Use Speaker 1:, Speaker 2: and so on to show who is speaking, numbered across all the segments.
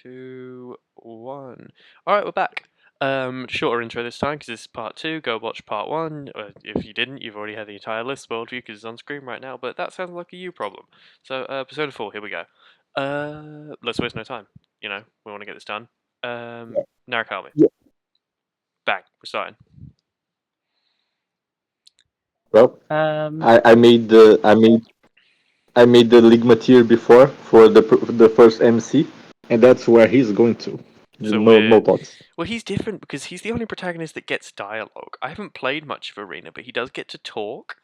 Speaker 1: 2, 1. All right, we're back. Shorter intro this time because this is part 2. Go watch part 1. If you didn't, you've already had the entire list spoiled for you because it's on screen right now. But that sounds like a you problem. So, Persona 4. Here we go. Let's waste no time. We want to get this done. Narukami.
Speaker 2: Yeah.
Speaker 1: Bang. We're starting.
Speaker 2: Well, I made the Ligma tier before for the first MC, and that's where he's going to.
Speaker 1: So
Speaker 2: No thoughts.
Speaker 1: well, he's different because he's the only protagonist that gets dialogue. I haven't played much of Arena, but he does get to talk.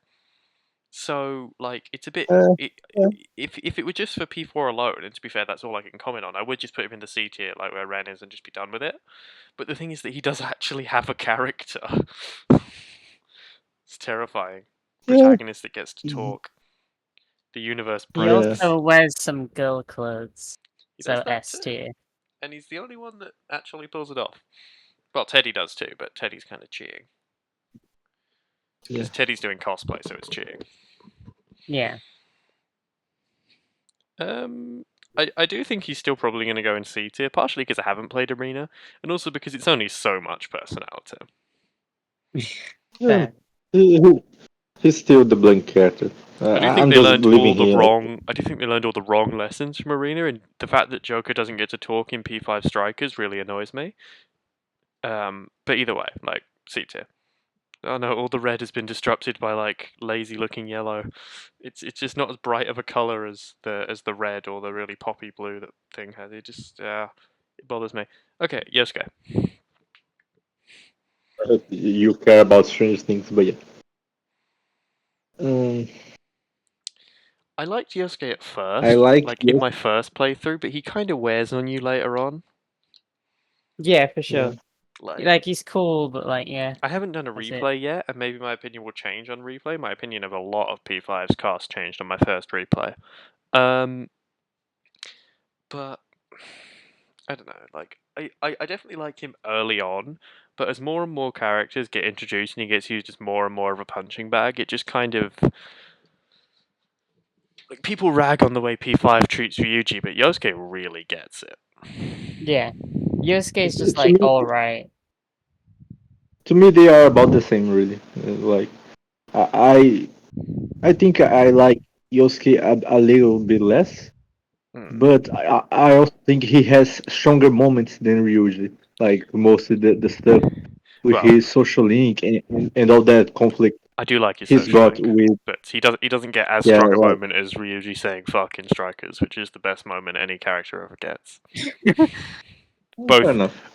Speaker 1: So, like, it's a bit.
Speaker 2: Uh, yeah.
Speaker 1: If it were just for P4 alone, and to be fair, that's all I can comment on, I would just put him in the C tier, like where Ren is, and just be done with it. But the thing is that he does actually have a character. It's terrifying. Protagonist that gets to talk. The universe
Speaker 3: He
Speaker 1: breaks.
Speaker 3: also wears some girl clothes,
Speaker 1: He
Speaker 3: so
Speaker 1: does that
Speaker 3: S
Speaker 1: too.
Speaker 3: tier.
Speaker 1: And he's the only one that actually pulls it off. Well, Teddy does too, but Teddy's kind of cheating. Because Teddy's doing cosplay, so it's cheating.
Speaker 3: Yeah.
Speaker 1: I do think he's still probably going to go in C tier, partially because I haven't played Arena, and also because it's only so much personality.
Speaker 2: Yeah. He's still the blank character.
Speaker 1: I do think
Speaker 2: I'm
Speaker 1: they
Speaker 2: just
Speaker 1: learned
Speaker 2: leaving
Speaker 1: all the
Speaker 2: him.
Speaker 1: wrong. I do think they learned all the wrong lessons from Arena, and the fact that Joker doesn't get to talk in P5 Strikers really annoys me. But either way, like C tier. Oh no, all the red has been disrupted by like lazy-looking yellow. It's just not as bright of a color as the red or the really poppy blue that thing has. It just it bothers me. Okay, Yosuke.
Speaker 2: You care about strange things, but yeah.
Speaker 1: I liked Yosuke at first,
Speaker 2: I
Speaker 1: like in my first playthrough, but he kind of wears on you later on.
Speaker 3: Yeah, for sure.
Speaker 1: Yeah.
Speaker 3: Like he's cool, but like yeah.
Speaker 1: I haven't done a replay yet, and maybe my opinion will change on replay. My opinion of a lot of P5's cast changed on my first replay. But I don't know, like I definitely like him early on, but as more and more characters get introduced and he gets used as more and more of a punching bag, it just kind of like people rag on the way P5 treats Ryuji, but Yosuke really gets it.
Speaker 3: Yeah. Yosuke's just like alright.
Speaker 2: To me, they are about the same, really. Like, I think I like Yosuke a little bit less, but I also think he has stronger moments than Ryuji. Like mostly the stuff with his social link and all that conflict.
Speaker 1: I do like his
Speaker 2: he's
Speaker 1: social
Speaker 2: got
Speaker 1: link,
Speaker 2: with.
Speaker 1: but he doesn't get as
Speaker 2: Yeah,
Speaker 1: strong a
Speaker 2: like,
Speaker 1: moment as Ryuji saying "fucking strikers," which is the best moment any character ever gets.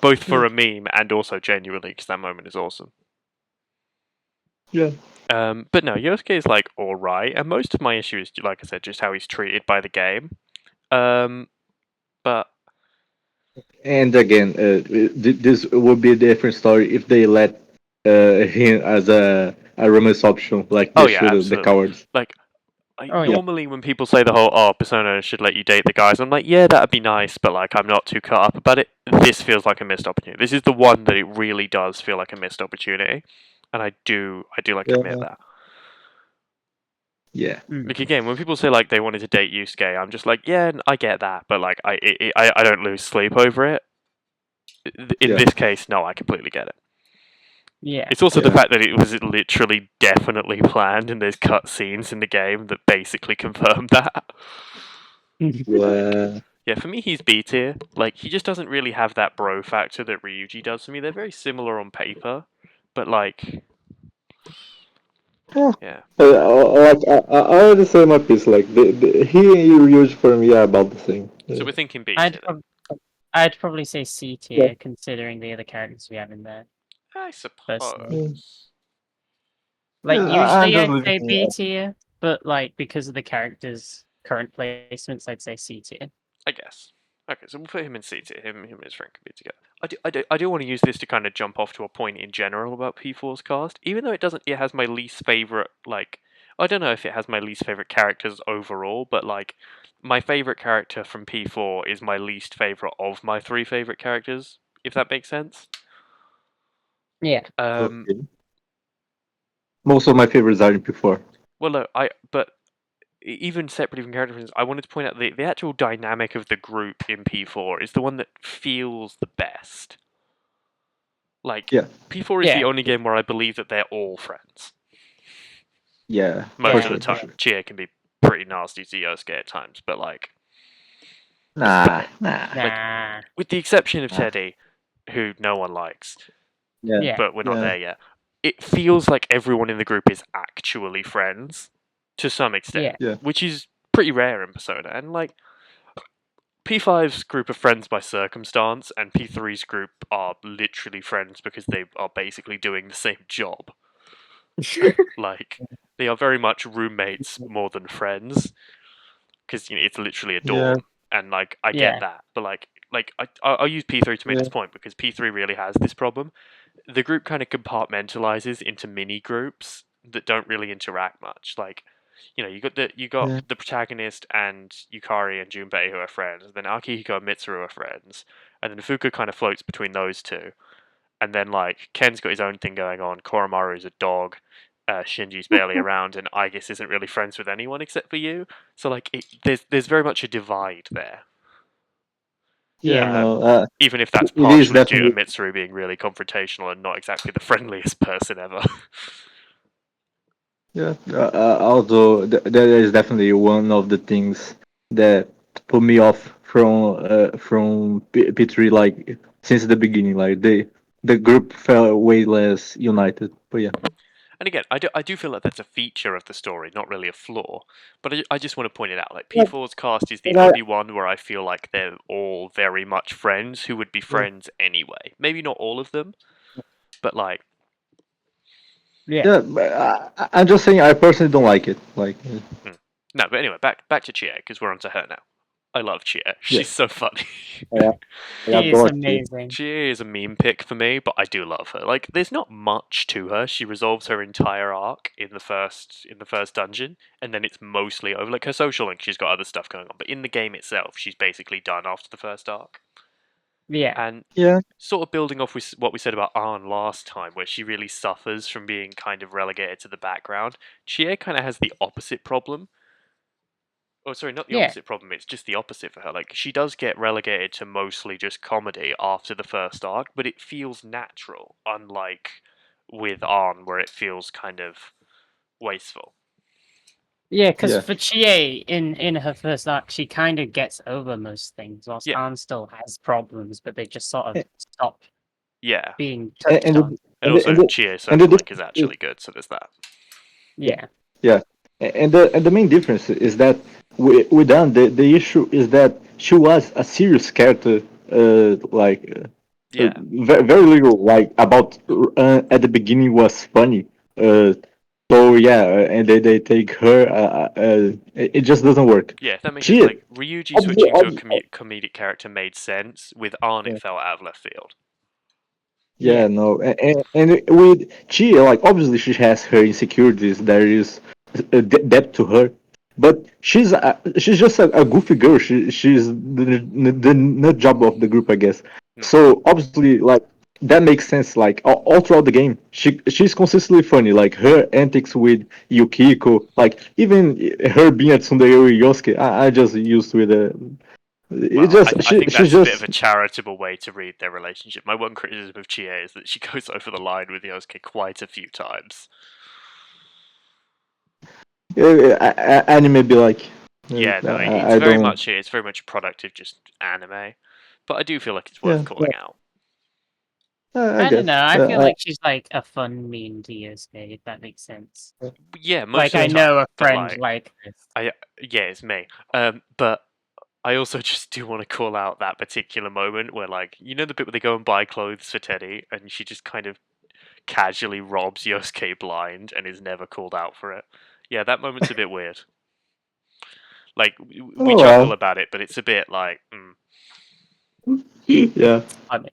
Speaker 1: both for a meme and also genuinely, because that moment is awesome.
Speaker 2: Yeah.
Speaker 1: But no, Yosuke is like all right, and most of my issue is, like I said, just how he's treated by the game. But
Speaker 2: And again, this would be a different story if they let him as a romance option, like they should the cowards.
Speaker 1: Like, normally when people say the whole Persona should let you date the guys, I'm like, yeah, that'd be nice, but like I'm not too caught up about it. This feels like a missed opportunity. This is the one that it really does feel like a missed opportunity, and I do like to admit that.
Speaker 2: Yeah.
Speaker 1: Like again, when people say like they wanted to date Yusuke, I'm just like, yeah, I get that, but like I don't lose sleep over it. In this case, no, I completely get it.
Speaker 3: Yeah.
Speaker 1: It's also the fact that it was literally definitely planned, and there's cut scenes in the game that basically confirm that. Yeah, for me, he's B tier. Like, he just doesn't really have that bro factor that Ryuji does for me. They're very similar on paper, but like, yeah.
Speaker 2: Like I already say my piece. Like he and Ryuji for me are about the same.
Speaker 1: So we're thinking B tier.
Speaker 3: I'd probably say C tier, considering the other characters we have in there.
Speaker 1: I suppose.
Speaker 3: Like usually I'd say B tier, but like because of the characters' current placements, I'd say C tier.
Speaker 1: I guess. Okay, so we'll put him in C tier. Him and his friend can be together. I do want to use this to kind of jump off to a point in general about P4's cast, even though it has my least favorite. Like, I don't know if it has my least favorite characters overall, but like my favorite character from P4 is my least favorite of my 3 favorite characters. If that makes sense.
Speaker 3: Yeah.
Speaker 2: Most of my favorites are in P4.
Speaker 1: Well, no, but even separately from character differences, I wanted to point out the actual dynamic of the group in P4 is the one that feels the best. Like,
Speaker 2: Yeah.
Speaker 1: P4 is the only game where I believe that they're all friends.
Speaker 2: Yeah.
Speaker 1: Most of
Speaker 2: sure,
Speaker 1: the time.
Speaker 2: sure.
Speaker 1: Chie can be pretty nasty to Yosuke at times, but like...
Speaker 2: Nah.
Speaker 1: Like, with the exception of Teddy, who no one likes,
Speaker 2: Yeah.
Speaker 1: but we're not
Speaker 2: Yeah.
Speaker 1: there yet, it feels like everyone in the group is actually friends, to some extent,
Speaker 2: Yeah.
Speaker 1: which is pretty rare in Persona, and like... P5's group are friends by circumstance, and P3's group are literally friends because they are basically doing the same job. Like, they are very much roommates more than friends, because it's literally a dorm, and like I get that, but I'll use P3 to make this point because P3 really has this problem. The group kind of compartmentalizes into mini groups that don't really interact much. Like, you got the protagonist and Yukari and Junpei who are friends, and then Akihiko and Mitsuru are friends, and then Fuka kind of floats between those two, and then like Ken's got his own thing going on. Koromaru's a dog. Shinji's barely around, and Aigis isn't really friends with anyone except for you. So like, there's very much a divide there.
Speaker 2: Yeah. No.
Speaker 1: Even if that's
Speaker 2: It is
Speaker 1: partially due to
Speaker 2: definitely.
Speaker 1: Mitsuru being really confrontational and not exactly the friendliest person ever.
Speaker 2: Yeah. Although that is definitely one of the things that put me off from P3, like since the beginning. Like the group felt way less united. But yeah.
Speaker 1: And again, I do feel like that's a feature of the story, not really a flaw. But I just want to point it out. Like,
Speaker 2: Yeah.
Speaker 1: P4's cast is the
Speaker 2: And I,
Speaker 1: only one where I feel like they're all very much friends who would be friends anyway. Maybe not all of them, but like...
Speaker 2: Yeah, but I'm just saying I personally don't like it. Like,
Speaker 1: No, but anyway, back to Chie, because we're on to her now. I love Chie.
Speaker 2: yeah,
Speaker 1: She's so funny.
Speaker 2: I
Speaker 3: She is
Speaker 2: adore it.
Speaker 3: amazing.
Speaker 1: Chie is a meme pick for me, but I do love her. Like, there's not much to her. She resolves her entire arc in the first dungeon, and then it's mostly over. Like, her social link, she's got other stuff going on, but in the game itself, she's basically done after the first arc.
Speaker 3: Yeah.
Speaker 1: And
Speaker 2: Yeah,
Speaker 1: sort of building off with what we said about Arn last time, where she really suffers from being kind of relegated to the background, Chie kind of has the opposite problem. Oh, sorry, not the opposite problem, it's just the opposite for her. Like, she does get relegated to mostly just comedy after the first arc, but it feels natural, unlike with Arn, where it feels kind of wasteful.
Speaker 3: Yeah, because
Speaker 2: yeah,
Speaker 3: for Chie, in her first arc, she kind of gets over most things, whilst
Speaker 1: Yeah.
Speaker 3: Anne still has problems, but they just sort of
Speaker 2: Eh,
Speaker 3: stop
Speaker 1: Yeah.
Speaker 3: being
Speaker 2: and
Speaker 3: touched on.
Speaker 1: And
Speaker 2: and the,
Speaker 1: also,
Speaker 2: and the,
Speaker 1: Chie's
Speaker 2: and the
Speaker 1: social link is
Speaker 2: difference is,
Speaker 1: actually good, so there's that.
Speaker 3: Yeah.
Speaker 2: yeah, and the main difference is that with Anne, the issue is that she was a serious character,
Speaker 1: Yeah.
Speaker 2: very little like about at the beginning was funny. So yeah, and they take her. It just doesn't work.
Speaker 1: Yeah, that makes sense.
Speaker 2: She
Speaker 1: Like, Ryuji
Speaker 2: obviously,
Speaker 1: switching to a comedic character made sense. With Arn, it fell out of left field.
Speaker 2: yeah, no, and with she like obviously she has her insecurities. There is a depth to her, but she's just a goofy girl. She's the nut job of the group, I guess. So obviously, like that makes sense. Like all throughout the game, she's consistently funny. Like her antics with Yukiko, like even her being at Tsundere Yosuke, I just used with it
Speaker 1: Well,
Speaker 2: just
Speaker 1: I think
Speaker 2: she's
Speaker 1: that's a bit of
Speaker 2: just
Speaker 1: a charitable way to read their relationship. My one criticism of Chie is that she goes over the line with Yosuke quite a few times.
Speaker 2: anime be like.
Speaker 1: Yeah, no,
Speaker 2: I don't.
Speaker 1: it's very much a product of just anime, but I do feel like it's
Speaker 2: Yeah,
Speaker 1: worth calling out.
Speaker 2: I
Speaker 3: I don't
Speaker 2: guess.
Speaker 3: know. I feel like she's like a fun meme to Yosuke, if that makes sense.
Speaker 1: Yeah, most
Speaker 3: Like,
Speaker 1: of
Speaker 3: I
Speaker 1: the time,
Speaker 3: know a
Speaker 1: but
Speaker 3: friend like this.
Speaker 1: yeah, it's me. But I also just do want to call out that particular moment where, like, you know, the bit where they go and buy clothes for Teddy, and she just kind of casually robs Yosuke blind and is never called out for it. Yeah, that moment's a bit weird. Like, we
Speaker 2: Oh
Speaker 1: chuckle
Speaker 2: well.
Speaker 1: about it, but it's a bit like,
Speaker 2: Yeah.
Speaker 3: I mean,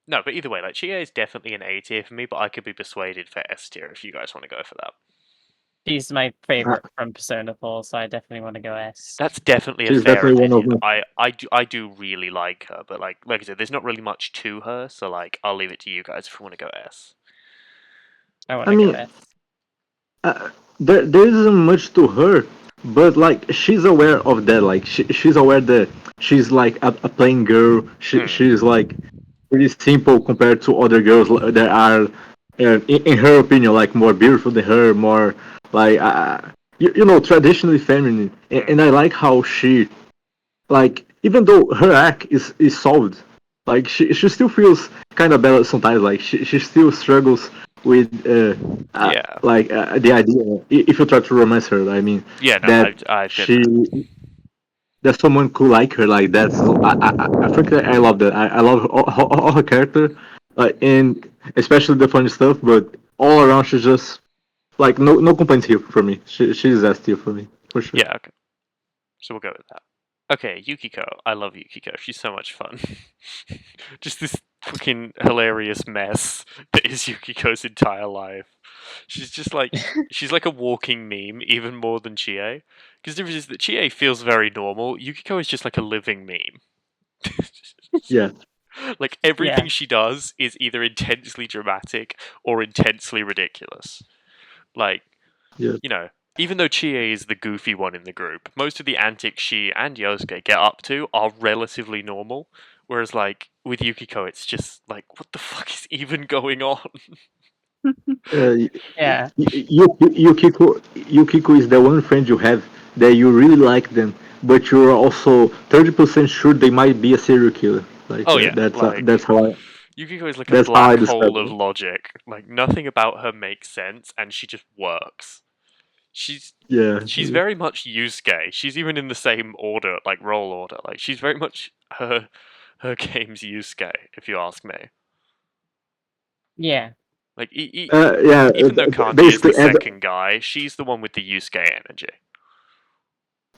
Speaker 1: No, but either way, like, Chie is definitely an A tier for me, but I could be persuaded for S tier if you guys want to go for that.
Speaker 3: she's my favorite from Persona 4, so I definitely want to go S.
Speaker 1: That's definitely a
Speaker 2: She's
Speaker 1: fair
Speaker 2: definitely one of
Speaker 1: opinion.
Speaker 2: them.
Speaker 1: I do really like her, but like I said, there's not really much to her, so like I'll leave it to you guys if you want to go S.
Speaker 3: I want
Speaker 2: I
Speaker 3: to go
Speaker 2: mean,
Speaker 3: S.
Speaker 2: there isn't much to her, but like she's aware of that. Like she's aware that she's like a plain girl.
Speaker 1: Mm,
Speaker 2: She's like pretty simple compared to other girls that are, in her opinion, like more beautiful than her, more like you know, traditionally feminine. And
Speaker 1: mm.
Speaker 2: I like how she, like, even though her act is solved, like she still feels kind of bad sometimes. Like she still struggles with
Speaker 1: Yeah.
Speaker 2: the idea, if you try to romance her, I mean,
Speaker 1: Yeah, no,
Speaker 2: that
Speaker 1: I've been
Speaker 2: she
Speaker 1: there.
Speaker 2: that someone could like her like that. So I think that I love that. I love all her character, and especially the funny stuff. But all around, she's just like no complaints here for me. She's S tier for me for sure.
Speaker 1: Yeah, okay. So we'll go with that. Okay, Yukiko. I love Yukiko. She's so much fun. Just this fucking hilarious mess that is Yukiko's entire life. She's just like she's like a walking meme, even more than Chie. Because the difference is that Chie feels very normal. Yukiko is just like a living meme.
Speaker 2: Yeah,
Speaker 1: Like
Speaker 3: Yeah.
Speaker 1: everything she does is either intensely dramatic or intensely ridiculous. Like,
Speaker 2: yeah.
Speaker 1: you know, even though Chie is the goofy one in the group, most of the antics she and Yosuke get up to are relatively normal. Whereas, like, with Yukiko, it's just like, what the fuck is even going on?
Speaker 2: Uh,
Speaker 3: Yeah.
Speaker 2: Yukiko is the one friend you have that you really like them, but you're also 30% sure they might be a serial killer. Like
Speaker 1: Oh, yeah, like, Yukiko is like a
Speaker 2: that's how I
Speaker 1: black
Speaker 2: describe
Speaker 1: hole of
Speaker 2: it.
Speaker 1: logic. Like, nothing about her makes sense, and she just works. She's
Speaker 2: Yeah,
Speaker 1: she's very much Yusuke. She's even in the same order, like role order. Like she's very much her game's Yusuke, if you ask me.
Speaker 3: Yeah.
Speaker 1: Like
Speaker 2: yeah.
Speaker 1: even though Kanji is the
Speaker 2: Basically,
Speaker 1: second guy, she's the one with the Yusuke energy.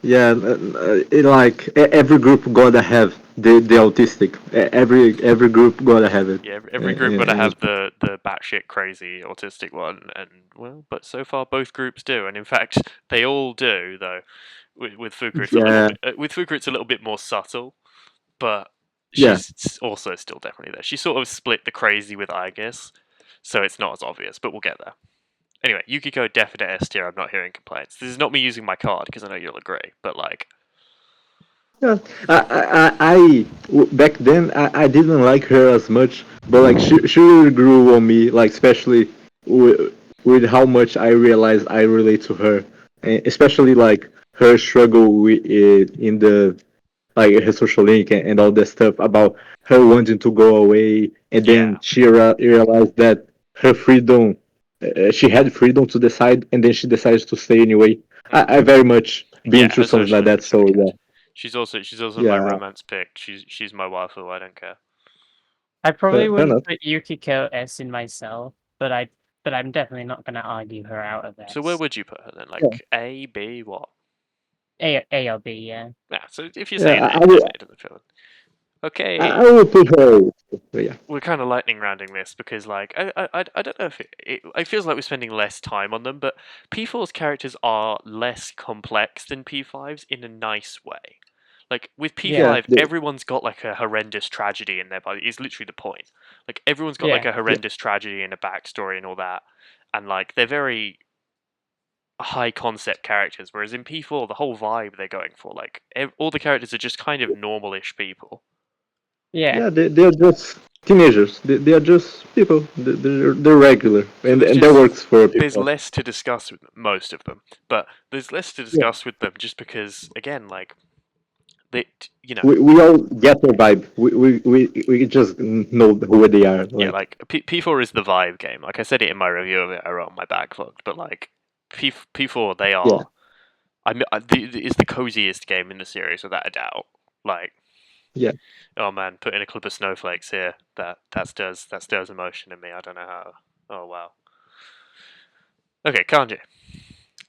Speaker 2: yeah, like every group gotta have the autistic. Every group gotta have it.
Speaker 1: Yeah, every group got to
Speaker 2: And
Speaker 1: have the batshit crazy autistic one, and well, but so far both groups do, and in fact they all do. Though with Fuka, it's a little
Speaker 2: yeah,
Speaker 1: bit with Fuka, it's a little bit more subtle, but
Speaker 2: yeah.
Speaker 1: she's also still definitely there. She sort of split the crazy with Aegis, so it's not as obvious, but we'll get there. Anyway, Yukiko definite S tier. I'm not hearing complaints. This is not me using my card because I know you'll agree, but like,
Speaker 2: Yeah, back then I didn't like her as much, but like she really grew on me, like especially with how much I realized I relate to her, and especially like her struggle with it in the like her social link and all that stuff about her wanting to go away, and then
Speaker 1: yeah,
Speaker 2: she realized that her freedom, she had freedom to decide, and then she decides to stay anyway. I
Speaker 1: mm.
Speaker 2: very much been
Speaker 1: Yeah,
Speaker 2: through
Speaker 1: her
Speaker 2: something
Speaker 1: social
Speaker 2: like
Speaker 1: link
Speaker 2: that,
Speaker 1: is
Speaker 2: so
Speaker 1: really
Speaker 2: yeah.
Speaker 1: good. She's also my
Speaker 2: Yeah,
Speaker 1: romance pick. She's my waifu. I don't care.
Speaker 3: I probably
Speaker 2: fair
Speaker 3: wouldn't
Speaker 2: enough.
Speaker 3: put Yukiko S in myself, but I'm definitely not gonna argue her out of
Speaker 1: So where
Speaker 3: S.
Speaker 1: would you put her then?
Speaker 2: Yeah,
Speaker 1: Like A, B, what?
Speaker 3: A or B, yeah.
Speaker 1: Yeah. So if you're
Speaker 2: yeah.
Speaker 1: saying A, then A doesn't feel it.
Speaker 2: I
Speaker 1: Okay,
Speaker 2: will put her. But yeah,
Speaker 1: we're kind of lightning rounding this because like I don't know if it feels like we're spending less time on them, but P4's characters are less complex than P5's in a nice way. Like with
Speaker 3: Yeah.
Speaker 2: yeah,
Speaker 1: P5, everyone's got like a horrendous tragedy in their body. Is literally the point. Like everyone's got like
Speaker 3: Yeah.
Speaker 1: a
Speaker 2: yeah,
Speaker 1: horrendous tragedy and a backstory and all that, and like they're very high concept characters. Whereas in P4, the whole vibe they're going for, like all the characters are just kind of normalish people.
Speaker 3: Yeah.
Speaker 2: yeah. They're just teenagers. They are just people. They're regular,
Speaker 1: So
Speaker 2: and that works for
Speaker 1: there's
Speaker 2: people.
Speaker 1: less to discuss with most of them, but there's less to
Speaker 2: Yeah,
Speaker 1: discuss with them just because again, like they, you know,
Speaker 2: we all get their vibe. We just know who they are.
Speaker 1: yeah,
Speaker 2: Like
Speaker 1: like P4 is the vibe game. Like I said it in my review of it, I wrote on my backlogged, but like P4 they
Speaker 2: yeah,
Speaker 1: are. It's the coziest game in the series without a doubt. Like,
Speaker 2: yeah.
Speaker 1: oh man, putting a clip of snowflakes here that stirs emotion in me. I don't know how. Oh wow. Okay, Kanji.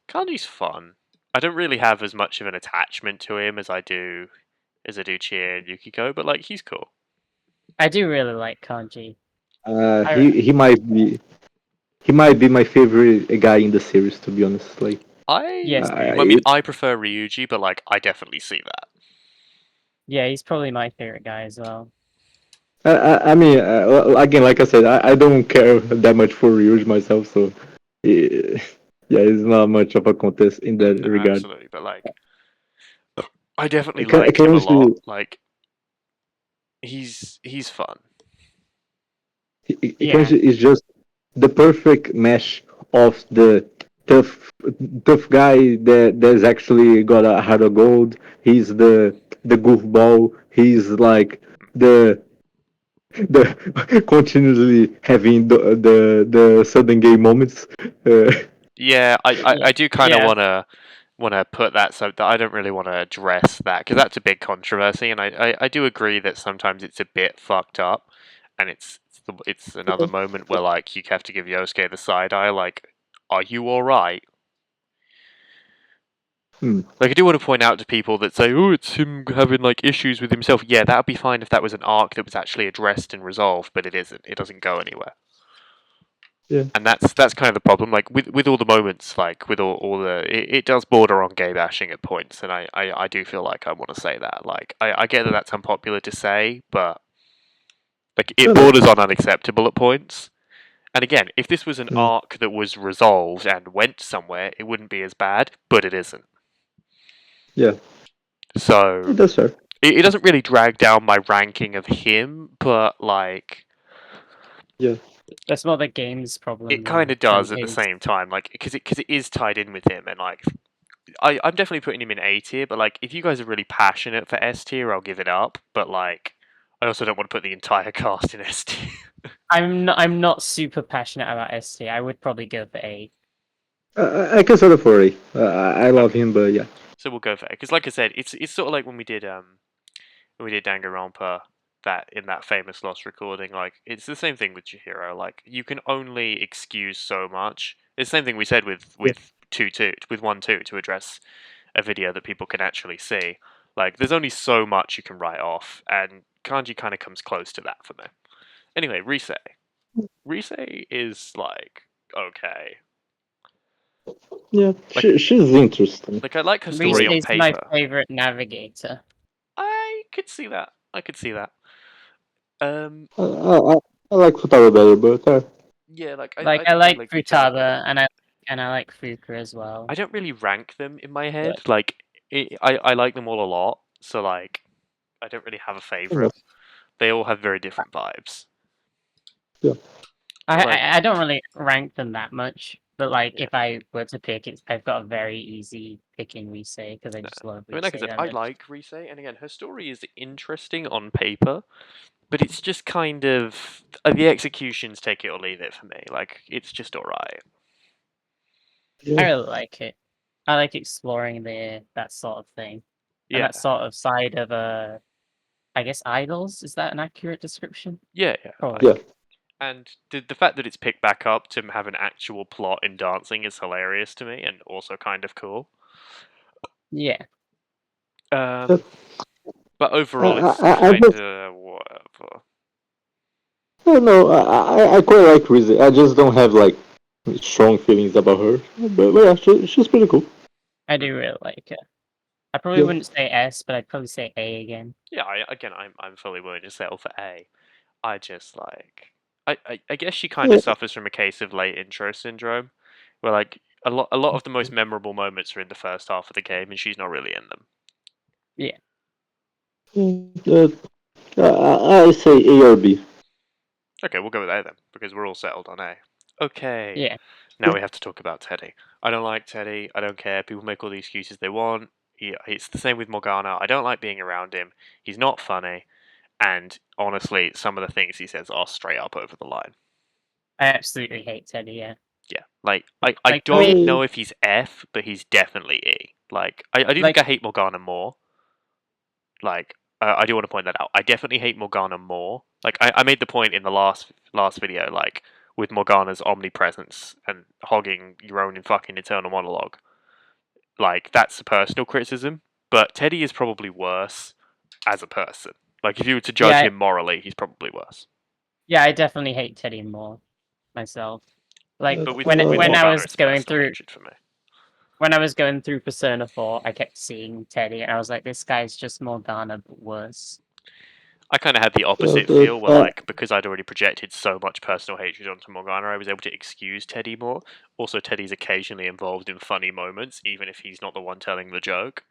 Speaker 1: Kanji's fun. I don't really have as much of an attachment to him as I do Chie and Yukiko, but like he's cool.
Speaker 3: I do really like Kanji. I
Speaker 2: He might be my favorite guy in the series. To be honest, like
Speaker 3: yes,
Speaker 1: I mean,
Speaker 2: I
Speaker 1: I prefer Ryuji, but like I definitely see that.
Speaker 3: yeah, he's probably my favorite guy as well.
Speaker 2: I mean, again, like I said, I don't care that much for Ryuji myself, so eh, Yeah, it's not much of a contest in that
Speaker 1: No,
Speaker 2: regard.
Speaker 1: absolutely, but like, I definitely
Speaker 2: I
Speaker 1: like
Speaker 2: can
Speaker 1: him a lot.
Speaker 2: honestly,
Speaker 1: Like, he's fun.
Speaker 3: Yeah,
Speaker 2: is just the perfect mesh of the tough tough guy that's actually got a heart of gold. He's the goofball. He's like the continuously having the sudden gay moments. Uh,
Speaker 1: Yeah,
Speaker 3: yeah,
Speaker 1: I do kind of
Speaker 3: yeah.
Speaker 1: wanna put that so that I don't really want to address that because that's a big controversy, and I do agree that sometimes it's a bit fucked up, and it's another moment where like you have to give Yosuke the side eye, like, are you all right?
Speaker 2: hmm,
Speaker 1: Like I do want to point out to people that say, oh, it's him having like issues with himself. Yeah, that would be fine if that was an arc that was actually addressed and resolved, but it isn't. It doesn't go anywhere.
Speaker 2: yeah,
Speaker 1: And that's kind of the problem. Like with all the moments, like with all the, it does border on gay bashing at points, and I do feel like I want to say that. Like I get that that's unpopular to say, but like it
Speaker 2: no, no,
Speaker 1: borders on unacceptable at points. And again, if this was an
Speaker 2: mm,
Speaker 1: arc that was resolved and went somewhere, it wouldn't be as bad, but it isn't.
Speaker 2: yeah,
Speaker 1: So
Speaker 2: that's fair.
Speaker 1: it doesn't really drag down my ranking of him, but like
Speaker 2: Yeah,
Speaker 3: That's more the game's
Speaker 1: it
Speaker 3: problem
Speaker 1: kind
Speaker 3: than
Speaker 1: of does at the
Speaker 3: his.
Speaker 1: same time. Like because it is tied in with him, and like I'm definitely putting him in A tier, but like if you guys are really passionate for S tier, I'll give it up. But like I also don't want to put the entire cast in S tier.
Speaker 3: I'm not super passionate about ST. I would probably go for A.
Speaker 2: I can sort of worry. I love
Speaker 1: Okay,
Speaker 2: him, but yeah,
Speaker 1: so we'll go for A because, like I said, it's sort of like when we did Danganronpa that in that famous lost recording. Like it's the same thing with Chihiro. Like you can only excuse so much. It's the same thing we said
Speaker 2: yeah,
Speaker 1: with 2-2 with 1-2 to address a video that people can actually see. Like there's only so much you can write off, and Kanji kind of comes close to that for me. Anyway, Rise. Rise is like okay.
Speaker 2: yeah.
Speaker 1: Like
Speaker 2: She's interesting.
Speaker 1: I like her
Speaker 3: Reese
Speaker 1: story
Speaker 2: Yeah.
Speaker 1: on
Speaker 3: is my
Speaker 1: paper.
Speaker 3: favorite navigator.
Speaker 1: I could see that. I could see that. Um,
Speaker 2: I like Futaba better, but
Speaker 1: yeah, like
Speaker 3: Like
Speaker 1: I
Speaker 3: I
Speaker 1: think I
Speaker 3: like
Speaker 1: like Futaba better.
Speaker 3: Futaba and I like Fuka as well.
Speaker 1: I don't really rank them in my
Speaker 3: But
Speaker 1: head. Like I like them all a lot. So like I don't really have a favorite. They all have very different vibes.
Speaker 2: yeah.
Speaker 3: I,
Speaker 1: But like
Speaker 3: I I don't really rank them that much. But like
Speaker 1: yeah,
Speaker 3: if I were to pick it, I've got a very easy picking Rise because I
Speaker 1: no.
Speaker 3: just love
Speaker 1: I mean,
Speaker 3: Rise
Speaker 1: like I said,
Speaker 3: that
Speaker 1: I
Speaker 3: much.
Speaker 1: like Rise, and again, her story is interesting on paper, but it's just kind of the executions take it or leave it for me. Like it's just all right.
Speaker 3: I
Speaker 2: Yeah.
Speaker 3: really like it. I like exploring that sort of thing. And
Speaker 1: Yeah,
Speaker 3: that sort of side of I guess idols, is that an accurate description?
Speaker 1: yeah, yeah.
Speaker 3: Probably.
Speaker 2: Yeah.
Speaker 1: Like, and the fact that it's picked back up to have an actual plot in dancing is hilarious to me, and also kind of cool.
Speaker 3: Yeah.
Speaker 2: Yeah.
Speaker 1: Um, but overall, it's
Speaker 2: I
Speaker 1: kind
Speaker 2: just
Speaker 1: of whatever.
Speaker 2: I don't know. I quite like Rizzy. I just don't have like strong feelings about her. But yeah, she's pretty cool.
Speaker 3: I
Speaker 1: Hmm.
Speaker 3: do really like it. I probably
Speaker 2: Yeah.
Speaker 3: wouldn't say S, but I'd probably say A again.
Speaker 1: Yeah, I'm fully willing to settle for A. I just like I guess she kind
Speaker 2: Yeah.
Speaker 1: of suffers from a case of late intro syndrome, where like a lot of the most memorable moments are in the first half of the game, and she's not really in them.
Speaker 3: Yeah.
Speaker 2: Uh, I say A or B.
Speaker 1: Okay, we'll go with A then, because we're all settled on A. Okay,
Speaker 3: Yeah.
Speaker 1: now we have to talk about Teddy. I don't like Teddy. I don't care. People make all the excuses they want. It's the same with Morgana. I don't like being around him. He's not funny, and honestly, some of the things he says are straight up over the line.
Speaker 3: I absolutely hate Teddy, yeah.
Speaker 1: Yeah, like I
Speaker 3: Like for me
Speaker 1: don't know
Speaker 2: I
Speaker 1: if he's F, but he's definitely E. Like I do think
Speaker 3: like
Speaker 1: I hate Morgana more. Like I do want to point that out. I definitely hate Morgana more. Like I made the point in the last video, like with Morgana's omnipresence and hogging your own fucking internal monologue. Like that's a personal criticism, but Teddy is probably worse as a person. Like if you were to judge
Speaker 3: yeah,
Speaker 1: him morally, he's probably worse.
Speaker 3: yeah, I definitely hate Teddy more myself. Like
Speaker 1: But with
Speaker 3: when I
Speaker 1: Morgana,
Speaker 3: was
Speaker 1: it's
Speaker 3: going
Speaker 1: personal
Speaker 3: through
Speaker 1: hatred for me.
Speaker 3: Persona 4, I kept seeing Teddy and I was like, this guy's just Morgana but worse.
Speaker 1: I kind of had the opposite feel, where like because I'd already projected so much personal hatred onto Morgana, I was able to excuse Teddy more. Also, Teddy's occasionally involved in funny moments, even if he's not the one telling the joke.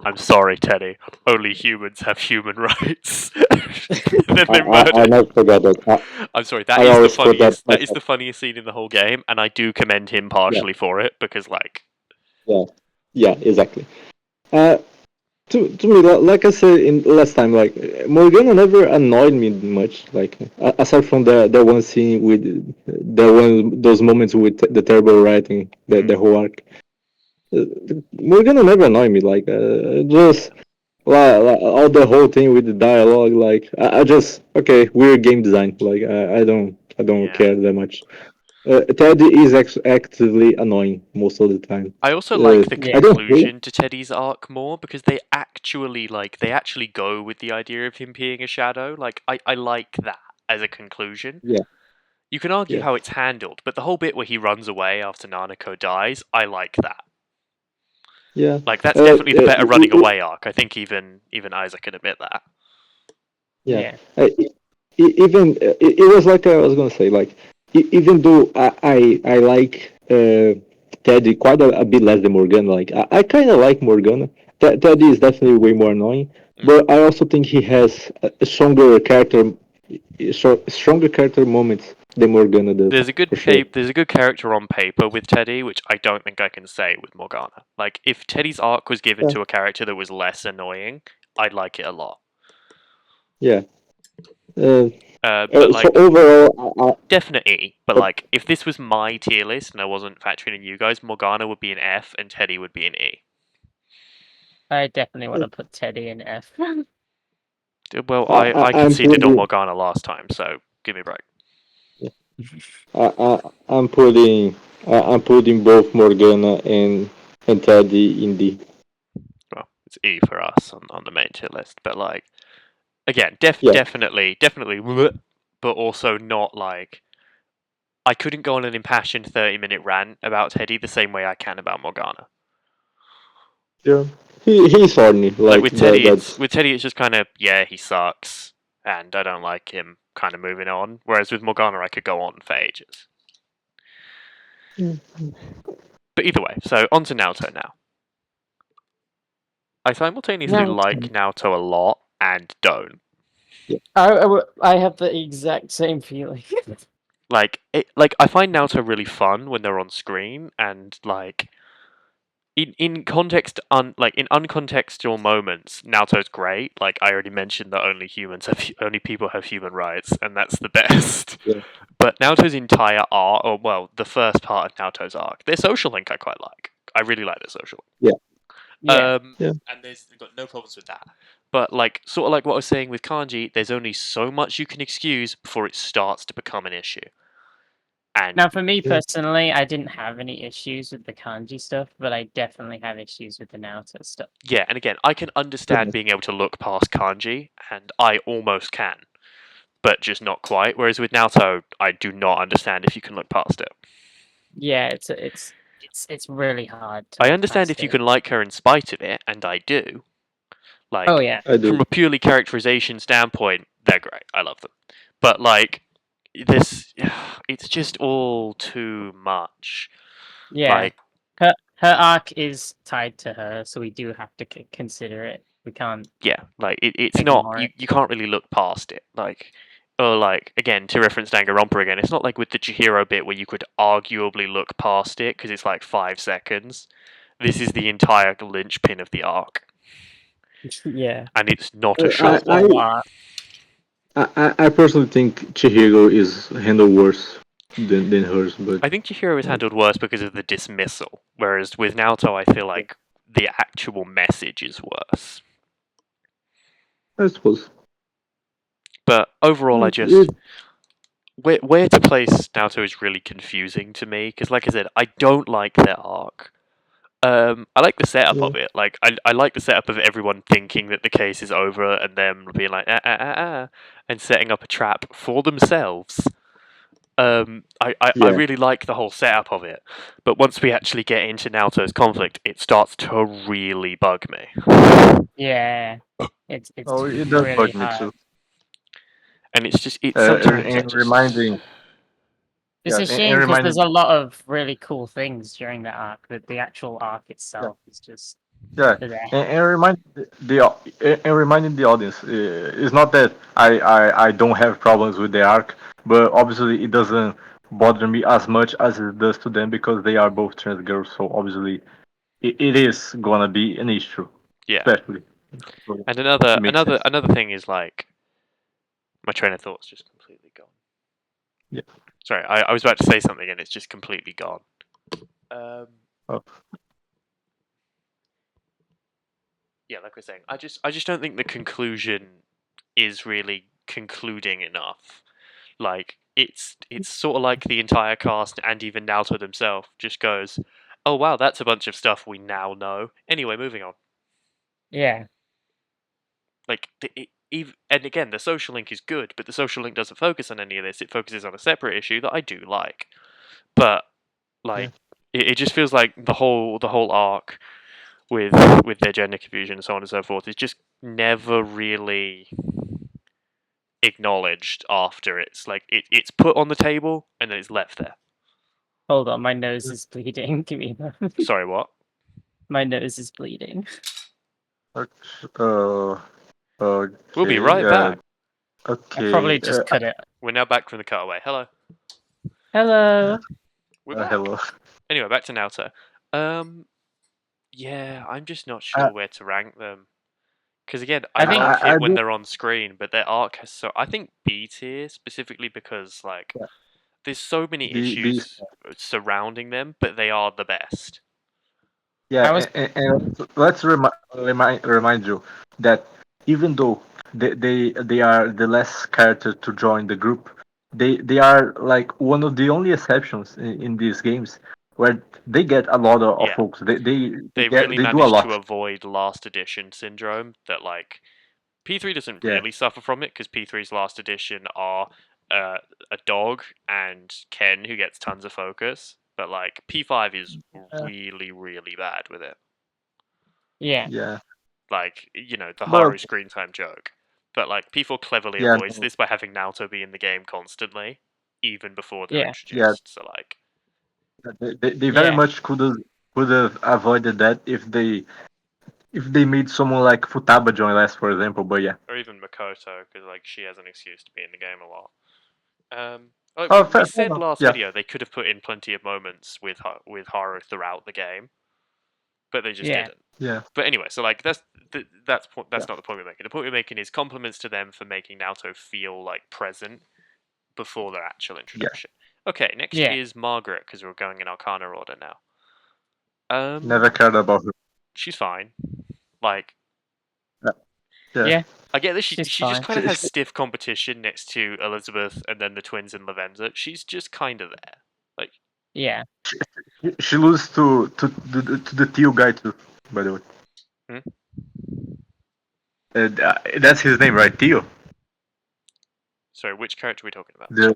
Speaker 1: I'm sorry, Teddy. Only humans have human rights. Then they murder.
Speaker 2: I never forgot that.
Speaker 1: I'm sorry.
Speaker 2: I always put that.
Speaker 1: That is the funniest scene in the whole game, and I do commend him partially for it because, like,
Speaker 2: yeah, exactly. To me, like I said in last time, like Morgana never annoyed me much. Like aside from the one scene with those moments with the terrible writing, the whole arc. Morgana never annoyed me. Like just all the whole thing with the dialogue. Like I just okay, weird game design. Like I don't care that much. Teddy is actively annoying most of the time.
Speaker 1: I also like the
Speaker 2: I don't hate.
Speaker 1: conclusion to Teddy's arc more because they actually go with the idea of him being a shadow. Like I like that as a conclusion.
Speaker 2: Yeah.
Speaker 1: You can argue
Speaker 2: Yeah.
Speaker 1: how it's handled, but the whole bit where he runs away after Nanako dies, I like that.
Speaker 2: Yeah.
Speaker 1: Like that's definitely the better running away arc. I think even Isaac can admit that.
Speaker 2: Yeah. It was like I was gonna say, like even though I like Teddy quite a bit less than Morgana. Like I kind of like Morgana. Teddy is definitely way more annoying, but I also think he has a stronger character, stronger character moments than Morgana does.
Speaker 1: There's a good
Speaker 2: for sure.
Speaker 1: there's a good character on paper with Teddy, which I don't think I can say with Morgana. Like if Teddy's arc was given to a character that was less annoying, I'd like it a lot.
Speaker 2: Yeah.
Speaker 1: But like
Speaker 2: so overall,
Speaker 1: definitely. But like if this was my tier list and I wasn't factoring in you guys, Morgana would be an F and Teddy would be an E.
Speaker 3: I definitely want to put Teddy in F.
Speaker 1: Well, I conceded on Morgana last time, so give me a break.
Speaker 2: I'm putting both Morgana and Teddy in D.
Speaker 1: Well, it's E for us on the main tier list, but like again, definitely, but also not like I couldn't go on an impassioned 30-minute rant about Teddy the same way I can about Morgana.
Speaker 2: Yeah, he's funny.
Speaker 1: Like with Teddy, it's just kind of he sucks, and I don't like him. Kind of moving on. Whereas with Morgana, I could go on for ages. But either way, so on to Naoto now. I simultaneously like Naoto a lot and don't.
Speaker 3: I have the exact same feeling.
Speaker 1: Like I find Naoto really fun when they're on screen, and like in context, in uncontextual moments, Naoto's great. Like I already mentioned that only people have human rights, and that's the best.
Speaker 2: Yeah.
Speaker 1: But Naoto's entire arc, or well, the first part of Naoto's arc, their social link I quite like. I really like their social link. And there's got no problems with that. But like sort of like what I was saying with Kanji, there's only so much you can excuse before it starts to become an issue. And
Speaker 3: now, for me personally, I didn't have any issues with the kanji stuff, but I definitely have issues with the Naruto stuff.
Speaker 1: Yeah, and again, I can understand being able to look past kanji, and I almost can, but just not quite. Whereas with Naruto, I do not understand if you can look past it.
Speaker 3: Yeah, it's really hard.
Speaker 1: I understand if you can like her in spite of it, and I do. Like,
Speaker 3: oh yeah,
Speaker 1: from a purely characterization standpoint, they're great. I love them, but like this, it's just all too much.
Speaker 3: Yeah,
Speaker 1: like,
Speaker 3: her arc is tied to her, so we do have to consider it. We can't.
Speaker 1: Yeah, like it's not. You can't really look past it. Like, or like again to reference Danganronpa again, it's not like with the Chihiro bit where you could arguably look past it because it's like 5 seconds. This is the entire linchpin of the arc.
Speaker 3: Yeah,
Speaker 1: and it's not a short
Speaker 2: I personally think Chihiro is handled worse than hers, but
Speaker 1: I think Chihiro is handled worse because of the dismissal, whereas with Naoto, I feel like the actual message is worse.
Speaker 2: I suppose.
Speaker 1: But overall, I just where to place Naoto is really confusing to me because, like I said, I don't like their arc. I like the setup of it. Like I like the setup of everyone thinking that the case is over and them being like and setting up a trap for themselves. I really like the whole setup of it, but once we actually get into Naoto's conflict, it starts to really bug me.
Speaker 3: Yeah, it's
Speaker 2: it does
Speaker 3: really
Speaker 2: bug me
Speaker 3: hard.
Speaker 2: too.
Speaker 1: And it's just sometimes
Speaker 2: And reminding.
Speaker 3: It's
Speaker 2: Yeah,
Speaker 3: a shame because there's a lot of really cool things during the arc, but the actual arc itself is just
Speaker 2: Yeah,
Speaker 3: there.
Speaker 2: and reminding the audience, it's not that I don't have problems with the arc, but obviously it doesn't bother me as much as it does to them because they are both trans girls. So obviously it is gonna be an issue,
Speaker 1: Yeah.
Speaker 2: especially.
Speaker 1: And
Speaker 2: It makes sense.
Speaker 1: another thing is like my train of thought's just completely gone.
Speaker 2: Yeah.
Speaker 1: Sorry, I was about to say something and it's just completely gone.
Speaker 2: Oh.
Speaker 1: Yeah, like I was saying, I just don't think the conclusion is really concluding enough. Like it's sort of like the entire cast and even Naoto themselves just goes, "Oh wow, that's a bunch of stuff we now know." Anyway, moving on.
Speaker 3: Yeah.
Speaker 1: Like and again, the social link is good, but the social link doesn't focus on any of this. It focuses on a separate issue that I do like, but like it just feels like the whole arc with their gender confusion and so on and so forth is just never really acknowledged after it's like it's put on the table and then it's left there.
Speaker 3: Hold on, my nose is bleeding. Give me a moment.
Speaker 1: Sorry, what?
Speaker 3: My nose is bleeding.
Speaker 2: Okay.
Speaker 1: We'll be right back.
Speaker 3: I
Speaker 2: Okay.
Speaker 3: probably just cut it.
Speaker 1: We're now back from the cutaway. Hello.
Speaker 3: Hello.
Speaker 1: We're back.
Speaker 2: Hello.
Speaker 1: Anyway, back to Naoto. Yeah, I'm just not sure where to rank them. Because again, I love it when they're on screen, but their arc has so. I think B tier specifically because like there's so many issues surrounding them, but they are the best.
Speaker 2: Yeah, and let's remind you that even though they are the last character to join the group, they are like one of the only exceptions in these games where they get a lot of
Speaker 1: Yeah.
Speaker 2: folks.
Speaker 1: They really
Speaker 2: They do a
Speaker 1: managed
Speaker 2: lot.
Speaker 1: to avoid last edition syndrome that like P3 doesn't
Speaker 2: Yeah.
Speaker 1: really suffer from it because P3's last edition are a dog and Ken who gets tons of focus, but like P5 is really really bad with it.
Speaker 3: Yeah.
Speaker 2: Yeah.
Speaker 1: Like you know the
Speaker 2: But
Speaker 1: Haru screen time joke, but like P4 cleverly
Speaker 2: yeah,
Speaker 1: avoids this by having Naoto be in the game constantly, even before they're
Speaker 3: Yeah.
Speaker 1: introduced. So like
Speaker 2: they very much could have avoided that if they made someone like Futaba join last, for example. But yeah.
Speaker 1: or even Makoto because like she has an excuse to be in the game a lot. Like
Speaker 2: Oh,
Speaker 1: we
Speaker 2: fair
Speaker 1: said
Speaker 2: enough.
Speaker 1: last
Speaker 2: Yeah.
Speaker 1: video, they could have put in plenty of moments with Haru throughout the game, but they just didn't.
Speaker 2: Yeah.
Speaker 1: But anyway, so like that's not the point we're making. The point we're making is compliments to them for making Naoto feel like present before their actual introduction. Okay, next is Margaret because we're going in Arcana order now.
Speaker 2: Never cared about her.
Speaker 1: She's fine. Like,
Speaker 3: Yeah.
Speaker 1: I get that she just kind of
Speaker 2: She-
Speaker 1: has stiff competition next to Elizabeth and then the twins in Lavenza. She's just kind of there. Like,
Speaker 3: Yeah.
Speaker 2: She loses to the Teal guy too, by the way. That's his name, right? Teal.
Speaker 1: sorry, which character are we talking about?
Speaker 2: The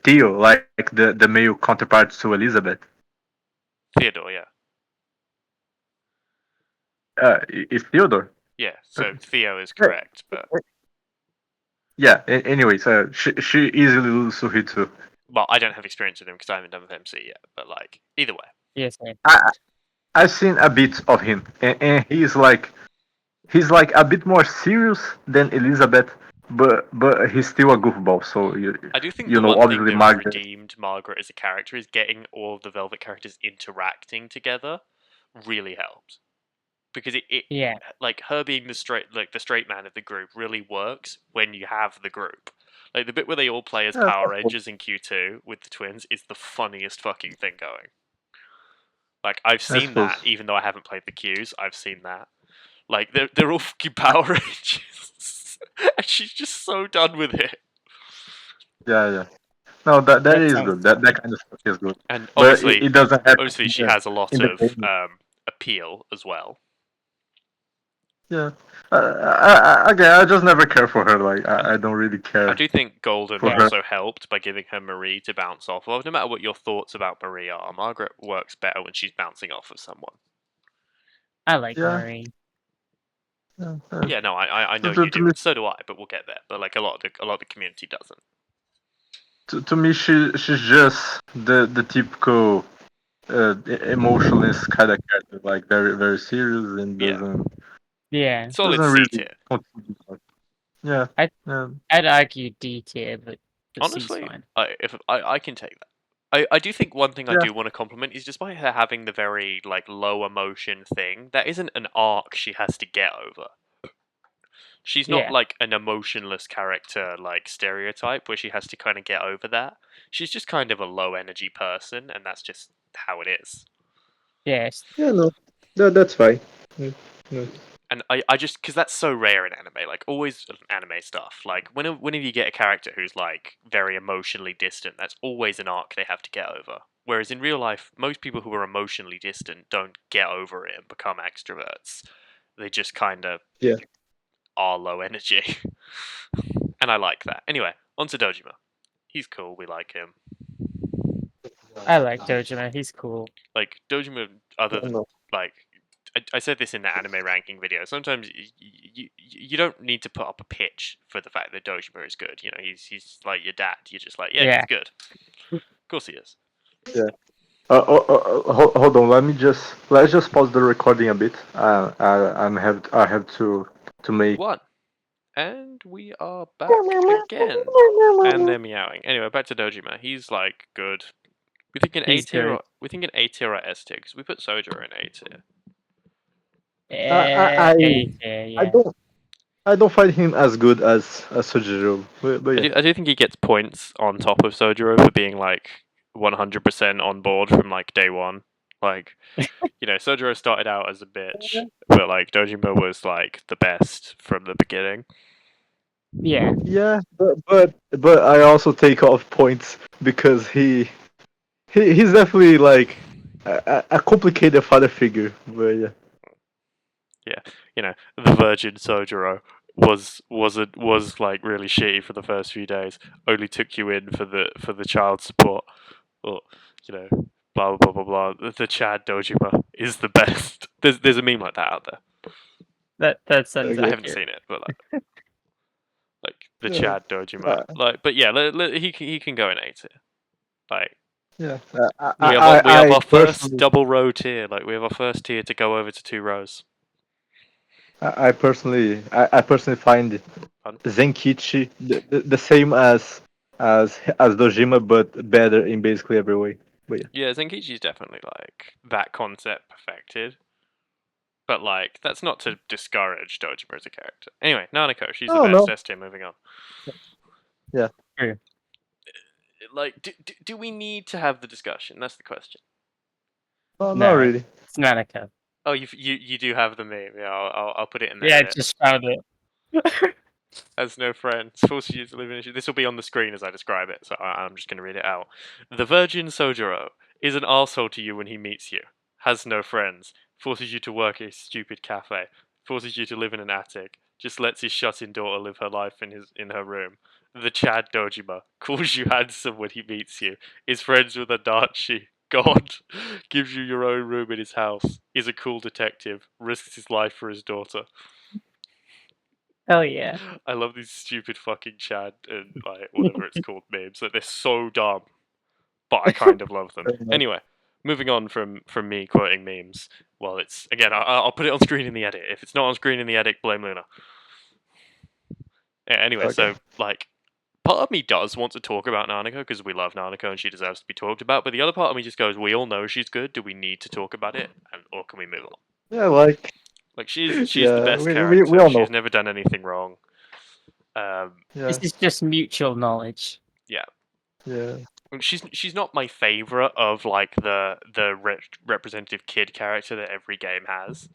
Speaker 2: Teal, like the male counterpart to Elizabeth.
Speaker 1: Theodore, yeah.
Speaker 2: It's Theodore.
Speaker 1: Yeah, so Theo is correct, but
Speaker 2: Yeah. Anyways, she easily loses to him too.
Speaker 1: well, I don't have experience with him because I haven't done with MC yet. But like, either way,
Speaker 3: Yes.
Speaker 2: I've seen a bit of him, and he's like a bit more serious than Elizabeth, but he's still a goofball. So
Speaker 1: I do think
Speaker 2: you
Speaker 1: the
Speaker 2: know,
Speaker 1: one thing
Speaker 2: obviously
Speaker 1: that's
Speaker 2: Margaret.
Speaker 1: redeemed Margaret as a character is getting all of the Velvet characters interacting together really helped. Because it like her being the straight man of the group really works when you have the group. Like the bit where they all play as Power Rangers in Q2 with the twins is the funniest fucking thing going. Like I've seen that even though I haven't played the Qs, I've seen that. Like they're all fucking Power Rangers, and she's just so done with it.
Speaker 2: Yeah. No, that is good. That kind of stuff is good.
Speaker 1: And
Speaker 2: But
Speaker 1: obviously,
Speaker 2: it doesn't happen.
Speaker 1: obviously she has a lot of appeal as well.
Speaker 2: Yeah. Again, I just never care for her. Like, I don't really
Speaker 1: I
Speaker 2: care
Speaker 1: do think Golden
Speaker 2: for her.
Speaker 1: also helped by giving her Marie to bounce off of. No matter what your thoughts about Marie are, Margaret works better when she's bouncing off of someone.
Speaker 3: I like
Speaker 2: Yeah.
Speaker 3: Marie.
Speaker 2: Yeah.
Speaker 1: Yeah, no, I know
Speaker 2: To,
Speaker 1: you
Speaker 2: to
Speaker 1: do,
Speaker 2: me,
Speaker 1: and so do I. But we'll get there. But like a lot of the community doesn't.
Speaker 2: to me, she's just the typical emotionless kind of character, like very serious and
Speaker 1: Yeah,
Speaker 3: Yeah,
Speaker 1: solid
Speaker 2: doesn't
Speaker 1: C
Speaker 2: really
Speaker 1: tier.
Speaker 2: contribute much. Yeah.
Speaker 3: I
Speaker 2: Yeah.
Speaker 3: I'd argue D tier, but C's
Speaker 1: Honestly,
Speaker 3: fine.
Speaker 1: I can take that. I do think one thing I
Speaker 2: Yeah.
Speaker 1: do want to compliment is despite her having the very like low emotion thing, that isn't an arc she has to get over. She's not
Speaker 3: Yeah,
Speaker 1: like an emotionless character like stereotype where she has to kind of get over that. She's just kind of a low energy person, and that's just how it is.
Speaker 3: yes,
Speaker 2: Yeah. No. That's fine. No.
Speaker 1: And I just because that's so rare in anime, like always anime stuff. Like whenever you get a character who's like very emotionally distant, that's always an arc they have to get over. Whereas in real life, most people who are emotionally distant don't get over it and become extroverts. They just kind of
Speaker 2: Yeah.
Speaker 1: are low energy, and I like that. Anyway, on to Dojima. He's cool. We like him.
Speaker 3: I like Dojima. He's cool.
Speaker 1: Like Dojima, other than
Speaker 2: No.
Speaker 1: like I said this in the anime ranking video. Sometimes you don't need to put up a pitch for the fact that Dojima is good. You know, he's like your dad. You're just like, yeah, he's
Speaker 3: Yeah,
Speaker 1: good. Of course he is.
Speaker 2: Yeah. Hold on. Let's just pause the recording a bit. I have to make.
Speaker 1: One, and we are back again. And they're meowing. Anyway, back to Dojima. He's like good. We think an A
Speaker 3: he's
Speaker 1: tier
Speaker 3: good.
Speaker 1: or we think an A tier or S tier because we put Sojiro in A tier.
Speaker 3: A tier,
Speaker 2: I
Speaker 3: yeah.
Speaker 2: don't I don't find him as good as Sojiro. But yeah.
Speaker 1: I do think he gets points on top of Sojiro for being like 100% on board from like day one. Like, you know, Sojiro started out as a bitch, but like Dojima was like the best from the beginning.
Speaker 3: Yeah,
Speaker 2: Yeah, but I also take off points because he's definitely like a complicated father figure. But yeah.
Speaker 1: Yeah, you know, the virgin Sojiro was like really shitty for the first few days. Only took you in for the child support. Or you know, blah blah blah blah blah. The Chad Dojima is the best. There's a meme like that out there.
Speaker 3: that sounds
Speaker 1: I
Speaker 2: Okay.
Speaker 1: haven't
Speaker 3: accurate.
Speaker 1: seen it, but like the
Speaker 2: Yeah.
Speaker 1: Chad Dojima.
Speaker 2: Uh,
Speaker 1: Like, but yeah, he can go in A tier. Like
Speaker 2: yeah.
Speaker 1: we have
Speaker 2: I
Speaker 1: our first
Speaker 2: personally
Speaker 1: double row tier. Like we have our first tier to go over to two rows.
Speaker 2: I personally find
Speaker 1: Fun.
Speaker 2: Zenkichi the same as Dojima, but better in basically every way. But yeah.
Speaker 1: Yeah, Zenkichi's definitely like that concept perfected. But like that's not to discourage Dojima as a character. Anyway, Nanako, she's the
Speaker 2: Oh
Speaker 1: best.
Speaker 2: no.
Speaker 1: S tier. Moving on.
Speaker 2: Yeah.
Speaker 3: True.
Speaker 1: Like, do we need to have the discussion? That's the question.
Speaker 2: Oh, not
Speaker 3: No,
Speaker 2: really.
Speaker 3: it's Nanako.
Speaker 1: Oh, you do have the meme. Yeah, I'll put it in the
Speaker 3: Yeah, I
Speaker 1: edit.
Speaker 3: just found it.
Speaker 1: Has no friends, forces you to live in a. This will be on the screen as I describe it, so I'm just going to read it out. The virgin Sojiro is an arsehole to you when he meets you. Has no friends, forces you to work at a stupid cafe, forces you to live in an attic, just lets his shut-in daughter live her life in her room. The Chad Dojima calls you handsome when he meets you, is friends with Adachi. God gives you your own room in his house, is a cool detective, risks his life for his daughter.
Speaker 3: Hell yeah.
Speaker 1: I love these stupid fucking Chad and like whatever it's called memes. Like they're so dumb, but I kind of love them. Anyway, moving on from me quoting memes. Well, it's again. I'll put it on screen in the edit. If it's not on screen in the edit, blame Luna. Anyway,
Speaker 2: Okay.
Speaker 1: so like, part of me does want to talk about Nanako because we love Nanako and she deserves to be talked about. But the other part of me just goes, we all know she's good. Do we need to talk about it, or can we move on?
Speaker 2: Yeah, like
Speaker 1: Like she's the
Speaker 2: yeah,
Speaker 1: best
Speaker 2: we
Speaker 1: character.
Speaker 2: all know.
Speaker 1: She's never done anything wrong.
Speaker 3: This
Speaker 2: Yeah,
Speaker 3: is just mutual knowledge.
Speaker 1: Yeah,
Speaker 2: yeah,
Speaker 1: she's not my favorite of like the representative kid character that every game has.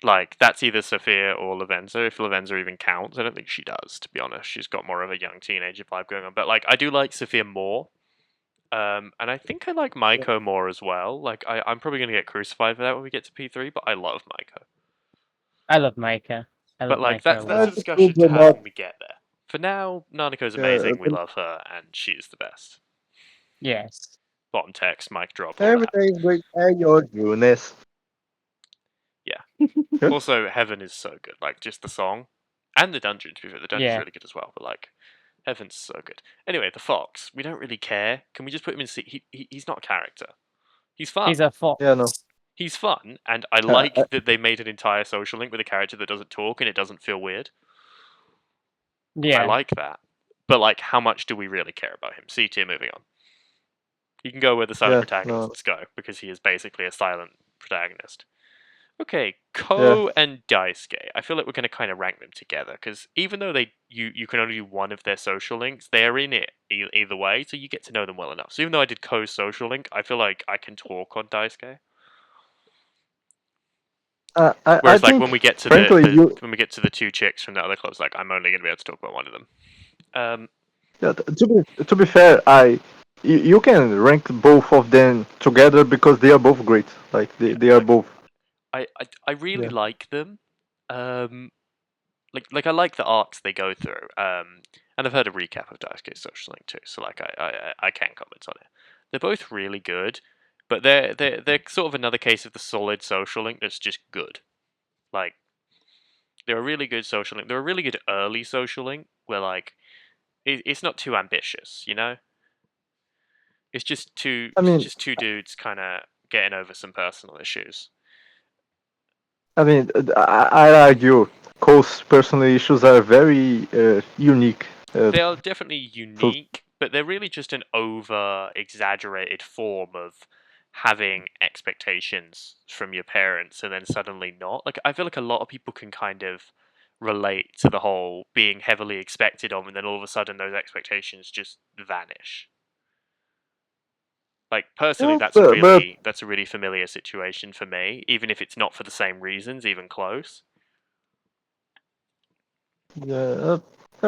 Speaker 1: Like that's either Sophia or Lavenza. If Lavenza even counts, I don't think she does. To be honest, she's got more of a young teenager vibe going on. But like I do like Sophia more. And I think I like
Speaker 2: yeah.
Speaker 1: Maiko more as well. Like I'm probably gonna get crucified for that when we get to P3, but I love Maiko.
Speaker 3: I love Micah.
Speaker 1: But like
Speaker 3: Micah a
Speaker 1: that's a
Speaker 3: lot.
Speaker 1: discussion to have when we get there. For now, Nanako's amazing. We
Speaker 2: Yeah,
Speaker 1: love her, and she's the best.
Speaker 3: Yes.
Speaker 1: Bottom text, mic drop, all that.
Speaker 2: everything is great at your Jonas.
Speaker 1: Yeah. Also, Heaven is so good. Like just the song and the dungeon. To be fair, the dungeon's
Speaker 3: Yeah.
Speaker 1: really good as well. But like, Heaven's so good. Anyway, the fox. We don't really care. Can we just put him in? He's not a character. He's fun.
Speaker 3: He's a fox.
Speaker 2: Yeah, no.
Speaker 1: He's fun, and I
Speaker 2: I,
Speaker 1: like that they made an entire social link with a character that doesn't talk and it doesn't feel weird.
Speaker 3: Yeah.
Speaker 1: I like that. But like, how much do we really care about him? C tier, moving on. You can go where the silent protagonists go, because he is basically a silent protagonist. Okay, Ko and Daisuke. I feel like we're going to kind of rank them together, because even though you can only do one of their social links, they're in it either way, so you get to know them well enough. So even though I did Ko's social link, I feel like I can talk on Daisuke. Whereas, like, when we get to when we get to the two chicks from the other clubs, like, I'm only going to be able to talk about one of them.
Speaker 2: Yeah, to be fair, you can rank both of them together because they are both great. Like they are both.
Speaker 1: I really like them. Like I like the arcs they go through. And I've heard a recap of Daisuke's social link too, so like I can comment on it. They're both really good, but they're sort of another case of the solid social link that's just good. Like they're a really good social link. They're a really good early social link where like it's not too ambitious, you know. It's just two dudes kind of getting over some personal issues.
Speaker 2: I mean, I argue Cole's personal issues are very unique.
Speaker 1: They are definitely unique, but they're really just an over exaggerated form of having expectations from your parents and then suddenly not. Like I feel like a lot of people can kind of relate to the whole being heavily expected of and then all of a sudden those expectations just vanish. Like personally that's a really familiar situation for me, even if it's not for the same reasons, even close.
Speaker 2: Yeah, I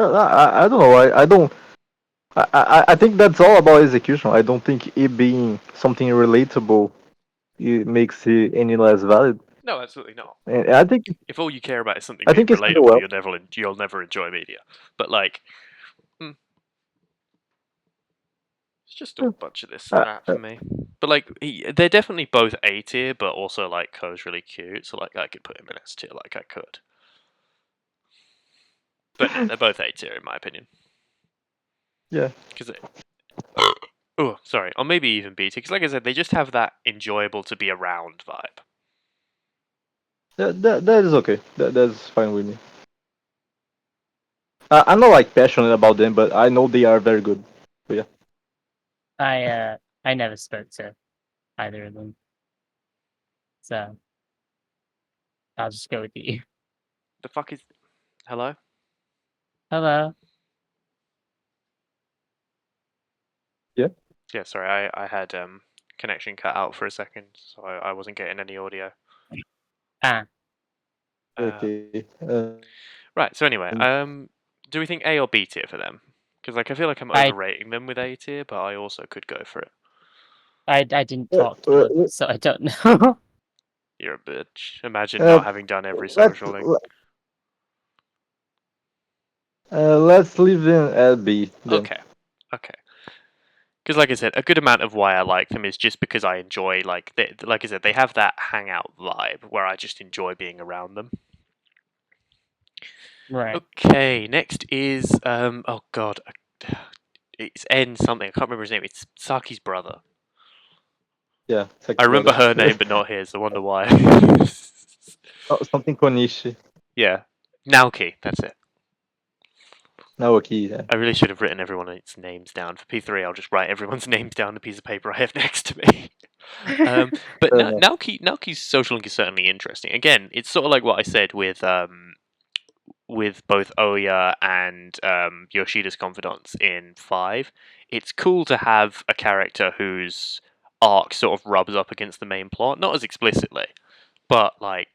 Speaker 2: don't know. I don't. I think that's all about execution. I don't think it being something relatable it makes it any less valid.
Speaker 1: No, absolutely not.
Speaker 2: And I think
Speaker 1: if all you care about is something
Speaker 2: I
Speaker 1: being
Speaker 2: think it's
Speaker 1: relatable,
Speaker 2: well.
Speaker 1: you'll never enjoy media. But like, it's just a bunch of this and that for me. But like, they're definitely both A tier, but also like Ko's really cute, so like I could put him in S tier, like I could. But no, they're both A tier in my opinion.
Speaker 2: Yeah.
Speaker 1: Because oh, sorry, or maybe even B tier. Because like I said, they just have that enjoyable to be around vibe.
Speaker 2: That is okay. That's fine with me. I'm not like passionate about them, but I know they are very good. But yeah.
Speaker 3: I never spoke to either of them, so I'll just go with you.
Speaker 1: The fuck is? Hello?
Speaker 3: Hello.
Speaker 2: Yeah.
Speaker 1: Yeah, sorry, I had connection cut out for a second, so I wasn't getting any audio.
Speaker 3: Ah.
Speaker 2: Okay.
Speaker 1: Right. So anyway, do we think A or B tier for them? Because like I feel like I'm overrating them with A tier, but I also could go for it.
Speaker 3: I didn't talk to them, so I don't know.
Speaker 1: You're a bitch. Imagine not having done every social link.
Speaker 2: Let's leave them at B. Then.
Speaker 1: Okay. Because like I said, a good amount of why I like them is just because I enjoy like I said, they have that hangout vibe where I just enjoy being around them.
Speaker 3: Right.
Speaker 1: Okay. Next is oh god, it's N something. I can't remember his name. It's Saki's brother.
Speaker 2: Yeah.
Speaker 1: I remember her name, but not his. I wonder why.
Speaker 2: Something Konishi.
Speaker 1: Yeah. Naoki. That's it.
Speaker 2: Naoki. Yeah.
Speaker 1: I really should have written everyone's names down. For P3, I'll just write everyone's names down on the piece of paper I have next to me. But Naoki's social link is certainly interesting. Again, it's sort of like what I said with both Oya and Yoshida's confidants in 5. It's cool to have a character whose arc sort of rubs up against the main plot, not as explicitly, but like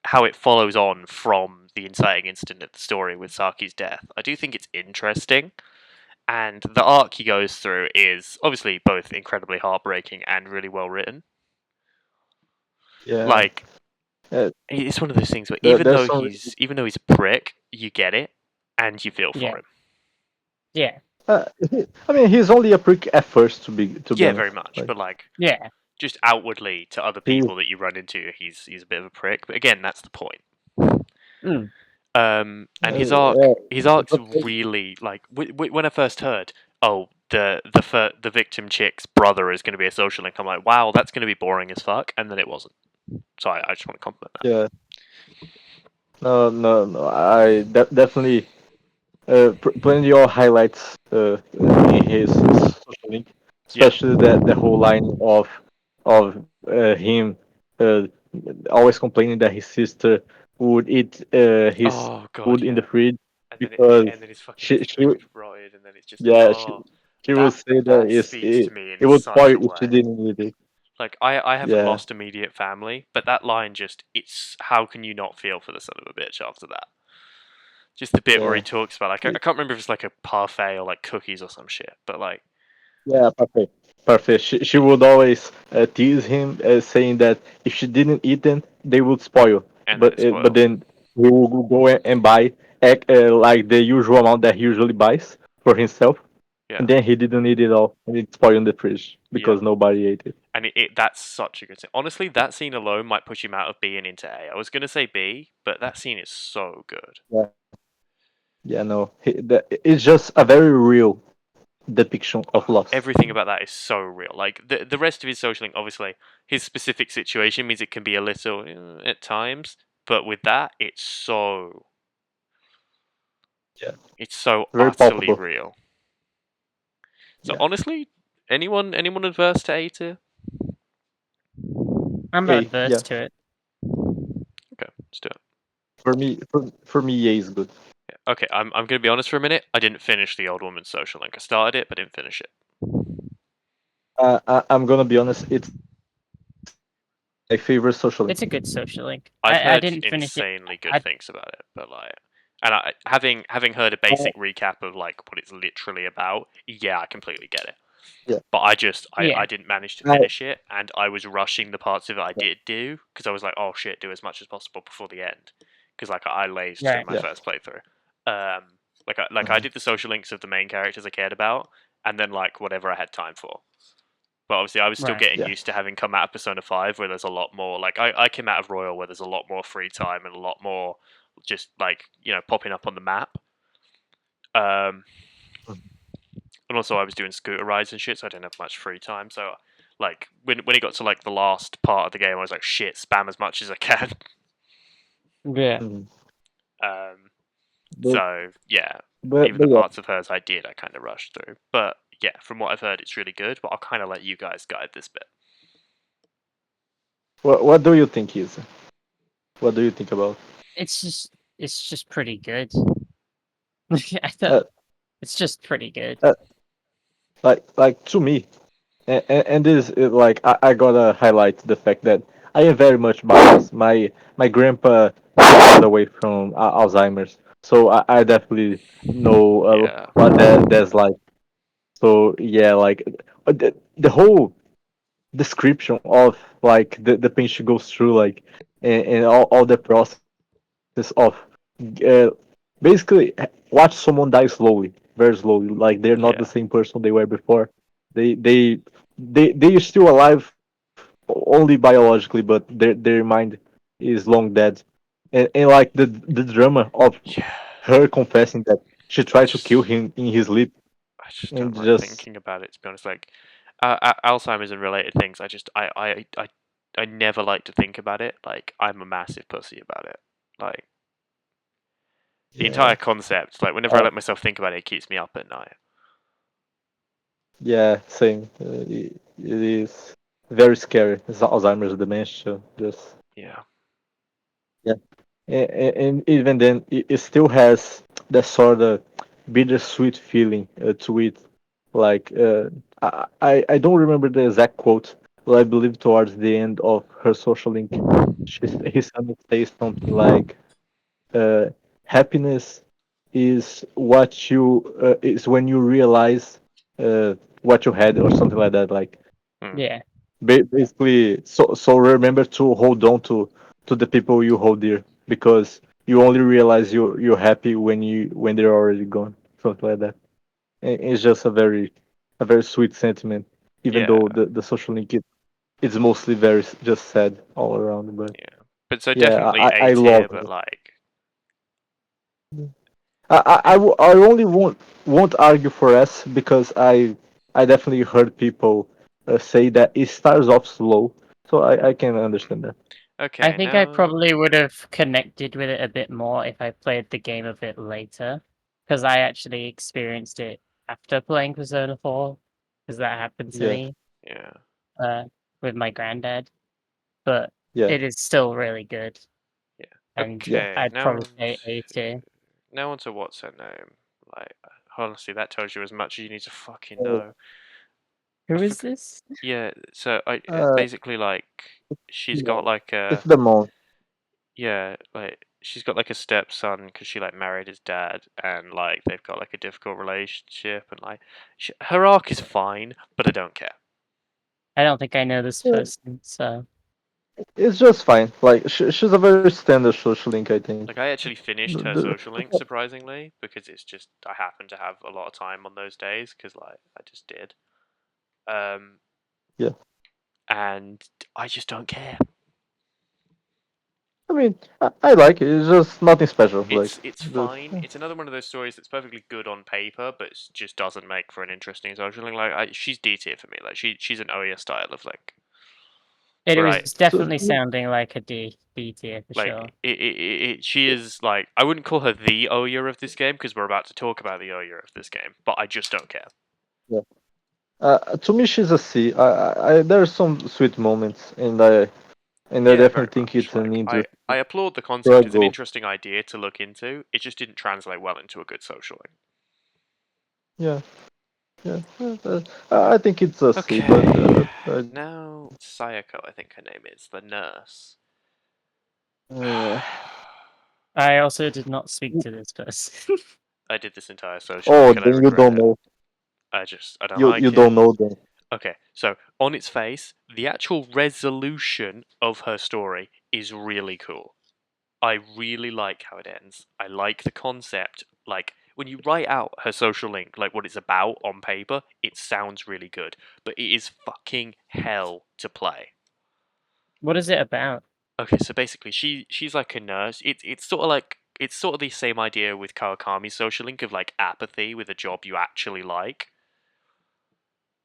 Speaker 1: how it follows on from the inciting incident at the story with Saki's death. I do think it's interesting, and the arc he goes through is obviously both incredibly heartbreaking and really well written.
Speaker 2: Yeah.
Speaker 1: Like, It's one of those things where
Speaker 2: there's some.
Speaker 1: even though he's a prick, you get it and you feel for
Speaker 3: Yeah.
Speaker 1: him.
Speaker 3: Yeah.
Speaker 2: I mean, he's only a prick at first, to be
Speaker 1: Yeah,
Speaker 2: honest.
Speaker 1: very much.
Speaker 2: Like
Speaker 1: But like
Speaker 3: Yeah.
Speaker 1: just outwardly to other
Speaker 2: he,
Speaker 1: people that you run into, he's a bit of a prick. But again, that's the point.
Speaker 3: Mm.
Speaker 1: And
Speaker 2: yeah,
Speaker 1: his arc's
Speaker 2: but
Speaker 1: really like when I first heard, oh, the victim chick's brother is going to be a social link. I'm like, wow, that's going to be boring as fuck, and then it wasn't. So I just want to compliment that.
Speaker 2: yeah, no. Definitely plenty of highlights in his social link,
Speaker 1: Yeah.
Speaker 2: especially the whole line of him uh, always complaining that his sister would eat his
Speaker 1: Oh god,
Speaker 2: food in the
Speaker 1: yeah.
Speaker 2: fridge because
Speaker 1: And then his fucking
Speaker 2: she
Speaker 1: food rotted, and then it's just
Speaker 2: yeah she would
Speaker 1: that
Speaker 2: say that
Speaker 1: that speaks to me in
Speaker 2: it would
Speaker 1: such
Speaker 2: spoil
Speaker 1: a
Speaker 2: if she
Speaker 1: way.
Speaker 2: didn't eat it.
Speaker 1: Like I haven't
Speaker 2: Yeah,
Speaker 1: lost immediate family, but that line just it's how can you not feel for the son of a bitch after that? Just the bit where he
Speaker 2: yeah.
Speaker 1: talks about like I can't remember if it's like a parfait or like cookies or some shit, but like
Speaker 2: Yeah, perfect. Perfect. She would always tease him, saying that if she didn't eat them, they would spoil.
Speaker 1: and then it
Speaker 2: But
Speaker 1: spoils.
Speaker 2: then he would go and buy like the usual amount that he usually buys for himself, and
Speaker 1: Yeah.
Speaker 2: then he didn't eat it all, and it spoiled in the fridge
Speaker 1: Yeah.
Speaker 2: because nobody ate it.
Speaker 1: And that's such a good scene. Honestly, that scene alone might push him out of B and into A. I was gonna say B, but that scene is so good.
Speaker 2: Yeah, yeah, no, it's just a very real depiction of
Speaker 1: Oh,
Speaker 2: loss.
Speaker 1: everything about that is so real. Like the rest of his social link, obviously, his specific situation means it can be a little at times, but with that,
Speaker 2: Yeah,
Speaker 1: it's so
Speaker 2: very
Speaker 1: utterly
Speaker 2: palpable.
Speaker 1: real. So
Speaker 2: Yeah,
Speaker 1: honestly, anyone adverse to A tier?
Speaker 3: I'm not
Speaker 2: A,
Speaker 3: adverse
Speaker 2: yeah.
Speaker 3: to it.
Speaker 1: Okay, let's do it.
Speaker 2: For me, A is good.
Speaker 1: Yeah. Okay, I'm gonna be honest for a minute. I didn't finish the old woman's social link. I started it, but didn't finish it.
Speaker 2: I'm gonna be honest. It's my favorite social link.
Speaker 3: It's a good social link.
Speaker 1: I've
Speaker 3: I
Speaker 1: heard
Speaker 3: didn't finish it.
Speaker 1: insanely good
Speaker 3: I
Speaker 1: things about it, but like, and having heard a
Speaker 2: Uh,
Speaker 1: basic recap of like what it's literally about, yeah, I completely get it.
Speaker 2: yeah,
Speaker 1: But I
Speaker 3: yeah.
Speaker 1: didn't manage to
Speaker 2: I,
Speaker 1: finish it, and I was rushing the parts of it I did do because I was like, oh shit, do as much as possible before the end, because like I lazed through
Speaker 3: Right.
Speaker 1: my
Speaker 2: yeah.
Speaker 1: first playthrough. I did the social links of the main characters I cared about, and then like whatever I had time for. But obviously, I was still
Speaker 3: Right.
Speaker 1: getting
Speaker 2: Yeah.
Speaker 1: used to having come out of Persona 5, where there's a lot more. Like, I came out of Royal, where there's a lot more free time and a lot more just, like, popping up on the map. Um, and also, I was doing scooter rides and shit, so I didn't have much free time. So, like, when it got to, like, the last part of the game, I was like, shit, spam as much as I can.
Speaker 3: Yeah.
Speaker 2: Mhm.
Speaker 1: Um,
Speaker 2: But
Speaker 1: so, yeah, even
Speaker 2: but
Speaker 1: the
Speaker 2: yeah.
Speaker 1: parts of hers I did, I kind of rushed through. But, yeah, from what I've heard, it's really good, but I'll kind of let you guys guide this bit.
Speaker 2: What do you think is? What do you think about?
Speaker 3: It's just pretty good. I thought
Speaker 2: Uh,
Speaker 3: it's just pretty good.
Speaker 2: uh, like to me, and this is like I gotta highlight the fact that I am very much biased. My grandpa passed away from Alzheimer's, so I definitely know
Speaker 1: Yeah.
Speaker 2: what that's like. So yeah, like the whole description of like the pain she goes through, like and all the process of basically watch someone die slowly, very slowly. Like they're not the
Speaker 1: Yeah.
Speaker 2: same person they were before. They they they are still alive only biologically, but their mind is long dead. And like the drama of
Speaker 1: Yeah.
Speaker 2: her confessing that she
Speaker 1: I
Speaker 2: tried to kill
Speaker 1: just
Speaker 2: him in his sleep
Speaker 1: I just don't
Speaker 2: and
Speaker 1: like
Speaker 2: just
Speaker 1: thinking about it. To be honest, like Alzheimer's and related things, I never like to think about it. Like I'm a massive pussy about it. Like the
Speaker 2: yeah.
Speaker 1: entire concept. Like whenever I
Speaker 2: Uh,
Speaker 1: let myself think about it, it keeps me up at night.
Speaker 2: yeah, same. It is very scary. It's Alzheimer's dementia. Just
Speaker 1: Yeah.
Speaker 2: yeah, and even then, it still has that sort of bittersweet feeling to it. Like I don't remember the exact quote, but I believe towards the end of her social link, his son says something like, "Happiness is what you is when you realize what you had," or something like that. Like
Speaker 1: Mm.
Speaker 3: Yeah.
Speaker 2: basically, so remember to hold on to the people you hold dear, because you only realize you're happy when they're already gone, something like that. It's just a very sweet sentiment, even
Speaker 1: Yeah,
Speaker 2: though the social link it's mostly very just sad all around. But
Speaker 1: yeah. But so
Speaker 2: yeah,
Speaker 1: definitely A
Speaker 2: I love
Speaker 1: tier, but
Speaker 2: it.
Speaker 1: like,
Speaker 2: I only won't argue for S because I definitely heard people say that it starts off slow, so I can
Speaker 1: hmm.
Speaker 2: understand that.
Speaker 3: I
Speaker 1: Okay,
Speaker 3: think I
Speaker 1: now,
Speaker 3: probably would have connected with it a bit more if I played the game a bit later, because I actually experienced it after playing Persona 4, because that happened to
Speaker 2: Yeah,
Speaker 3: me
Speaker 1: yeah.
Speaker 3: uh, with my granddad. But
Speaker 2: yeah,
Speaker 3: it is still really good,
Speaker 1: Yeah.
Speaker 3: and
Speaker 2: yeah.
Speaker 1: Okay,
Speaker 3: I'd probably say A tier.
Speaker 1: now on to what's her name? Like, honestly, that tells you as much as you need to fucking
Speaker 2: Uh,
Speaker 1: know. I
Speaker 3: Who is
Speaker 1: forgot.
Speaker 3: this?
Speaker 1: Yeah, so I
Speaker 2: uh,
Speaker 1: basically like she's got
Speaker 2: no,
Speaker 1: like
Speaker 2: it's
Speaker 1: a
Speaker 2: the monk.
Speaker 1: yeah, like she's got like a stepson because she like married his dad, and like they've got like a difficult relationship, and like her arc is fine, but I don't care.
Speaker 3: I don't think I know this
Speaker 2: Yeah,
Speaker 3: person, so
Speaker 2: it's just fine. Like she's a very standard social link, I think.
Speaker 1: Like I actually finished her social link surprisingly because it's just I happened to have a lot of time on those days because like I just did. Um,
Speaker 2: Yeah,
Speaker 1: and I just don't care.
Speaker 2: I mean, I like it. It's just nothing special. Like
Speaker 1: It's
Speaker 2: the
Speaker 1: fine. It's another one of those stories that's perfectly good on paper, but just doesn't make for an interesting social link. Like she's D tier for me. Like she's an Oya style of like
Speaker 3: it
Speaker 1: where
Speaker 3: was
Speaker 1: I
Speaker 3: definitely sounding like a B tier for
Speaker 1: like
Speaker 3: sure.
Speaker 1: she is like I wouldn't call her the Oya of this game because we're about to talk about the Oya of this game, but I just don't care.
Speaker 2: yeah. To me, she's a C. There's some sweet moments, and I
Speaker 1: Yeah, very
Speaker 2: definitely think
Speaker 1: much.
Speaker 2: it's an
Speaker 1: Like
Speaker 2: interesting
Speaker 1: I applaud the concept. It's an
Speaker 2: struggle.
Speaker 1: interesting idea to look into. It just didn't translate well into a good social link.
Speaker 2: Yeah, yeah. I think it's a C, but
Speaker 1: Okay. Now Sayako, I think her name is, the nurse.
Speaker 2: yeah.
Speaker 3: I also did not speak to this person.
Speaker 1: I did this entire social
Speaker 2: Oh,
Speaker 1: link and I
Speaker 2: then you
Speaker 1: regret
Speaker 2: don't
Speaker 1: it.
Speaker 2: know.
Speaker 1: I don't
Speaker 2: You
Speaker 1: like
Speaker 2: don't
Speaker 1: it.
Speaker 2: know them.
Speaker 1: Okay, so on its face, the actual resolution of her story is really cool. I really like how it ends. I like the concept. Like when you write out her social link, like what it's about on paper, it sounds really good, but it is fucking hell to play.
Speaker 3: What is it about?
Speaker 1: Okay, so basically, she's like a nurse. It's sort of like it's sort of the same idea with Kawakami's social link of like apathy with a job you actually like.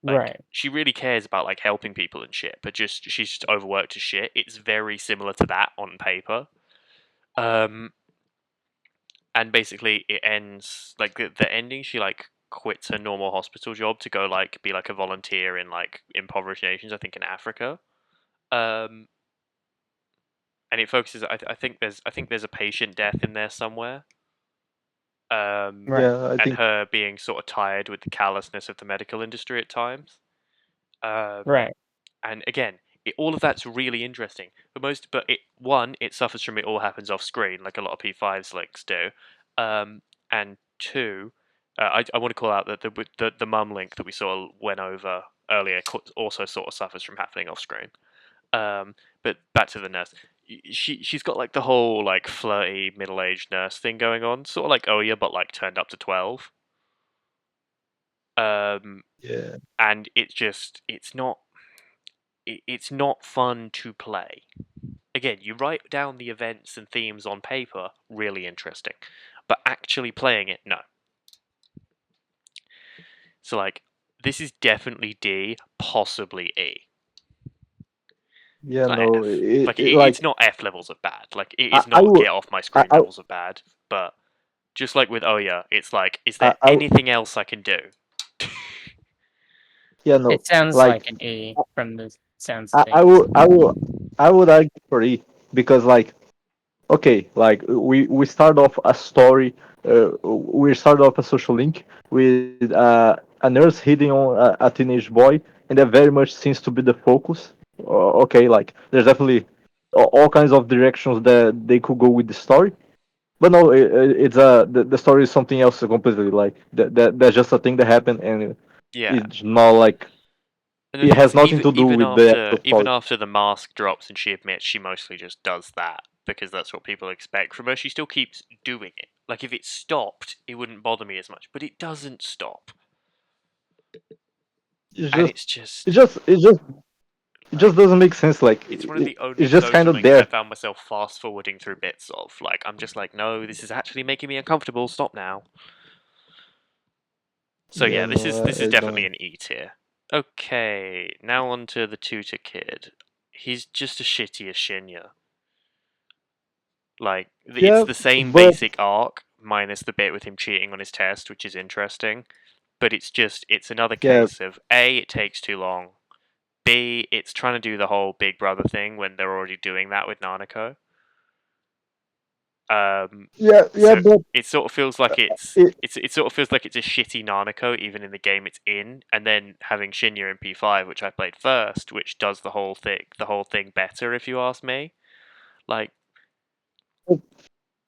Speaker 1: Like
Speaker 3: Right.
Speaker 1: she really cares about like helping people and shit, but just she's just overworked as shit. It's very similar to that on paper. Um, and basically it ends like the ending. She like quits her normal hospital job to go like be like a volunteer in like impoverished nations. I think in Africa. Um, and it focuses. I think there's a patient death in there somewhere.
Speaker 3: Right.
Speaker 2: Yeah, I
Speaker 1: And
Speaker 2: think.
Speaker 1: her being sort of tired with the callousness of the medical industry at times. Um,
Speaker 3: Right.
Speaker 1: and again, all of that's really interesting. But it one, it suffers from it all happens off screen, like a lot of P5s links do. And two, I want to call out that the mum link that we sort of went over earlier also sort of suffers from happening off screen. But back to the nurse. She's got like the whole like flirty middle aged nurse thing going on, sort of like Oya, but like turned up to 12. Um,
Speaker 2: Yeah,
Speaker 1: and it's not fun to play. Again, you write down the events and themes on paper, really interesting, but actually playing it, no. So like, this is definitely D, possibly E. It's
Speaker 2: yeah.
Speaker 1: not
Speaker 2: No,
Speaker 1: F. Like
Speaker 2: like
Speaker 1: it's not F levels of bad. Like it
Speaker 2: I,
Speaker 1: is
Speaker 2: I
Speaker 1: not
Speaker 2: would,
Speaker 1: get off my screen
Speaker 2: I,
Speaker 1: levels of bad. But just like with Oya, it's like, is there
Speaker 2: I,
Speaker 1: anything else I can do?
Speaker 2: yeah. No,
Speaker 3: It sounds
Speaker 2: like
Speaker 3: like an E from the sounds of
Speaker 2: I
Speaker 3: things.
Speaker 2: would, I would argue for E because like okay, like we start off a story, we start off a social link with a nurse hitting on a teenage boy, and that very much seems to be the focus. Okay, like there's definitely all kinds of directions that they could go with the story, but no, it's the story is something else completely. Like that's just a thing that happened, and
Speaker 1: Yeah,
Speaker 2: it's not like
Speaker 1: And the
Speaker 2: It
Speaker 1: thing is,
Speaker 2: has nothing to do with the actual
Speaker 1: even
Speaker 2: politics.
Speaker 1: after the mask drops and she admits she mostly just does that because that's what people expect from her, she still keeps doing it. Like if it stopped, it wouldn't bother me as much, but it doesn't stop,
Speaker 2: It's
Speaker 1: and
Speaker 2: just,
Speaker 1: it's just
Speaker 2: it just, it just, it just
Speaker 1: like
Speaker 2: doesn't make sense. Like
Speaker 1: it's one of the only
Speaker 2: it's just kind
Speaker 1: social
Speaker 2: of
Speaker 1: links I
Speaker 2: there.
Speaker 1: found myself fast forwarding through bits of. Like I'm just like, no, this is actually making me uncomfortable. Stop now. So
Speaker 2: Yeah,
Speaker 1: yeah, this is
Speaker 2: no,
Speaker 1: this is
Speaker 2: I
Speaker 1: definitely
Speaker 2: don't.
Speaker 1: an E tier. Okay, now on to the tutor kid. He's just as shitty as Shinya. Like it's
Speaker 2: Yeah,
Speaker 1: the same
Speaker 2: but
Speaker 1: basic arc minus the bit with him cheating on his test, which is interesting. But it's another
Speaker 2: yeah,
Speaker 1: case of A, it takes too long. B, it's trying to do the whole Big Brother thing when they're already doing that with Nanako. Um,
Speaker 2: yeah,
Speaker 1: so
Speaker 2: but
Speaker 1: it sort of feels like
Speaker 2: it,
Speaker 1: it sort of feels like it's a shitty Nanako even in the game it's in, and then having Shinya in P5, which I played first, which does the whole thing better if you ask me. Like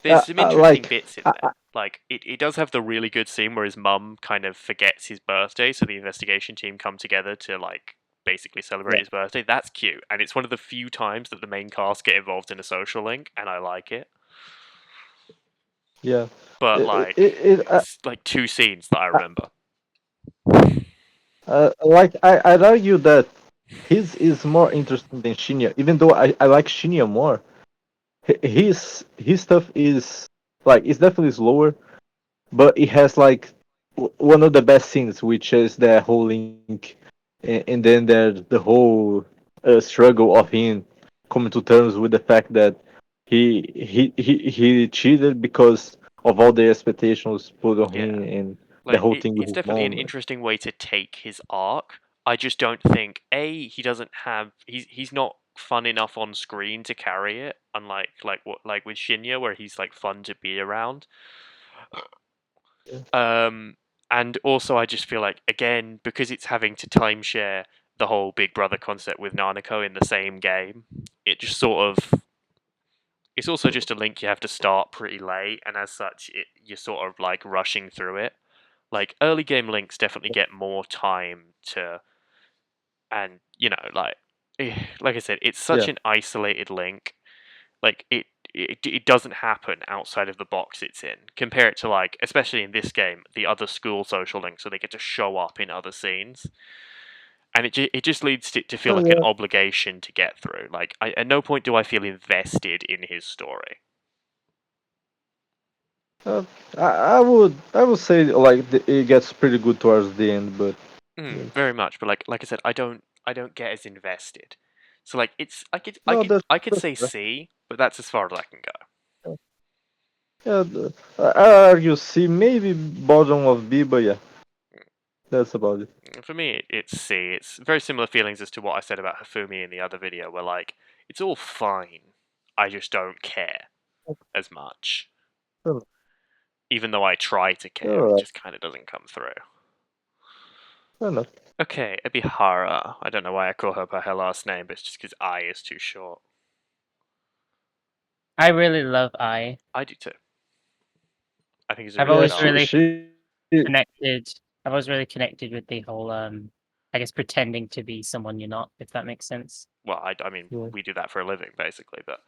Speaker 1: there's some interesting
Speaker 2: like,
Speaker 1: bits in
Speaker 2: I,
Speaker 1: there. Like it does have the really good scene where his mum kind of forgets his birthday, so the investigation team come together to like basically celebrate
Speaker 2: yeah,
Speaker 1: his birthday. That's cute, and it's one of the few times that the main cast get involved in a social link, and I like it.
Speaker 2: yeah.
Speaker 1: But
Speaker 2: It,
Speaker 1: like
Speaker 2: it, it,
Speaker 1: it's like two scenes that I
Speaker 2: I,
Speaker 1: remember.
Speaker 2: like I'd argue that his is more interesting than Shinya, even though I like Shinya more. His stuff is like it's definitely slower, but it has like one of the best scenes, which is the whole link, and then there's the whole struggle of him coming to terms with the fact that he cheated because of all the expectations put on
Speaker 1: Yeah,
Speaker 2: him and the
Speaker 1: like
Speaker 2: whole thing with
Speaker 1: it's
Speaker 2: his
Speaker 1: definitely an
Speaker 2: mom.
Speaker 1: interesting way to take his arc. I just don't think he doesn't have he's not fun enough on screen to carry it. Unlike what like with Shinya where he's like fun to be around. Um, and also I just feel like again because it's having to timeshare the whole Big Brother concept with Nanako in the same game, it just sort of it's also just a link you have to start pretty late, and as such, you're sort of like rushing through it. Like early game links definitely get more time to, and like I said, it's such
Speaker 2: Yeah,
Speaker 1: an isolated link. Like it doesn't happen outside of the box it's in. Compare it to like, especially in this game, the other school social links, so they get to show up in other scenes, and it just leads it to feel
Speaker 2: oh
Speaker 1: like an
Speaker 2: yeah.
Speaker 1: obligation to get through. Like at no point do I feel invested in his story.
Speaker 2: Uh, I would say like it gets pretty good towards the end, but yeah.
Speaker 1: Very much, but like I said, I don't get as invested. So like it's
Speaker 2: No,
Speaker 1: I could
Speaker 2: that's
Speaker 1: say
Speaker 2: fair.
Speaker 1: C, but that's as far as I can go.
Speaker 2: Yeah, I argue C, maybe bottom of B, but yeah, that's about it.
Speaker 1: For me, it's C. It's very similar feelings as to what I said about Hifumi in the other video, where like it's all fine. I just don't care as much,
Speaker 2: Oh,
Speaker 1: even though I try to care. It
Speaker 2: alright,
Speaker 1: just kind of doesn't come through.
Speaker 2: fair enough.
Speaker 1: Okay, Ebihara. I don't know why I call her by her last name, but it's just because I is too short.
Speaker 3: I really love I.
Speaker 1: I do too. I think he's a
Speaker 3: I've
Speaker 1: really good
Speaker 2: Yeah,
Speaker 3: always
Speaker 1: arc.
Speaker 3: really connected. I've always really connected with the whole I guess pretending to be someone you're not, if that makes sense.
Speaker 1: Well, I mean,
Speaker 2: yeah,
Speaker 1: we do that for a living, basically, but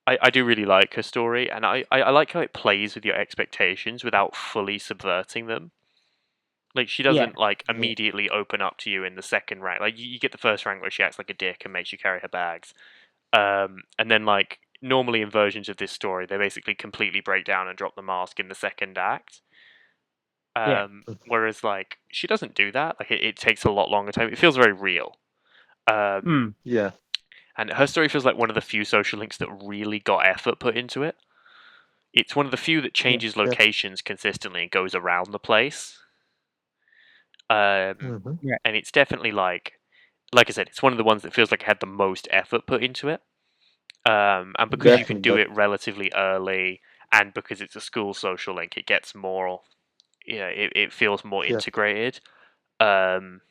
Speaker 1: I do really like her story, and I like how it plays with your expectations without fully subverting them. Like she
Speaker 3: Yeah.
Speaker 1: doesn't like
Speaker 2: yeah,
Speaker 1: immediately open up to you in the second rank. Like you get the first rank where she acts like a dick and makes you carry her bags, and then like normally in versions of this story, they basically completely break down and drop the mask in the second act.
Speaker 3: Yeah.
Speaker 1: Whereas like she doesn't do that. Like it takes a lot longer time. It feels very real. Um,
Speaker 3: Mm.
Speaker 2: yeah,
Speaker 1: and her story feels like one of the few social links that really got effort put into it. It's one of the few that
Speaker 2: yeah,
Speaker 1: changes
Speaker 2: yeah.
Speaker 1: locations consistently and goes around the place. Um,
Speaker 2: Hmm.
Speaker 3: Yeah.
Speaker 1: and it's definitely like I said, it's one of the ones that feels like it had the most effort put into it. And because you can
Speaker 2: Definitely
Speaker 1: do
Speaker 2: does.
Speaker 1: it relatively early, and because it's a school social link, it gets more. Yeah, it feels more
Speaker 2: Yeah.
Speaker 1: integrated. Um,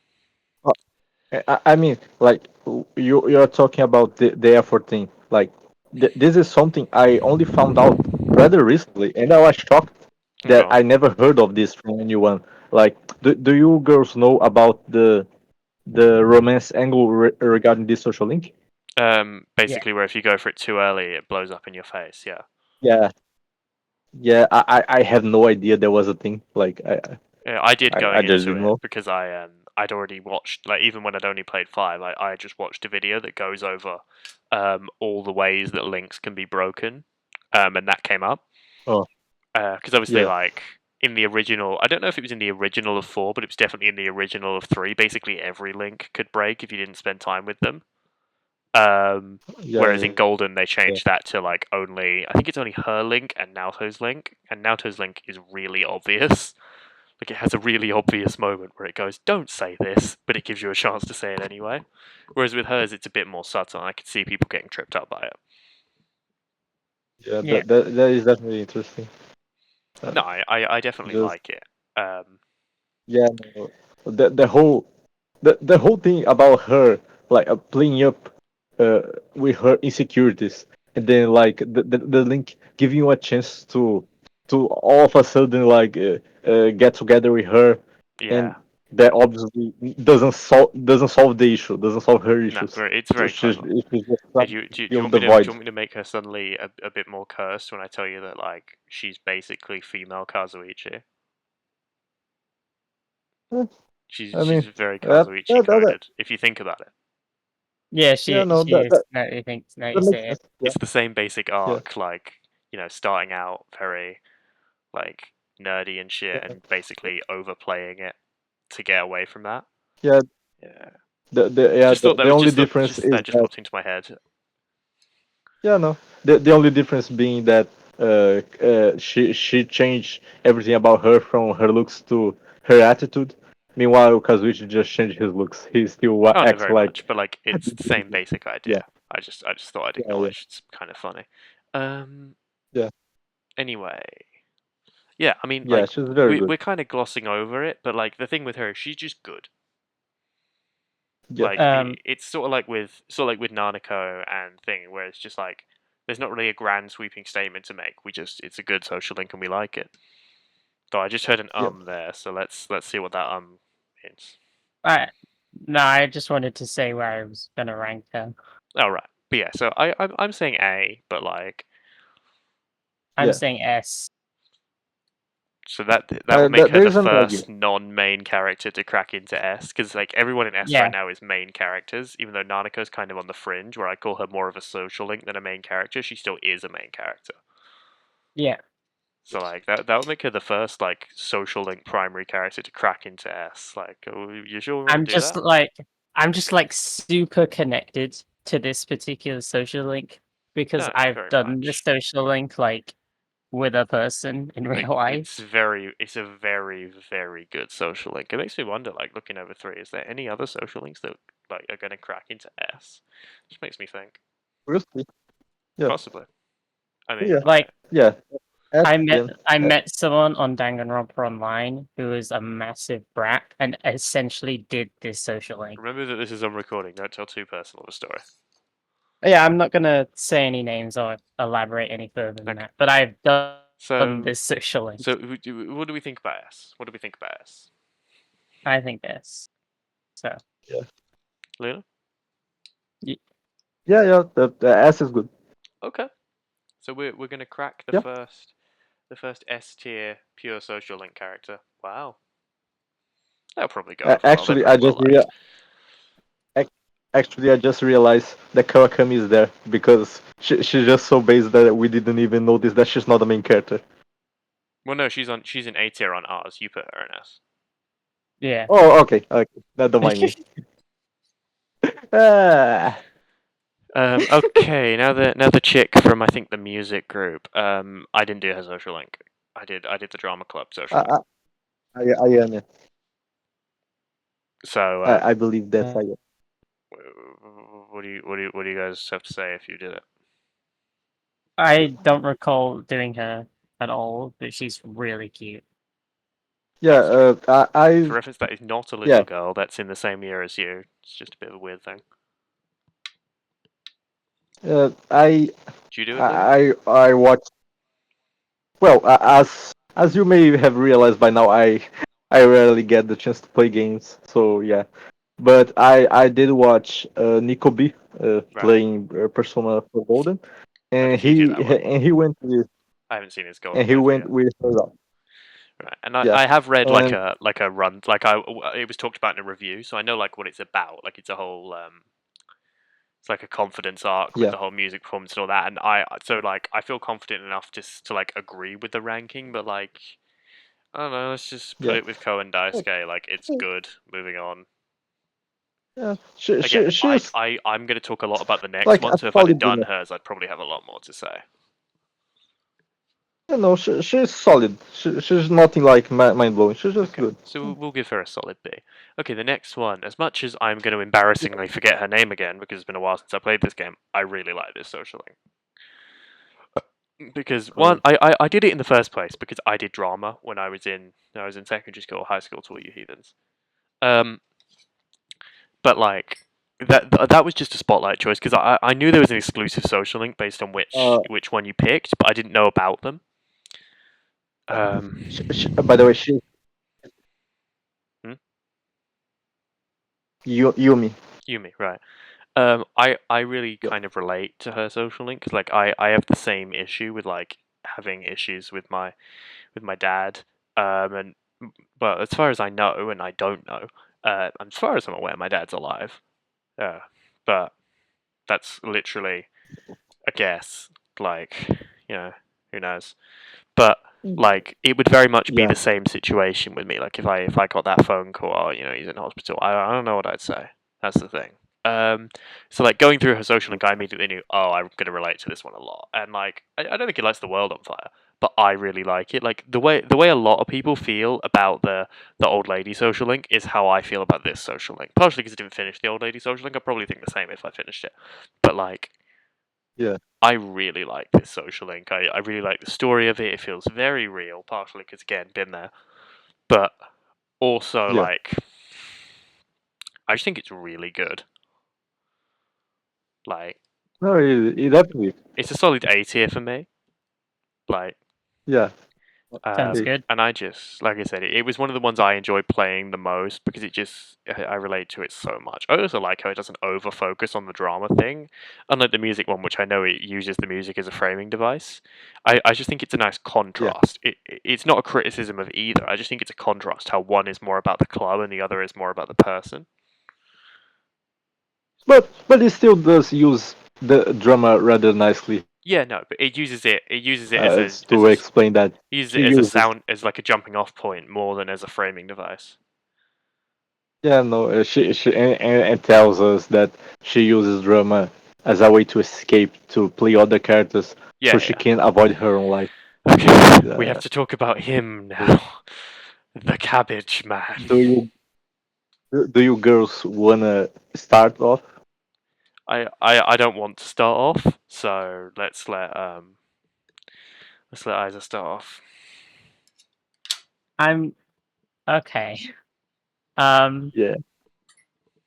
Speaker 2: I mean, like you're talking about the effort thing. Like this is something I only found out rather recently, and I was shocked
Speaker 1: oh
Speaker 2: that
Speaker 1: god.
Speaker 2: I never heard of this from anyone. Like, do you girls know about the romance angle regarding this social link?
Speaker 3: Yeah.
Speaker 1: Basically, where if you go for it too early, it blows up in your face. Yeah.
Speaker 2: Yeah, yeah. I had no idea there was a thing. Like,
Speaker 1: Yeah, I did
Speaker 2: I
Speaker 1: going
Speaker 2: just
Speaker 1: into
Speaker 2: didn't
Speaker 1: it
Speaker 2: know.
Speaker 1: because I'd already watched, like, even when I'd only played five, I just watched a video that goes over all the ways that links can be broken, and that came up
Speaker 2: Oh,
Speaker 1: because obviously,
Speaker 2: yeah,
Speaker 1: like, in the original, I don't know if it was in the original of four, but it was definitely in the original of three. Basically, every link could break if you didn't spend time with them. Whereas
Speaker 2: yeah,
Speaker 1: in Golden they
Speaker 2: yeah,
Speaker 1: changed that to like only, I think it's only her link and Naoto's link, and Naoto's link is really obvious. Like it has a really obvious moment where it goes, "Don't say this," but it gives you a chance to say it anyway. Whereas with hers, it's a bit more subtle. And I could see people getting tripped up by it.
Speaker 2: yeah.
Speaker 3: Yeah.
Speaker 2: That is definitely interesting.
Speaker 1: No,
Speaker 2: Uh,
Speaker 1: I definitely
Speaker 2: just
Speaker 1: like it. Um,
Speaker 2: yeah, no, the whole thing about her like playing up uh, with her insecurities, and then like the link giving you a chance to all of a sudden like get together with her, and
Speaker 1: yeah,
Speaker 2: that obviously doesn't solve the issue, doesn't solve her
Speaker 1: no,
Speaker 2: issues.
Speaker 1: it's very clever.
Speaker 2: She's just
Speaker 1: Hey,
Speaker 2: trying
Speaker 1: do you,
Speaker 2: to
Speaker 1: do you, do you
Speaker 2: fill
Speaker 1: want me
Speaker 2: the
Speaker 1: to do you
Speaker 2: void.
Speaker 1: want me to make her suddenly a bit more cursed when I tell you that like she's basically female Kazuichi?
Speaker 2: Eh, I
Speaker 1: She's
Speaker 2: mean,
Speaker 1: very
Speaker 2: that,
Speaker 1: Kazuichi
Speaker 2: that, that, that
Speaker 1: coded if you think about it.
Speaker 3: Yeah,
Speaker 2: yeah,
Speaker 3: she
Speaker 2: no,
Speaker 3: she is. No, you think no, you
Speaker 2: that
Speaker 3: see
Speaker 2: makes
Speaker 3: it.
Speaker 2: sense. Yeah,
Speaker 1: It's the same basic
Speaker 2: yeah,
Speaker 1: arc, like starting out very like nerdy and shit,
Speaker 2: yeah,
Speaker 1: and basically overplaying it to get away from that.
Speaker 2: yeah.
Speaker 1: Yeah,
Speaker 2: Yeah,
Speaker 1: just thought that
Speaker 2: the
Speaker 1: was
Speaker 2: only
Speaker 1: just thought
Speaker 2: difference
Speaker 1: just
Speaker 2: is
Speaker 1: that just
Speaker 2: that
Speaker 1: popped into my head.
Speaker 2: yeah, no. The only difference being that she changed everything about her from her looks to her attitude. Meanwhile, Kazuichi just changed his looks. He still
Speaker 1: Oh no,
Speaker 2: acts
Speaker 1: very
Speaker 2: like
Speaker 1: much, but like it's the same basic
Speaker 2: yeah,
Speaker 1: idea. I just thought I'd
Speaker 2: yeah, yeah,
Speaker 1: acknowledge it's kind of funny. Um.
Speaker 2: yeah,
Speaker 1: Anyway, yeah, I mean,
Speaker 2: yeah.
Speaker 1: like
Speaker 2: She's very good.
Speaker 1: we're kind of glossing over it, but like the thing with her, she's just good.
Speaker 2: Yeah,
Speaker 1: Like
Speaker 3: Um,
Speaker 1: it's sort of like with Nanako and thing, where it's just like there's not really a grand sweeping statement to make. We just it's a good social link and we like it. So I just heard an
Speaker 2: yeah.
Speaker 1: there, so let's see what that means.
Speaker 3: I no, I just wanted to say where I was gonna rank her.
Speaker 1: All right, but yeah, so I'm saying A, but like
Speaker 3: I'm
Speaker 2: Yeah.
Speaker 3: saying S.
Speaker 1: so that will make her the
Speaker 2: There's an
Speaker 1: first
Speaker 2: argument.
Speaker 1: non-main character to crack into S, because like everyone in S right
Speaker 3: Yeah,
Speaker 1: now is main characters, even though Nanako's kind of on the fringe, where I call her more of a social link than a main character. She still is a main character.
Speaker 3: yeah.
Speaker 1: So like that would make her the first like social link primary character to crack into S. Like, oh, you sure we want
Speaker 3: I'm
Speaker 1: to do
Speaker 3: just
Speaker 1: that?
Speaker 3: like I'm just like super connected to this particular social link because
Speaker 1: No,
Speaker 3: I've
Speaker 1: very
Speaker 3: done this
Speaker 1: much.
Speaker 3: social link like with a person in real
Speaker 1: Like
Speaker 3: life.
Speaker 1: it's a very very good social link. It makes me wonder, like looking over three, is there any other social links that like are going to crack into S? Just makes me think.
Speaker 2: We'll see. Yeah,
Speaker 1: Possibly. I mean,
Speaker 2: yeah,
Speaker 3: Like
Speaker 2: yeah. Ask
Speaker 3: I met
Speaker 2: again.
Speaker 3: I met someone on Danganronpa Online who was a massive brat and essentially did this social link.
Speaker 1: remember that this is on recording. Don't tell too personal of a story.
Speaker 3: Yeah, I'm not gonna say any names or elaborate any further than
Speaker 1: Okay.
Speaker 3: that, but I've done
Speaker 1: So
Speaker 3: this social link.
Speaker 1: what do we think about S? What do we think about S?
Speaker 3: I think this. So
Speaker 2: Yeah,
Speaker 1: Luna?
Speaker 3: y-
Speaker 2: yeah, yeah. The S is good.
Speaker 1: Okay. So we're gonna crack
Speaker 2: Yeah.
Speaker 1: the first S tier pure social link character. Wow. That'll probably go over well. They're
Speaker 2: Actually,
Speaker 1: very well liked.
Speaker 2: ac- actually I just realized that Kawakami is there because she's just so base that we didn't even notice that she's not the main character.
Speaker 1: Well, no, she's in A tier on ours. You put her in S.
Speaker 3: yeah.
Speaker 2: Oh, okay, okay. That don't mind me. Ah,
Speaker 1: Okay. Now the chick from I think the music group. I didn't do her social link. I did the drama club
Speaker 2: I,
Speaker 1: social link.
Speaker 2: I, I am.
Speaker 1: So
Speaker 2: I believe that's I am.
Speaker 1: what do you guys have to say if you did it?
Speaker 3: I don't recall doing her at all, but she's really cute.
Speaker 2: Yeah.
Speaker 1: For reference, that is not a
Speaker 2: Yeah.
Speaker 1: little girl. That's in the same year as you. It's just a bit of a weird thing.
Speaker 2: I
Speaker 1: Do you do it, Luna?
Speaker 2: I watched. Well, as you may have realized by now, I rarely get the chance to play games, so yeah. But I did watch Nico B
Speaker 1: Right.
Speaker 2: playing Persona 4 Golden,
Speaker 1: How
Speaker 2: and
Speaker 1: did he do that one?
Speaker 2: he went with
Speaker 1: I haven't seen his golden
Speaker 2: Her
Speaker 1: playthrough
Speaker 2: out.
Speaker 1: yet. Right. And
Speaker 2: Yeah,
Speaker 1: I have read
Speaker 2: and
Speaker 1: like a run it was talked about in a review, so I know like what it's about. Like it's a whole it's like a confidence arc with
Speaker 2: yeah,
Speaker 1: the whole music performance and all that. And I feel confident enough to like agree with the ranking, but like I don't know. Let's just put
Speaker 2: yeah,
Speaker 1: it with Koen Daisuke. Like it's good. Moving on.
Speaker 2: yeah.
Speaker 1: Again,
Speaker 2: She's
Speaker 1: I'm going to talk a lot about the next
Speaker 2: like
Speaker 1: one.
Speaker 2: a
Speaker 1: So if I'd have
Speaker 2: solid
Speaker 1: done
Speaker 2: winner.
Speaker 1: hers, I'd probably have a lot more to say.
Speaker 2: You know, she's solid. She's nothing like mind blowing. She's just
Speaker 1: Okay,
Speaker 2: good.
Speaker 1: so we'll give her a solid B. Okay, the next one. As much as I'm going to embarrassingly forget her name again because it's been a while since I played this game, I really like this social link. Because one,
Speaker 2: So,
Speaker 1: I did it in the first place because I did drama when I was in secondary school, or high school to all you heathens. Um, but like that was just a spotlight choice because I knew there was an exclusive social link based on
Speaker 2: uh,
Speaker 1: which one you picked, but I didn't know about them.
Speaker 2: by the way, she
Speaker 1: Hmm?
Speaker 2: Yumi.
Speaker 1: Yumi, right? I really
Speaker 2: Yeah,
Speaker 1: kind of relate to her social link because like I have the same issue with like having issues with my dad. And but as far as I know, and I don't know, as far as I'm aware, my dad's alive. Uh, but that's literally a guess. Like, you know, who knows? But like, it would very much be
Speaker 2: yeah.
Speaker 1: the same situation with me. Like, if I got that phone call, oh, you know, he's in hospital. I don't know what I'd say. That's the thing. So like going through her social link, I immediately knew, oh, I'm gonna relate to this one a lot. And like, I don't think it lights the world on fire, but I really like it. Like the way a lot of people feel about the old lady social link is how I feel about this social link. Partially because I didn't finish the old lady social link. I probably think the same if I finished it. But like,
Speaker 2: Yeah,
Speaker 1: I really like this social link. I really like the story of it. It feels very real, partially because again, been there, but also
Speaker 2: yeah.
Speaker 1: like I just think it's really good. Like
Speaker 2: No, it definitely.
Speaker 1: it's a solid A tier for me. Like
Speaker 2: Yeah.
Speaker 3: Sounds
Speaker 2: Hey,
Speaker 3: good.
Speaker 1: and I just like I said, it was one of the ones I enjoyed playing the most because it just I relate to it so much. I also like how it doesn't over focus on the drama thing, unlike the music one, which I know it uses the music as a framing device. I just think it's a nice
Speaker 2: yeah.
Speaker 1: contrast. It's not a criticism of either. I just think it's a contrast how one is more about the club and the other is more about the person.
Speaker 2: But it still does use the drama rather nicely
Speaker 1: Yeah, no, but it uses it as
Speaker 2: to explain that
Speaker 1: it uses
Speaker 2: she
Speaker 1: it as a
Speaker 2: uses.
Speaker 1: sound as like a jumping off point more than as a framing device.
Speaker 2: Yeah, no, and tells us that she uses drama as a way to escape to play other characters, so
Speaker 1: Yeah,
Speaker 2: she
Speaker 1: yeah.
Speaker 2: can avoid her own life.
Speaker 1: Okay, we have
Speaker 2: Uh,
Speaker 1: to talk about him now. The Cabbage Man.
Speaker 2: do you do you girls wanna start off?
Speaker 1: I don't want to start off, so let's let Isa start off.
Speaker 3: I'm okay. Um,
Speaker 2: Yeah,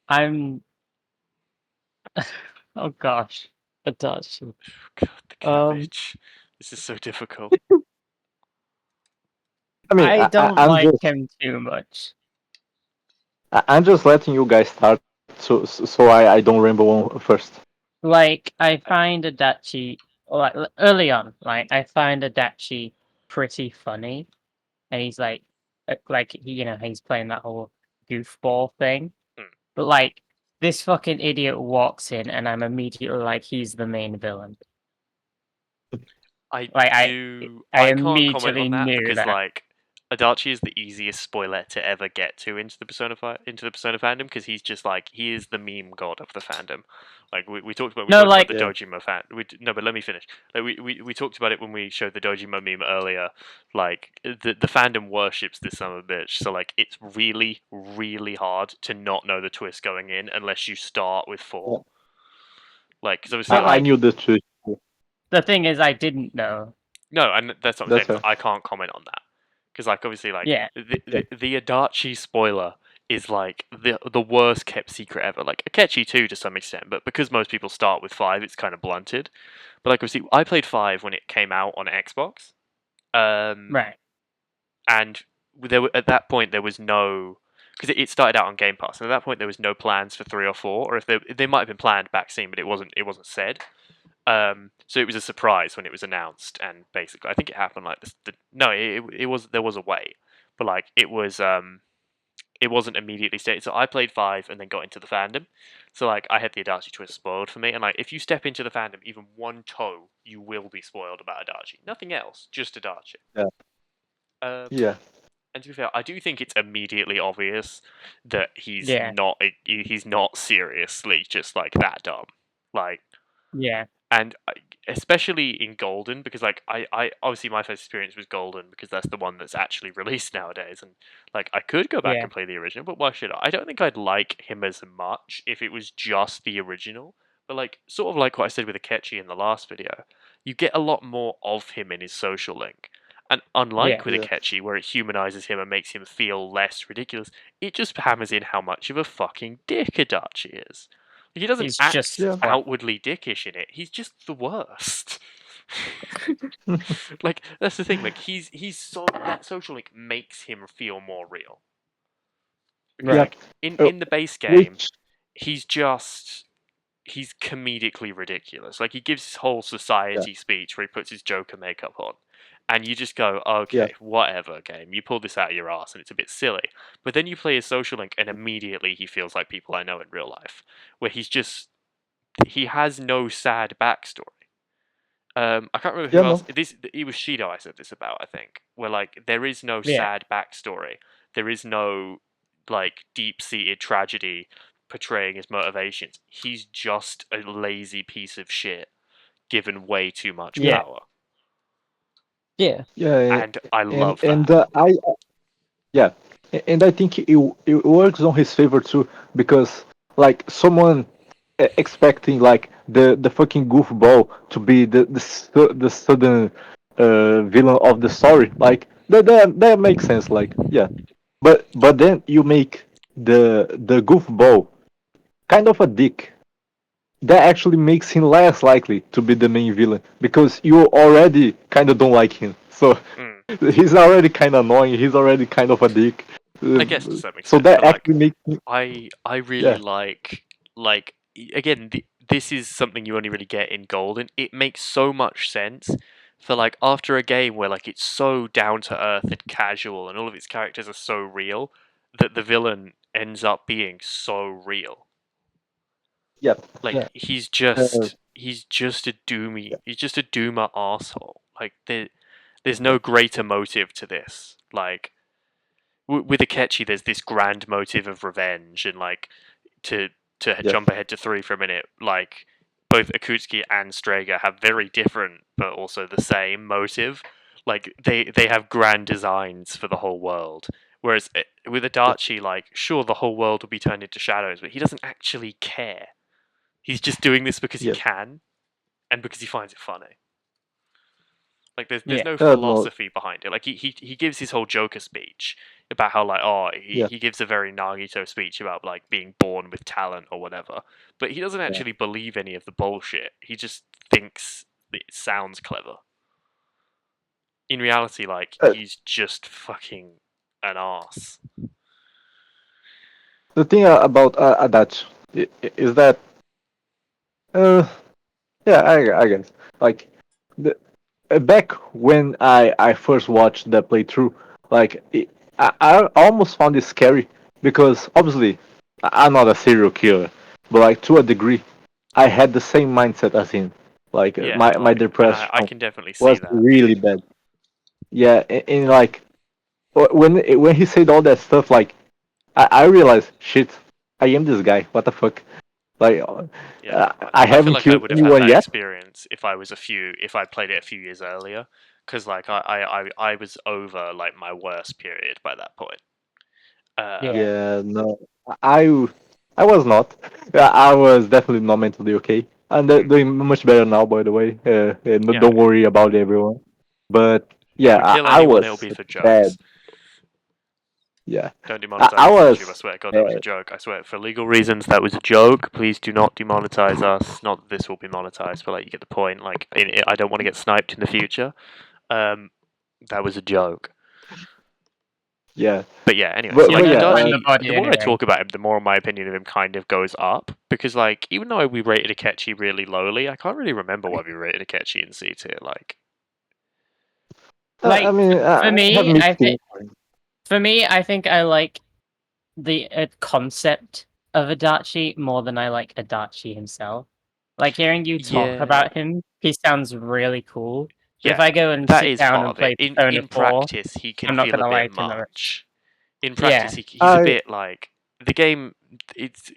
Speaker 3: I'm. Oh gosh, Adachi.
Speaker 1: God, the
Speaker 3: Um,
Speaker 1: cabbage. This is so difficult.
Speaker 2: I mean,
Speaker 3: I don't
Speaker 2: I'm
Speaker 3: like
Speaker 2: just
Speaker 3: him too much.
Speaker 2: I'm just letting you guys start, so I don't ramble on first.
Speaker 3: Like, I
Speaker 1: I,
Speaker 3: find Adachi like early on, like I find Adachi pretty funny, and he's like you know, he's playing that whole goofball thing.
Speaker 1: hmm.
Speaker 3: But like this fucking idiot walks in, and I'm immediately like, he's the main villain.
Speaker 1: I
Speaker 3: Like
Speaker 1: do.
Speaker 3: I
Speaker 1: I can't comment
Speaker 3: immediately
Speaker 1: on that
Speaker 3: knew
Speaker 1: because
Speaker 3: that.
Speaker 1: like Adachi is the easiest spoiler to ever get to into the Persona fandom because he's just like he is the meme god of the fandom. Like we
Speaker 3: No,
Speaker 1: talked about
Speaker 3: like
Speaker 1: the
Speaker 2: Yeah,
Speaker 1: Dojima fan. No, but let me finish. Like we talked about it when we showed the Dojima meme earlier. Like the fandom worships this son of a bitch. So like it's really hard to not know the twist going in unless you start with
Speaker 2: yeah.
Speaker 1: four. Like because obviously
Speaker 3: but
Speaker 2: I
Speaker 1: like
Speaker 3: like
Speaker 2: knew the truth.
Speaker 3: the thing is, I didn't know.
Speaker 1: no, and that's what I'm saying.
Speaker 2: That's
Speaker 1: Is
Speaker 2: fair.
Speaker 1: I can't comment on that because, like, obviously, like
Speaker 3: Yeah,
Speaker 2: Yeah,
Speaker 1: the Adachi spoiler is like the worst kept secret ever. Like Akechi too, to some extent, but because most people start with five, it's kind of blunted. But like, obviously, I played five when it came out on Xbox, um,
Speaker 3: right.
Speaker 1: and at that point there was no, because it started out on Game Pass, and at that point there was no plans for 3 or 4, or if they might have been planned back scene, but it wasn't said. So it was a surprise when it was announced, and basically I think it happened like this. No, it was there was a wait, but like it wasn't immediately stated. So I played 5 and then got into the fandom. So like I had the Adachi twist spoiled for me, and like if you step into the fandom even one toe, you will be spoiled about Adachi. Nothing else, just Adachi.
Speaker 2: Yeah.
Speaker 1: Um,
Speaker 2: Yeah.
Speaker 1: and to be fair, I do think it's immediately obvious that
Speaker 3: Yeah.
Speaker 1: he's not seriously just like that dumb. Like,
Speaker 3: Yeah.
Speaker 1: and especially in Golden, because like I obviously my first experience was Golden because that's the one that's actually released nowadays, and like I could go back
Speaker 3: Yeah.
Speaker 1: and play the original, but why should I? I don't think I'd like him as much if it was just the original. But like sort of like what I said with Akechi in the last video, you get a lot more of him in his social link. And unlike
Speaker 3: Yeah.
Speaker 1: with
Speaker 2: Yeah.
Speaker 1: Akechi, where it humanizes him and makes him feel less ridiculous, it just hammers in how much of a fucking dick Adachi is. He doesn't
Speaker 3: He's
Speaker 1: act
Speaker 3: just
Speaker 2: Yeah.
Speaker 1: outwardly dickish in it. He's just the worst. Like that's the thing. Like he's so that social link makes him feel more real because
Speaker 2: Yeah.
Speaker 3: right.
Speaker 1: like in
Speaker 2: Uh,
Speaker 1: in the base game,
Speaker 2: which
Speaker 1: he's just he's comedically ridiculous. Like he gives his whole
Speaker 2: yeah.
Speaker 1: society speech where he puts his Joker makeup on, and you just go,
Speaker 2: Yeah.
Speaker 1: okay, whatever, game. You pulled this out of your ass, and it's a bit silly. But then you play his social link, and immediately he feels like people I know in real life, where he has no sad backstory. I can't remember
Speaker 2: Yeah.
Speaker 1: who else.
Speaker 2: No.
Speaker 1: It was Shido I said this about. I think where like there is no
Speaker 3: Yeah.
Speaker 1: sad backstory. There is no like deep-seated tragedy portraying his motivations. He's just a lazy piece of shit given way too much
Speaker 2: Yeah.
Speaker 3: Yeah.
Speaker 1: power,
Speaker 3: Yeah.
Speaker 2: Yeah.
Speaker 1: and I
Speaker 2: And
Speaker 1: love
Speaker 2: and
Speaker 1: that.
Speaker 2: I yeah, and I think it works on his favor too because like someone expecting like the fucking goofball to be the sudden villain of the story, like that makes sense. Like yeah, but then you make the goofball kind of a dick. That actually makes him less likely to be the main villain because you already kind of don't like him. So
Speaker 1: Mm.
Speaker 2: he's already kind of annoying. He's already kind of a dick.
Speaker 1: I guess to some
Speaker 2: So
Speaker 1: extent,
Speaker 2: that
Speaker 1: but like
Speaker 2: actually makes me,
Speaker 1: I really
Speaker 2: yeah,
Speaker 1: like again this is something you only really get in Golden. It makes so much sense for like after a game where like it's so down to earth and casual and all of its characters are so real that the villain ends up being so real.
Speaker 2: yeah,
Speaker 1: Like
Speaker 3: Yeah.
Speaker 2: uh,
Speaker 1: he's just a
Speaker 2: yeah,
Speaker 1: he's just a doomer asshole. Like there's no greater motive to this. Like with Akechi, there's this grand motive of revenge and like to
Speaker 2: yeah,
Speaker 1: jump ahead to 3 for a minute, like both Akutsuki and Strager have very different but also the same motive. Like they have grand designs for the whole world. Whereas with
Speaker 2: yeah,
Speaker 1: Adachi, like sure the whole world will be turned into shadows, but he doesn't actually care. He's just doing this because he
Speaker 2: yeah.
Speaker 1: can and because he finds it funny. Like there's
Speaker 3: Yeah.
Speaker 1: no
Speaker 2: No,
Speaker 1: philosophy behind it. Like he gives his whole Joker speech about how like
Speaker 2: yeah,
Speaker 1: he gives a very Nagito speech about like being born with talent or whatever. But he doesn't
Speaker 2: yeah.
Speaker 1: actually believe any of the bullshit. He just thinks it sounds clever. In reality, like
Speaker 2: Uh,
Speaker 1: he's just fucking an ass.
Speaker 2: the thing about Adachi is that, uh, yeah, I guess like the, back when I first watched the playthrough, like I almost found it scary because obviously I'm not a serial killer, but like to a degree, I had the same mindset as him. Like
Speaker 1: Yeah,
Speaker 2: my
Speaker 1: like and
Speaker 2: depression
Speaker 1: I can definitely see
Speaker 2: was
Speaker 1: that.
Speaker 2: really bad. Yeah, and like when he said all that stuff, like I realized, shit, I am this guy. What the fuck? Like
Speaker 1: Yeah,
Speaker 2: I
Speaker 1: I feel
Speaker 2: haven't
Speaker 1: like I
Speaker 2: killed
Speaker 1: would have had
Speaker 2: anyone
Speaker 1: that
Speaker 2: yet.
Speaker 1: experience if I played it a few years earlier, because like I was over like my worst period by that point.
Speaker 3: Yeah.
Speaker 2: Yeah, no, I I was not. I was definitely not mentally okay. I'm
Speaker 1: Mm,
Speaker 2: doing much better now, by the way. No,
Speaker 1: yeah,
Speaker 2: don't worry about everyone. But
Speaker 1: if
Speaker 2: yeah,
Speaker 1: we kill
Speaker 2: I
Speaker 1: anyone, it'll
Speaker 2: was
Speaker 1: be for
Speaker 2: bad.
Speaker 1: jokes.
Speaker 2: Yeah,
Speaker 1: Don't
Speaker 2: I
Speaker 1: demonetize us on YouTube. I
Speaker 2: was
Speaker 1: swear to God, that was a
Speaker 2: bad.
Speaker 1: joke. I swear, for legal reasons, that was a joke. Please do not demonetize us. Not that this will be monetized, but like you get the point. Like I don't want to get sniped in the future. Um, that was a joke.
Speaker 2: Yeah,
Speaker 1: But yeah, anyway, so like
Speaker 2: but
Speaker 3: You're
Speaker 2: yeah,
Speaker 3: gonna find the
Speaker 1: Adachi,
Speaker 3: body
Speaker 1: the more I
Speaker 3: anyway.
Speaker 1: talk about him, the more my opinion of him kind of goes up. Because like, even though we rated Akechi really lowly, I can't really remember why we rated Akechi in C tier. Like,
Speaker 2: I
Speaker 3: Like
Speaker 2: mean,
Speaker 3: for
Speaker 2: I have
Speaker 3: me,
Speaker 2: mixed feelings.
Speaker 3: I think I like the concept of Adachi more than I like Adachi himself. Like hearing you talk
Speaker 1: yeah,
Speaker 3: about him, he sounds really cool. But if
Speaker 1: yeah,
Speaker 3: I go and
Speaker 1: that
Speaker 3: sit
Speaker 1: is
Speaker 3: down
Speaker 1: part
Speaker 3: and
Speaker 1: of it.
Speaker 3: play
Speaker 1: In
Speaker 3: Persona
Speaker 1: in
Speaker 3: 4,
Speaker 1: practice, he can
Speaker 3: I'm not
Speaker 1: feel a
Speaker 3: gonna
Speaker 1: bit
Speaker 3: like him that much.
Speaker 1: much. In practice,
Speaker 3: Yeah,
Speaker 1: he's a
Speaker 2: I
Speaker 1: bit like the game. It's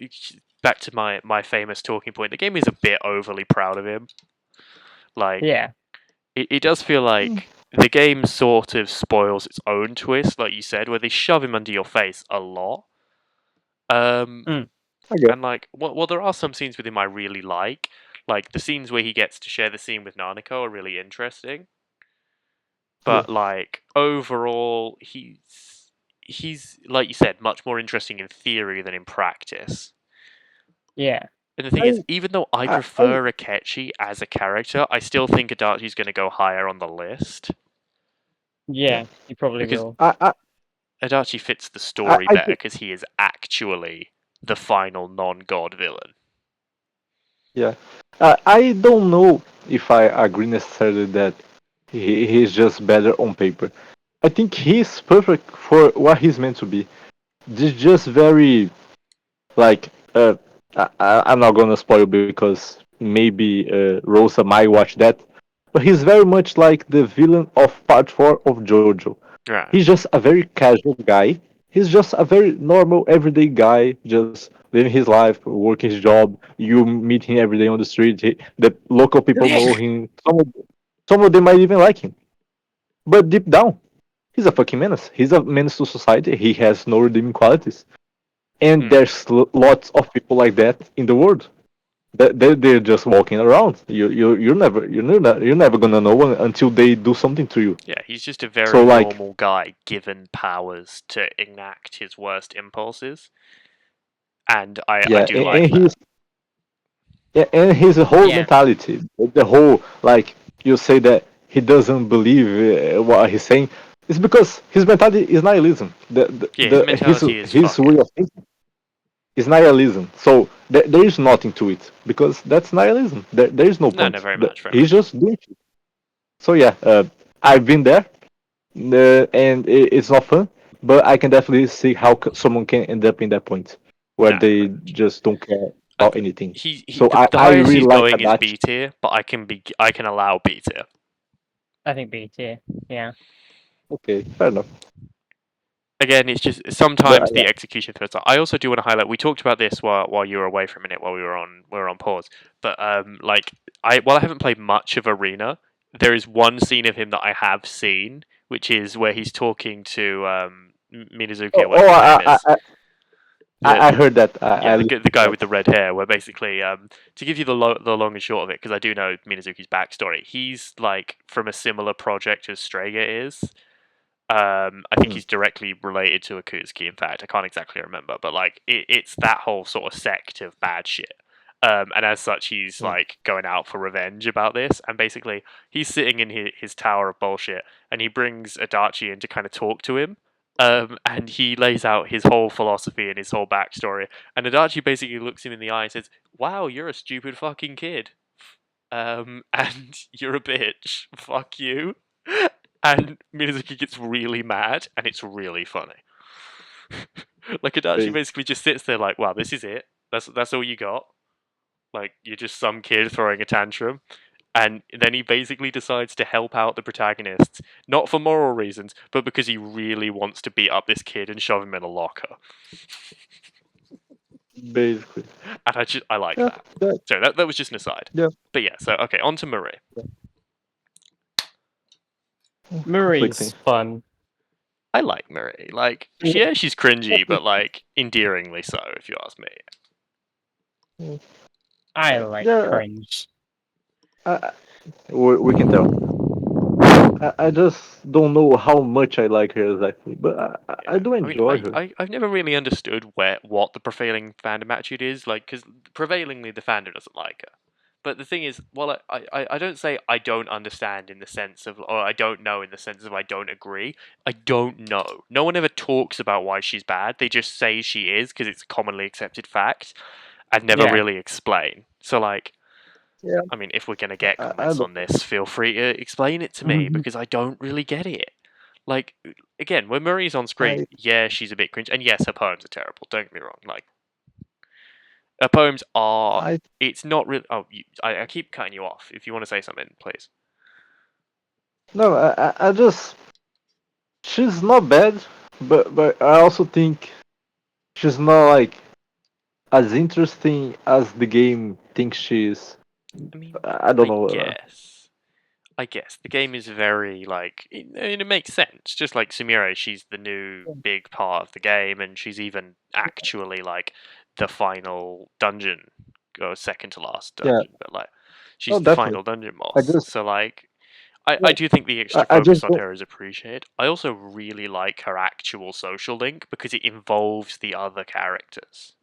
Speaker 1: back to my famous talking point. The game is a bit overly proud of him. Like,
Speaker 3: yeah,
Speaker 1: it does feel like the game sort of spoils its own twist, like you said, where they shove him under your face a lot. Um,
Speaker 3: mm,
Speaker 2: I guess.
Speaker 1: and like, well, there are some scenes with him I really like. Like the scenes where he gets to share the scene with Nanako are really interesting.
Speaker 2: Yeah,
Speaker 1: But like overall, he's like you said, much more interesting in theory than in practice.
Speaker 3: yeah,
Speaker 1: And the thing is,
Speaker 2: I,
Speaker 1: even though I
Speaker 2: I
Speaker 1: prefer Akechi as a character, I still think Adachi's going to go higher on the list
Speaker 2: yeah,
Speaker 3: yeah. You probably
Speaker 1: because
Speaker 3: will.
Speaker 1: Adachi fits the story
Speaker 2: I
Speaker 1: better
Speaker 2: think
Speaker 1: because he is actually the final non-god villain.
Speaker 2: yeah. I don't know if I agree necessarily that he's just better on paper. I think he's perfect for what he's meant to be. He's just very like I'm not gonna spoil because maybe Rosa might watch that, but he's very much like the villain of Part 4 of JoJo.
Speaker 1: Right.
Speaker 2: He's just a very casual guy. He's just a very normal, everyday guy, just living his life, working his job. You meet him every day on the street. The local people know him. Some of them might even like him. But deep down, he's a fucking menace. He's a menace to society. He has no redeeming qualities. And
Speaker 1: Hmm.
Speaker 2: there's lots of people like that in the world. They're just walking around. You're never gonna know until they do something to you.
Speaker 1: Yeah, he's just a
Speaker 2: So
Speaker 1: very
Speaker 2: like,
Speaker 1: normal guy given powers to enact his worst impulses, and I
Speaker 2: yeah,
Speaker 1: do like
Speaker 2: and
Speaker 1: that.
Speaker 2: his whole
Speaker 3: Yeah,
Speaker 2: mentality, the whole like you say that he doesn't believe what he's saying, it's because his mentality is nihilism.
Speaker 1: Yeah, his mentality is
Speaker 2: His
Speaker 1: fuck
Speaker 2: way
Speaker 1: it.
Speaker 2: of thinking is nihilism. So there is nothing to it because that's nihilism. There is no
Speaker 1: No, no,
Speaker 2: point.
Speaker 1: very much, very
Speaker 2: He's
Speaker 1: much.
Speaker 2: just doing shit. So yeah, I've been there, and it's not fun. But I can definitely see how someone can end up in that point where
Speaker 1: No, no,
Speaker 2: they
Speaker 1: very much.
Speaker 2: just don't care
Speaker 1: I
Speaker 2: about
Speaker 1: th-
Speaker 2: anything.
Speaker 1: he
Speaker 2: So
Speaker 1: the
Speaker 2: I
Speaker 1: highest
Speaker 2: really
Speaker 1: he's
Speaker 2: like
Speaker 1: going is
Speaker 2: Adachi.
Speaker 1: B tier, but I can allow B tier.
Speaker 3: I think B tier. Yeah,
Speaker 2: Okay, fair enough.
Speaker 1: Again, it's just
Speaker 2: But
Speaker 1: sometimes the execution throws up. I also do want to highlight. We talked about this while you were away for a minute while we were on pause. But like while I haven't played much of Arena, there is one scene of him that I have seen, which is where he's talking to Minazuki or
Speaker 2: oh,
Speaker 1: whatever his name is. The
Speaker 2: I heard that.
Speaker 1: yeah,
Speaker 2: I listened
Speaker 1: the
Speaker 2: to
Speaker 1: guy
Speaker 2: that.
Speaker 1: with the red hair. Where basically, to give you the long and short of it, because I do know Minazuki's backstory. He's like from a similar project as Strega is. I think
Speaker 2: Hmm.
Speaker 1: he's directly related to Akutsuki. In fact, I can't exactly remember, but like it's that whole sort of sect of bad shit. And as such, he's
Speaker 2: Hmm.
Speaker 1: like going out for revenge about this. And basically, he's sitting in his tower of bullshit, and he brings Adachi in to kind of talk to him. And he lays out his whole philosophy and his whole backstory. And Adachi basically looks him in the eye and says, "Wow, you're a stupid fucking kid. And you're a bitch. Fuck you." And Minazuki gets really mad, and it's really funny. Like Adachi
Speaker 2: They-
Speaker 1: basically just sits there like, "Wow, this is it. That's all you got. Like you're just some kid throwing a tantrum." And then he basically decides to help out the protagonists, not for moral reasons, but because he really wants to beat up this kid and shove him in a locker.
Speaker 2: Basically,
Speaker 1: And I like
Speaker 2: yeah,
Speaker 1: that.
Speaker 2: that,
Speaker 1: So that was just an aside.
Speaker 2: yeah,
Speaker 1: But yeah, so okay, on to Marie.
Speaker 2: conflicting.
Speaker 3: Murray's fun.
Speaker 1: I like Marie. Like, she's cringy,
Speaker 2: Yeah,
Speaker 1: but like endearingly so, if you ask me.
Speaker 3: I like
Speaker 2: yeah,
Speaker 3: cringe.
Speaker 2: uh, we can tell. I just don't know how much I like her exactly, but I
Speaker 1: Yeah,
Speaker 2: do
Speaker 1: I mean,
Speaker 2: enjoy her.
Speaker 1: I've never really understood what the prevailing fandom attitude is, like, because prevailingly the fandom doesn't like her. But the thing is, well, I don't say I don't understand in the sense of, or I don't know in the sense of I don't agree. I don't know. No one ever talks about why she's bad. They just say she is because it's a commonly accepted fact and never
Speaker 3: Yeah.
Speaker 1: really explain. So, like,
Speaker 2: Yeah,
Speaker 1: I mean, if we're going to get
Speaker 2: I
Speaker 1: comments
Speaker 2: don't.
Speaker 1: on this, feel free to explain it to me
Speaker 2: Mhm.
Speaker 1: because I don't really get it. Like, again, when Marie's on screen,
Speaker 2: I
Speaker 1: yeah, she's a bit cringe. And yes, her poems are terrible. Don't get me wrong. Like, her poems are.
Speaker 2: I
Speaker 1: It's not really. Oh, I keep cutting you off. If you want to say something, please.
Speaker 2: no, I just she's not bad, but I also think she's not like as interesting as the game thinks she is.
Speaker 1: I mean,
Speaker 2: I don't
Speaker 1: I
Speaker 2: know.
Speaker 1: guess. I guess the game is very like it makes sense. Just like Sumire, she's the new big part of the game, and she's even actually like the final dungeon or second to last
Speaker 2: Yeah,
Speaker 1: dungeon, but like
Speaker 2: no,
Speaker 1: she's the
Speaker 2: definitely.
Speaker 1: final dungeon
Speaker 2: I
Speaker 1: boss.
Speaker 2: just
Speaker 1: So like I
Speaker 2: yeah,
Speaker 1: do think the extra
Speaker 2: I
Speaker 1: focus
Speaker 2: just
Speaker 1: on
Speaker 2: don't.
Speaker 1: her is appreciated. I also really like her actual social link because it involves the other characters.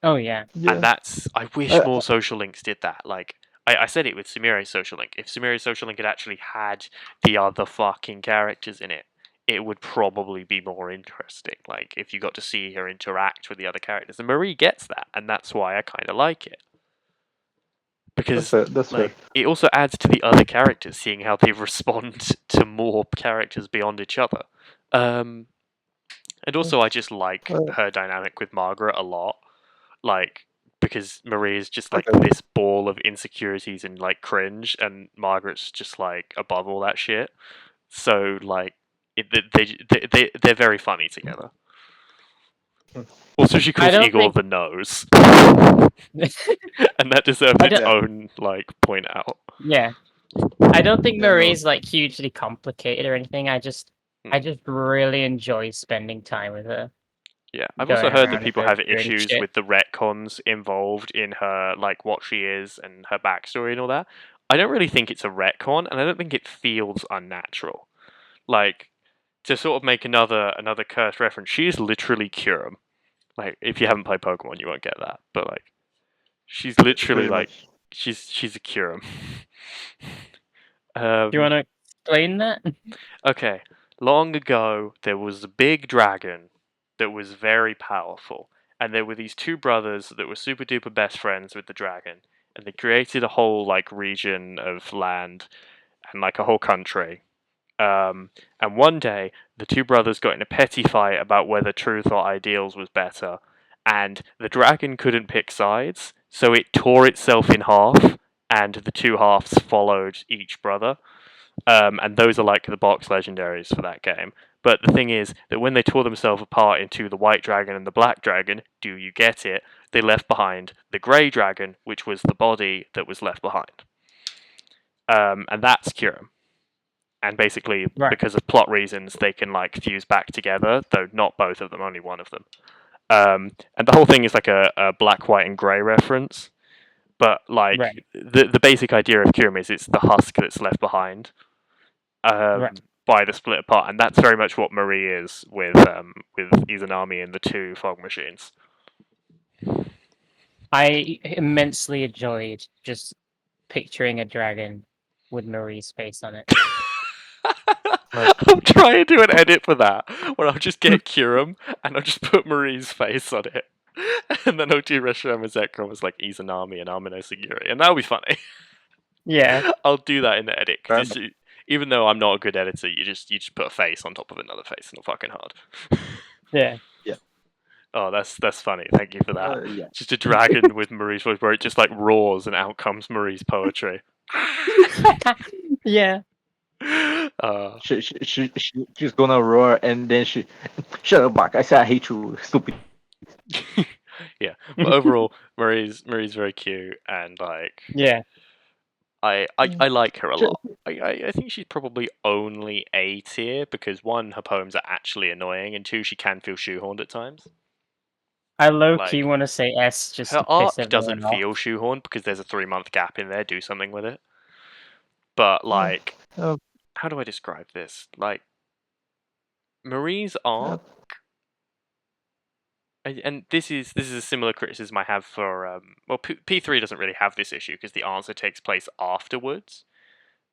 Speaker 3: Oh yeah.
Speaker 1: And
Speaker 2: Yeah,
Speaker 1: that's I wish
Speaker 2: I,
Speaker 1: more social links did that. Like I said it with Sumire's social link. If Sumire's social link had actually had the other fucking characters in it, it would probably be more interesting. Like if you got to see her interact with the other characters. And Marie gets that, and that's why I kinda like it.
Speaker 2: that's
Speaker 1: Because
Speaker 2: fair. That's fair.
Speaker 1: like it also adds to the other characters, seeing how they respond to more characters beyond each other. Um and also I just like
Speaker 2: Uh,
Speaker 1: her dynamic with Margaret a lot. Like because Marie is just like
Speaker 2: okay.
Speaker 1: this ball of insecurities and like cringe, and Margaret's just like above all that shit. So like they're very funny together. Also, she
Speaker 3: I
Speaker 1: calls
Speaker 3: don't
Speaker 1: Igor
Speaker 3: think
Speaker 1: the nose, and that deserves
Speaker 3: I
Speaker 1: its
Speaker 3: don't.
Speaker 2: Yeah.
Speaker 1: own like point out.
Speaker 3: Yeah. I don't think
Speaker 2: Yeah. No.
Speaker 3: Marie's like hugely complicated or anything. I
Speaker 1: Hmm.
Speaker 3: just really enjoy spending time with her,
Speaker 1: Yeah, I've also
Speaker 3: going
Speaker 1: heard that
Speaker 3: around with
Speaker 1: people
Speaker 3: her
Speaker 1: have
Speaker 3: doing
Speaker 1: issues
Speaker 3: shit.
Speaker 1: with the retcons involved in her, like what she is and her backstory and all that. I don't really think it's a retcon, and I don't think it feels unnatural. Like to sort of make another cursed reference, she is literally Kyurem. Like if you haven't played Pokemon, you won't get that. But like she's literally
Speaker 2: Pretty
Speaker 1: like
Speaker 2: much.
Speaker 1: she's a Kyurem.
Speaker 3: Do you
Speaker 1: um,
Speaker 3: want to explain that?
Speaker 1: okay, long ago there was a big dragon that was very powerful, and there were these two brothers that were super duper best friends with the dragon, and they created a whole like region of land and like a whole country. And one day, the two brothers got in a petty fight about whether truth or ideals was better, and the dragon couldn't pick sides, so it tore itself in half, and the two halves followed each brother. And those are like the box legendaries for that game. But the thing is that when they tore themselves apart into the white dragon and the black dragon, do you get it? They left behind the grey dragon, which was the body that was left behind. And that's Kyurem. And basically,
Speaker 3: Right.
Speaker 1: because of plot reasons, they can like fuse back together, though not both of them, only one of them. And the whole thing is like a black, white, and grey reference. But
Speaker 3: Right.
Speaker 1: like the basic idea of Kyurem is it's the husk that's left behind
Speaker 3: Right.
Speaker 1: by the split apart, and that's very much what Marie is with Izanami and the two fog machines.
Speaker 3: I immensely enjoyed just picturing a dragon with Marie's face on it.
Speaker 2: Nice.
Speaker 1: I'll try and do an edit for that, where I'll just get Kyurem and I'll just put Marie's face on it. And then I'll do Reshama Zekrom as like Izanami and Amino Sagiri, and that'll be funny.
Speaker 3: Yeah.
Speaker 1: I'll do that in the edit,
Speaker 2: Fair
Speaker 1: because even though I'm not a good editor, you just put a face on top of another face, and it's fucking hard.
Speaker 3: Yeah.
Speaker 2: Yeah.
Speaker 1: Oh, that's funny. Thank you for that.
Speaker 2: Yeah.
Speaker 1: Just a dragon with Marie's voice, where it just like roars, and out comes Marie's poetry.
Speaker 3: Yeah.
Speaker 1: Uh,
Speaker 2: She's gonna roar and then she shut up back. I said I hate you, stupid.
Speaker 1: yeah, but overall, Marie's very cute, and like
Speaker 3: Yeah.
Speaker 1: I like her a
Speaker 2: She-
Speaker 1: lot. I think she's probably only A tier because one, her poems are actually annoying, and two, she can feel shoehorned at times.
Speaker 3: I low key
Speaker 1: Like
Speaker 3: want to say S just
Speaker 1: her
Speaker 3: to piss
Speaker 1: arc doesn't
Speaker 3: everyone off.
Speaker 1: feel shoehorned because there's a 3 month gap in there. Do something with it. But like,
Speaker 2: uh,
Speaker 1: how do I describe this? Like Marie's arc and this is a similar criticism I have for P3 doesn't really have this issue because the answer takes place afterwards.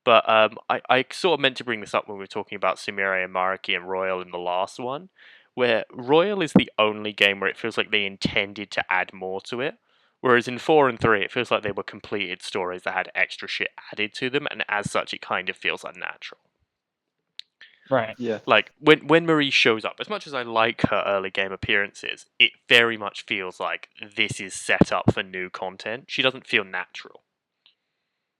Speaker 1: But I sort of meant to bring this up when we were talking about Sumire and Mariki and Royal in the last one, where Royal is the only game where it feels like they intended to add more to it. Whereas in 4 and 3, it feels like they were completed stories that had extra shit added to them, and as such, it kind of feels unnatural.
Speaker 3: Right.
Speaker 2: Yeah.
Speaker 1: Like when Marie shows up, as much as I like her early game appearances, it very much feels like this is set up for new content. She doesn't feel natural.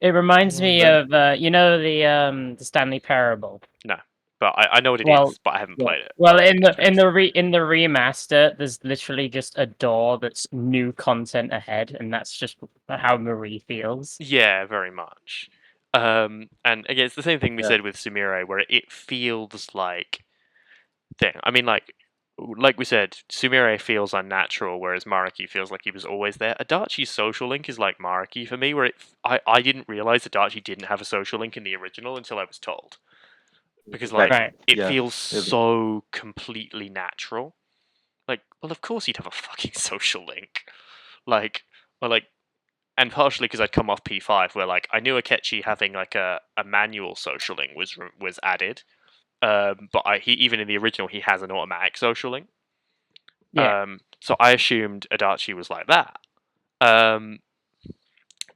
Speaker 3: It reminds me
Speaker 2: That,
Speaker 3: of the Stanley Parable.
Speaker 1: No, but I know what it
Speaker 3: Well,
Speaker 1: is, but I haven't
Speaker 3: yeah.
Speaker 1: played it.
Speaker 3: Well,
Speaker 1: But
Speaker 3: in
Speaker 1: it's famous.
Speaker 3: the remaster, there's literally just a door that's new content ahead, and that's just how Marie feels.
Speaker 1: Yeah, very much. And again, it's the same thing we
Speaker 2: yeah.
Speaker 1: said with Sumire, where it feels like thing. I mean, like we said, Sumire feels unnatural, whereas Mariki feels like he was always there. Adachi's social link is like Mariki for me, where I didn't realize Adachi didn't have a social link in the original until I was told, because like
Speaker 2: Exactly.
Speaker 3: Right.
Speaker 1: it
Speaker 2: Yeah.
Speaker 1: feels so completely natural. Like, well, of course he'd have a fucking social link. Like, well, like, and partially because I'd come off P5, where like I knew Akechi having like a manual social link was added, but he even in the original he has an automatic social link.
Speaker 3: Yeah.
Speaker 1: So I assumed Adachi was like that. Um,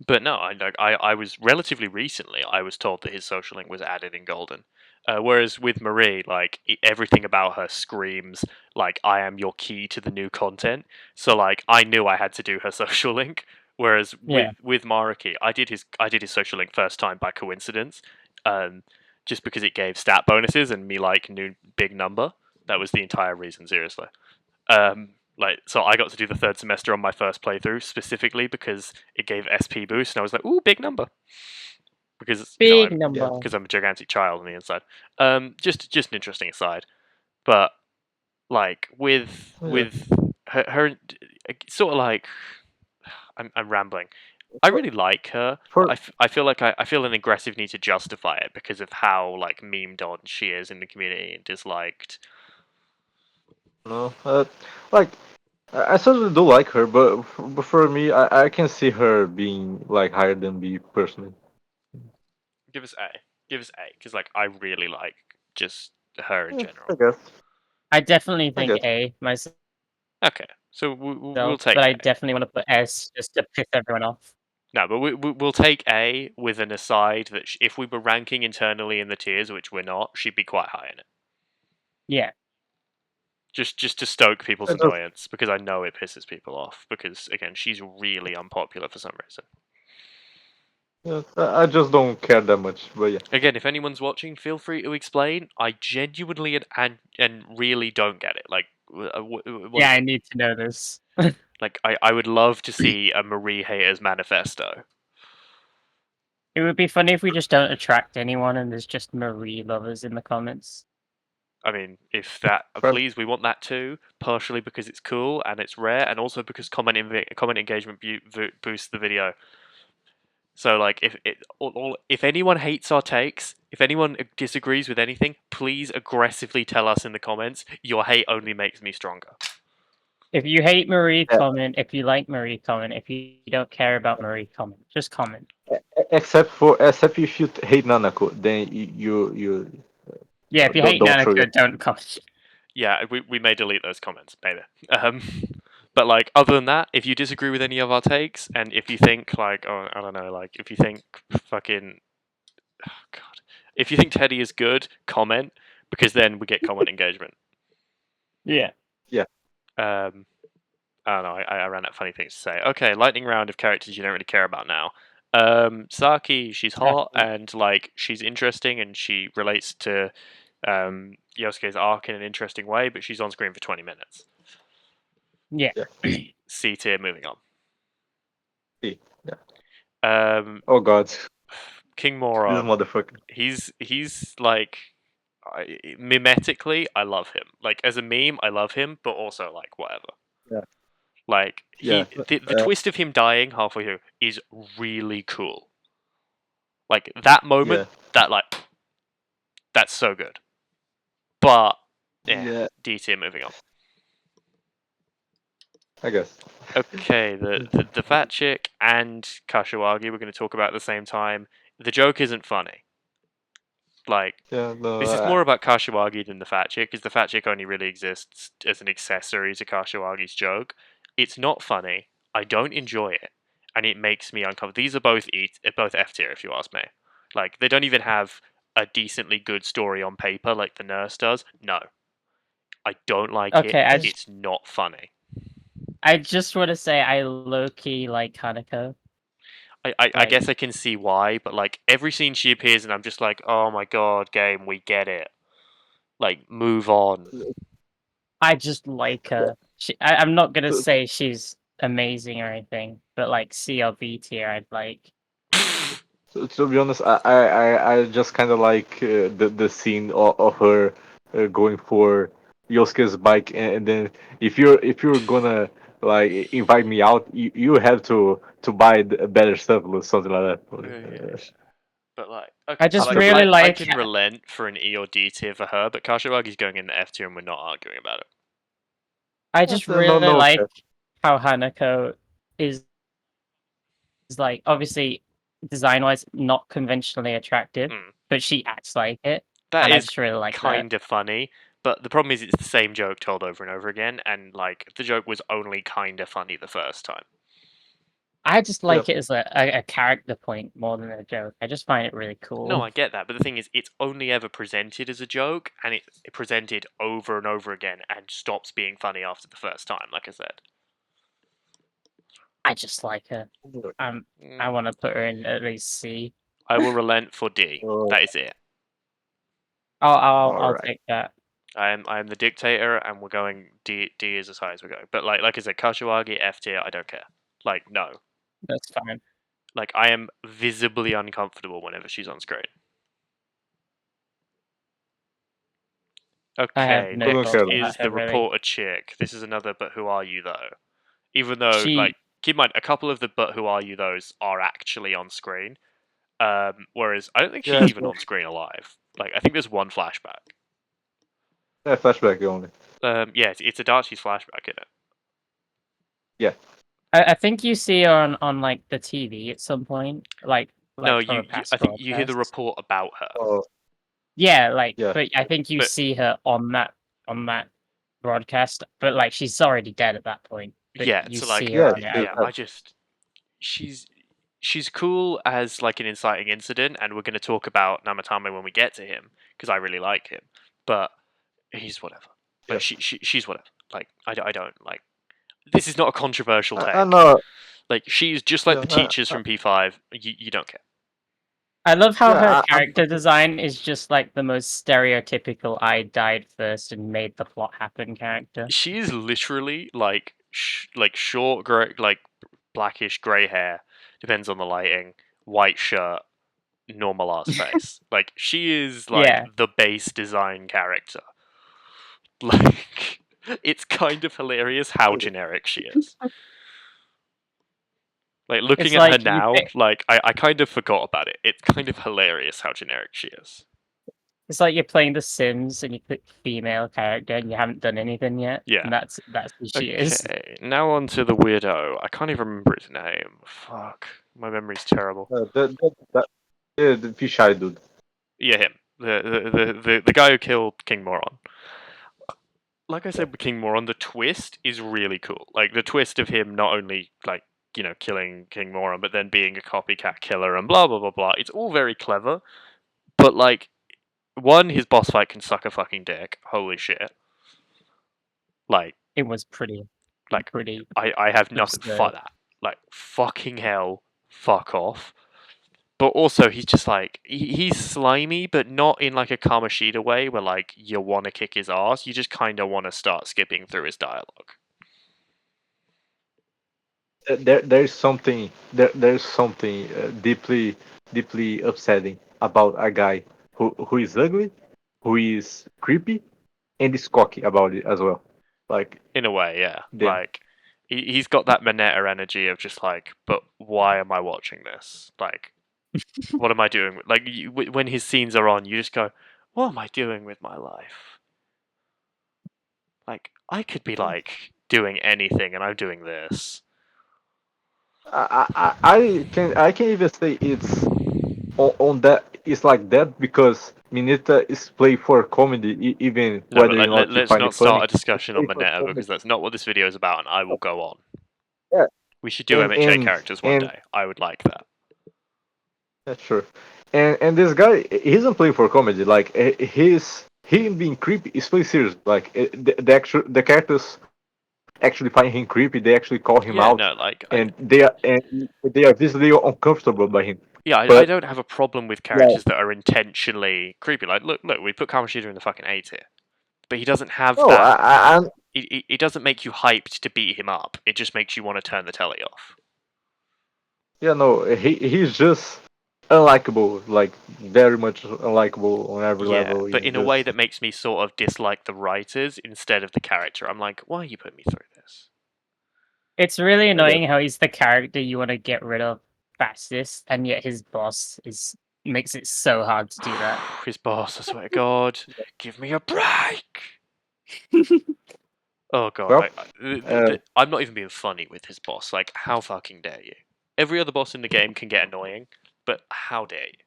Speaker 1: but no, I was relatively recently I was told that his social link was added in Golden. Whereas with Marie, like everything about her screams like I am your key to the new content. So like I knew I had to do her social link. Whereas
Speaker 3: Yeah.
Speaker 1: with Mariki, I did his social link first time by coincidence, um, just because it gave stat bonuses and me like new big number. That was the entire reason. Seriously. So I got to do the third semester on my first playthrough specifically because it gave SP boost, and I was like, "Ooh, big number!" Because
Speaker 3: Big
Speaker 2: Yeah.
Speaker 3: number.
Speaker 1: I'm a gigantic child on the inside. Just an interesting aside, but like
Speaker 2: Yeah.
Speaker 1: with her sort of like I'm rambling. I
Speaker 2: For,
Speaker 1: really like her, but
Speaker 2: for
Speaker 1: I feel like I feel an aggressive need to justify it because of how like memed on she is in the community and disliked.
Speaker 2: no, like I certainly do like her, but for me, I can see her being like higher than B personally.
Speaker 1: Give us A, give us A, because like I really like just her in
Speaker 2: Yeah, I
Speaker 1: general.
Speaker 2: guess.
Speaker 3: I definitely
Speaker 2: I
Speaker 3: think
Speaker 2: guess.
Speaker 3: A myself,
Speaker 1: Okay, so we'll
Speaker 3: but
Speaker 1: take
Speaker 3: I
Speaker 1: A.
Speaker 3: definitely want to put S just to piss everyone off.
Speaker 1: No, but we'll take A with an aside that if we were ranking internally in the tiers, which we're not, she'd be quite high in it.
Speaker 3: Yeah.
Speaker 1: Just to stoke people's
Speaker 2: I just
Speaker 1: annoyance because I know it pisses people off because again she's really unpopular for some reason.
Speaker 2: yeah, I just don't care that much. But yeah.
Speaker 1: Again, if anyone's watching, feel free to explain. I genuinely and really don't get it. Like, what
Speaker 3: Yeah,
Speaker 1: is
Speaker 3: I
Speaker 1: it?
Speaker 3: need to know this.
Speaker 1: Like, I would love to see a Marie haters manifesto.
Speaker 3: It would be funny if we just don't attract anyone and there's just Marie lovers in the comments.
Speaker 1: I mean, if that,
Speaker 2: Fair.
Speaker 1: please, we want that too. Partially because it's cool and it's rare, and also because comment engagement boosts the video. So, like, if anyone hates our takes, if anyone disagrees with anything, please aggressively tell us in the comments. Your hate only makes me stronger.
Speaker 3: If you hate Marie,
Speaker 2: Yeah.
Speaker 3: comment. If you like Marie, comment. If you don't care about Marie, comment. Just comment.
Speaker 2: Except if you hate Nanako, then you
Speaker 3: Yeah, if you
Speaker 2: don't
Speaker 3: hate
Speaker 2: don't show your.
Speaker 3: Nanako, don't comment.
Speaker 1: Yeah, we may delete those comments, maybe. Um, but like, other than that, if you disagree with any of our takes, and if you think like, oh, I don't know, like, if you think fucking, oh, God, if you think Teddy is good, comment because then we get comment engagement.
Speaker 3: Yeah.
Speaker 2: Yeah.
Speaker 1: Um, I don't know. I ran out of funny things to say. Okay, lightning round of characters you don't really care about now. Saki, she's hot and like she's interesting and she relates to Yosuke's arc in an interesting way, but she's on screen for 20 minutes.
Speaker 3: Yeah.
Speaker 1: C tier, moving on.
Speaker 2: See. Yeah.
Speaker 1: Um,
Speaker 2: Oh God,
Speaker 1: King
Speaker 2: this
Speaker 1: Mora,
Speaker 2: motherfucker.
Speaker 1: he's like mimetically, I love him. Like as a meme, I love him, but also like whatever.
Speaker 2: Yeah.
Speaker 1: Like
Speaker 2: Yeah.
Speaker 1: the twist of him dying halfway through is really cool. Like that
Speaker 2: Yeah.
Speaker 1: moment, that's so good. But yeah,
Speaker 2: Yeah.
Speaker 1: D tier, moving on.
Speaker 2: I guess.
Speaker 1: Okay, the fat chick and Kashiwagi we're going to talk about at the same time. The joke isn't funny. Like,
Speaker 2: Yeah, no,
Speaker 1: this is more about Kashiwagi than the fat chick, because the fat chick only really exists as an accessory to Kashiwagi's joke. It's not funny. I don't enjoy it, and it makes me uncomfortable. These are both F tier, if you ask me. Like, they don't even have a decently good story on paper like the nurse does. No, I don't like it.
Speaker 3: Okay,
Speaker 1: It's not funny.
Speaker 3: I just want to say I low key like Hanako.
Speaker 1: I
Speaker 3: Like,
Speaker 1: guess I can see why, but like every scene she appears in, I'm just like, oh my god, game, we get it. Like, move on.
Speaker 3: I just like her. I'm not gonna
Speaker 2: so,
Speaker 3: say she's amazing or anything, but like C or B tier, I'd like.
Speaker 2: to be honest, I just kind of like the scene of her going for Yosuke's bike, and then if you're gonna like invite me out, you have to buy better stuff or something like that.
Speaker 1: But like,
Speaker 3: I
Speaker 1: okay,
Speaker 3: just
Speaker 2: After
Speaker 3: really
Speaker 2: the
Speaker 1: I
Speaker 3: like.
Speaker 1: can relent for an E or D tier for her, but Kashiwagi's going in the F tier, and we're not arguing about it.
Speaker 3: I just
Speaker 2: no
Speaker 3: really
Speaker 2: no
Speaker 3: like how Hanako is like obviously design wise not conventionally attractive,
Speaker 1: Mm.
Speaker 3: but she acts like it,
Speaker 1: That
Speaker 3: and I
Speaker 1: is
Speaker 3: just really like that.
Speaker 1: kind of funny, but the problem is it's the same joke told over and over again, and like the joke was only kind of funny the first time.
Speaker 3: I just like
Speaker 2: Yeah.
Speaker 3: it as a character point more than a joke. I just find it really
Speaker 1: No,
Speaker 3: cool.
Speaker 1: I get that, but the thing is, it's only ever presented as a joke, and it's presented over and over again, and stops being funny after the first time. Like I said,
Speaker 3: I just like her. I
Speaker 1: Mm,
Speaker 3: want to put her in at least C.
Speaker 1: I will relent for D.
Speaker 2: Oh,
Speaker 1: That is it.
Speaker 2: all
Speaker 3: I'll
Speaker 2: right.
Speaker 3: take that.
Speaker 1: I am the dictator, and we're going D. D is as high as we're going. But like I said, Kashiwagi F tier. I don't care. Like no.
Speaker 3: That's fine.
Speaker 1: Like I am visibly uncomfortable whenever she's on screen.
Speaker 3: I have
Speaker 1: Okay,
Speaker 3: no
Speaker 2: Don't
Speaker 1: next
Speaker 3: thoughts
Speaker 2: care though.
Speaker 3: about
Speaker 1: is
Speaker 3: her
Speaker 1: the
Speaker 3: really.
Speaker 1: reporter chick. This is another but who are you though? Even though like
Speaker 3: She
Speaker 1: keep in mind a couple of the but who are you those are actually on screen. Whereas I don't think she's
Speaker 2: Yeah,
Speaker 1: even on screen alive. Like I think there's one flashback.
Speaker 2: yeah, flashback only.
Speaker 1: Yeah, it's a Darcy's flashback in it.
Speaker 2: Yeah.
Speaker 3: I think you see her on like the TV at some point,
Speaker 1: No,
Speaker 3: from a
Speaker 1: I
Speaker 3: past
Speaker 1: think you hear the
Speaker 3: broadcast.
Speaker 1: report about her.
Speaker 2: Oh,
Speaker 3: Yeah, like,
Speaker 2: yeah.
Speaker 3: but I think you
Speaker 1: But
Speaker 3: see her on that broadcast, but like she's already dead at that point. But
Speaker 1: yeah,
Speaker 3: you
Speaker 1: so
Speaker 3: see
Speaker 1: like
Speaker 3: her
Speaker 2: Yeah.
Speaker 3: on it
Speaker 1: yeah,
Speaker 3: after.
Speaker 1: she's she's cool as like an inciting incident, and we're going to talk about Namatame when we get to him because I really like him. But he's whatever.
Speaker 2: Yeah.
Speaker 1: But she's whatever. Like I don't like. This is not a controversial
Speaker 2: I
Speaker 1: take.
Speaker 2: know.
Speaker 1: Like she's just like
Speaker 2: Yeah.
Speaker 1: the teachers from P5. You don't care.
Speaker 3: I love how her
Speaker 2: Yeah.
Speaker 3: character design is just like the most stereotypical "I died first and made the plot happen" character.
Speaker 1: She is literally like like short gray, like blackish gray hair. Depends on the lighting. White shirt, normal ass face. Like she is like
Speaker 3: Yeah,
Speaker 1: the base design character. Like it's kind of hilarious how generic she is. Like looking
Speaker 3: it's
Speaker 1: at her
Speaker 3: like you
Speaker 1: now,
Speaker 3: pick,
Speaker 1: like I kind of forgot about it. It's kind of hilarious how generic she is.
Speaker 3: it's like you're playing The Sims and you pick female character and you haven't done anything yet,
Speaker 1: Yeah.
Speaker 3: and that's who she is.
Speaker 1: Okay. Now on to the weirdo. I can't even remember his name. Fuck. My memory's terrible.
Speaker 2: Yeah, the fish eye dude.
Speaker 1: Yeah, him. The guy who killed King Moron. Like I
Speaker 2: Yeah.
Speaker 1: said with King Moron, the twist is really cool. Like the twist of him not only like killing King Moron, but then being a copycat killer and blah blah blah blah. It's all very clever, but like one, his boss fight can suck a fucking dick. Holy shit! Like
Speaker 3: It was pretty
Speaker 1: like
Speaker 3: pretty
Speaker 1: I have nothing for
Speaker 3: absurd.
Speaker 1: that. Like fucking hell, fuck off. But also, he's just like he's slimy, but not in like a Kamoshida way where like you want to kick his ass. You just kind of want to start skipping through his dialogue.
Speaker 2: There's something deeply upsetting about a guy who is ugly, who is creepy, and is cocky about it as well. Like
Speaker 1: In a way, yeah.
Speaker 2: them.
Speaker 1: Like he's got that Mineta energy of just like, but why am I watching this? Like, what am I doing? Like when his scenes are on, you just go, what am I doing with my life? Like I could be like doing anything, and I'm doing this.
Speaker 2: I can even say it's on that. It's like that because Mineta is play for comedy, even
Speaker 1: No, but
Speaker 2: whether or not he
Speaker 1: let's
Speaker 2: find
Speaker 1: not
Speaker 2: it
Speaker 1: start
Speaker 2: funny.
Speaker 1: a discussion on
Speaker 2: Play for
Speaker 1: Mineta because
Speaker 2: comedy.
Speaker 1: that's not what this video is about, and I will go on.
Speaker 2: Yeah,
Speaker 1: We should do
Speaker 2: and
Speaker 1: MHA
Speaker 2: and
Speaker 1: characters one
Speaker 2: and
Speaker 1: day. I would like that.
Speaker 2: yeah, sure. And this guy, he doesn't play for comedy. Like him being creepy is pretty serious. Like the characters actually find him creepy. They actually call him
Speaker 1: Yeah,
Speaker 2: out,
Speaker 1: no, like
Speaker 2: and they are visibly uncomfortable by him.
Speaker 1: yeah, I
Speaker 2: But
Speaker 1: don't have a problem with
Speaker 2: yeah,
Speaker 1: characters that are intentionally creepy. Like, look, we put Kamoshida in the fucking A tier, but he doesn't have
Speaker 2: no,
Speaker 1: that.
Speaker 2: I'm
Speaker 1: It doesn't make you hyped to beat him up. It just makes you want to turn the telly off.
Speaker 2: yeah, no, he's just unlikable, like very much unlikable on every
Speaker 1: Yeah,
Speaker 2: level.
Speaker 1: but
Speaker 2: He's
Speaker 1: in a way
Speaker 2: just
Speaker 1: that makes me sort of dislike the writers instead of the character. I'm like, why are you putting me through this?
Speaker 3: It's really
Speaker 2: I guess.
Speaker 3: annoying how he's the character you want to get rid of fastest, and yet his boss is makes it so hard to do that.
Speaker 1: His boss, I swear to God, give me a break. Oh God,
Speaker 2: Well, uh,
Speaker 1: I'm not even being funny with his boss. Like, how fucking dare you? Every other boss in the game can get annoying, but how dare you?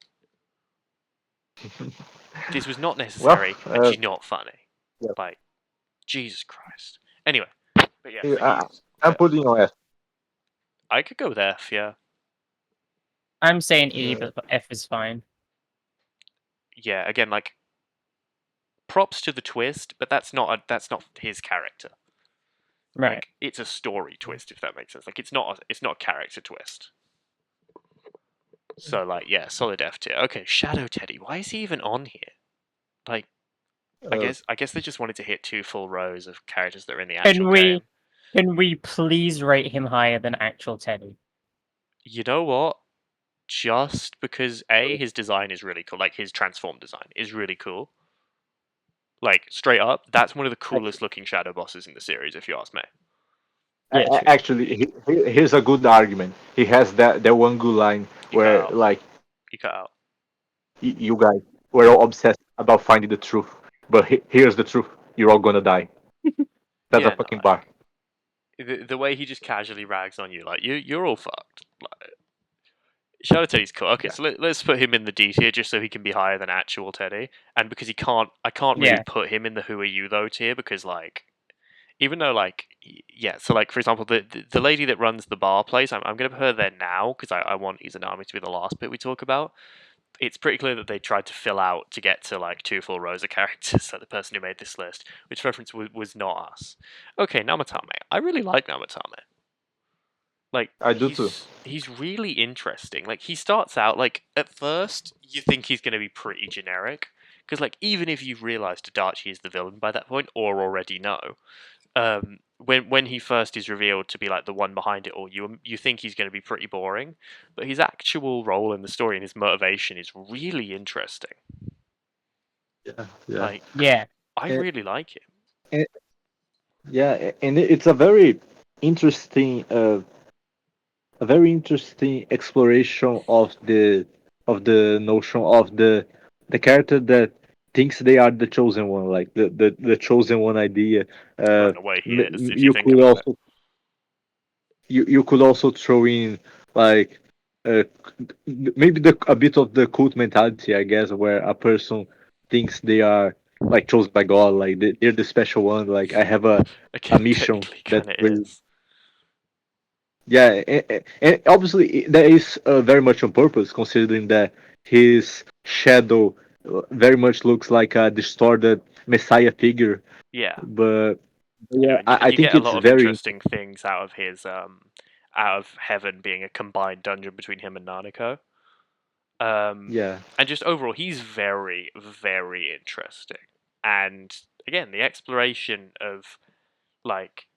Speaker 1: This was not
Speaker 2: well,
Speaker 1: necessary, and she's not funny.
Speaker 2: yeah,
Speaker 1: Like, Jesus Christ. Anyway, but yeah, so he's
Speaker 2: I'm putting on F.
Speaker 1: I could go with F, yeah.
Speaker 3: I'm saying E,
Speaker 2: Yeah,
Speaker 3: but F is fine.
Speaker 1: Yeah, again, like props to the twist, but that's not his character.
Speaker 3: Right.
Speaker 1: Like it's a story twist, if that makes sense. Like it's not a character twist. So like yeah, solid F tier. Okay, Shadow Teddy. Why is he even on here? Like
Speaker 2: uh,
Speaker 1: I guess they just wanted to hit 2 full rows of characters that are in the actual
Speaker 3: Can we
Speaker 1: game.
Speaker 3: can we please rate him higher than actual Teddy?
Speaker 1: You know what? Just because his design is really cool, like his transform design is really cool. Like straight up, that's one of the coolest looking shadow bosses in the series, if you ask me.
Speaker 3: Yeah, true.
Speaker 2: actually, here's a good argument. He has that one good line
Speaker 1: You cut
Speaker 2: where
Speaker 1: out.
Speaker 2: like
Speaker 1: You cut out.
Speaker 2: you guys were all obsessed about finding the truth, but here's the truth: you're all gonna die. That's a
Speaker 1: Yeah, no,
Speaker 2: fucking bar.
Speaker 1: like the way he just casually rags on you, like you're all fucked. Like, Shadow Teddy's cool. Okay,
Speaker 2: Yeah,
Speaker 1: so let's put him in the D tier just so he can be higher than actual Teddy, and because I can't really
Speaker 3: Yeah.
Speaker 1: put him in the Who Are You though tier because like even though like yeah, so like for example the lady that runs the bar place, I'm gonna put her there now because I want Izanami to be the last bit we talk about. It's pretty clear that they tried to fill out to get to like 2 full rows of characters. So the person who made this list, which reference was not us. Okay, Namatame. I really like Namatame. Like
Speaker 2: I do too.
Speaker 1: he's really interesting. Like he starts out like at first you think he's going to be pretty generic because like even if you've realized Adachi is the villain by that point or already know, when he first is revealed to be like the one behind it all, you think he's going to be pretty boring, but his actual role in the story and his motivation is really interesting.
Speaker 2: Yeah, yeah,
Speaker 1: Like
Speaker 3: Yeah.
Speaker 1: I
Speaker 2: and,
Speaker 1: really like him.
Speaker 2: and yeah, and it's a very interesting, a very interesting exploration of the notion of the character that thinks they are the chosen one, like the chosen one idea.
Speaker 1: Well,
Speaker 2: Uh,
Speaker 1: in a way, he is if you
Speaker 2: you
Speaker 1: think
Speaker 2: could
Speaker 1: about it.
Speaker 2: also you could also throw in like uh, maybe a bit of the cult mentality, I guess, where a person thinks they are like chosen by God, like they're the special one. Like I have a
Speaker 1: Again,
Speaker 2: mission
Speaker 1: technically,
Speaker 2: that's
Speaker 1: kind of
Speaker 2: really
Speaker 1: is.
Speaker 2: yeah, and obviously that is very much on purpose, considering that his shadow very much looks like a distorted messiah figure.
Speaker 1: Yeah,
Speaker 2: But
Speaker 1: you know,
Speaker 2: yeah,
Speaker 1: and
Speaker 2: I
Speaker 1: you get
Speaker 2: think
Speaker 1: a
Speaker 2: it's
Speaker 1: lot of
Speaker 2: very
Speaker 1: interesting things out of his out of heaven being a combined dungeon between him and Nanako.
Speaker 2: yeah.
Speaker 1: And just overall, he's very, very interesting. And again, the exploration of like,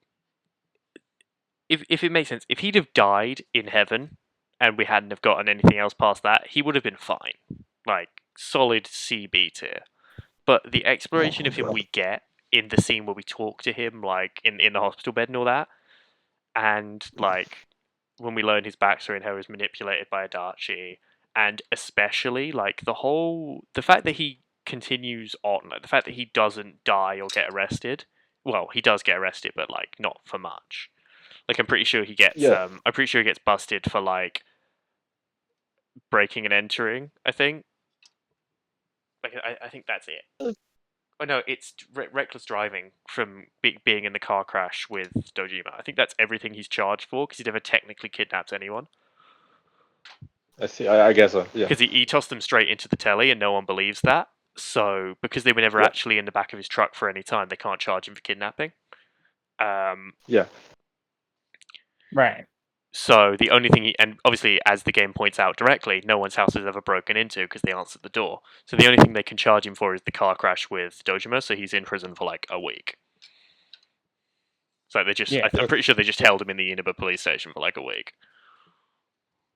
Speaker 1: if it makes sense, if he'd have died in heaven and we hadn't have gotten anything else past that, he would have been fine, like solid CB tier. But the exploration of him
Speaker 2: Well,
Speaker 1: we get in the scene where we talk to him, like in the hospital bed and all that, and like when we learn his backstory and how he was manipulated by Adachi, and especially like the fact that he continues on, like the fact that he doesn't die or get arrested, well, he does get arrested, but like not for much. Like I'm pretty sure he gets
Speaker 2: Yeah,
Speaker 1: I'm pretty sure he gets busted for like breaking and entering. I think. Like I think that's it. Oh no, it's reckless driving from being in the car crash with Dojima. I think that's everything he's charged for because he never technically kidnapped anyone.
Speaker 2: I see. I guess so. Yeah,
Speaker 1: Because he tossed them straight into the telly and no one believes that. So because they were never
Speaker 2: yeah,
Speaker 1: actually in the back of his truck for any time, they can't charge him for kidnapping. Um,
Speaker 2: yeah,
Speaker 3: Right.
Speaker 1: so the only thing and obviously as the game points out directly, no one's house is ever broken into because they answered the door. So the only thing they can charge him for is the car crash with Dojima. So he's in prison for like a week. So they just,
Speaker 3: Yeah.
Speaker 1: I'm pretty sure they just held him in the Uniba police station for like a week.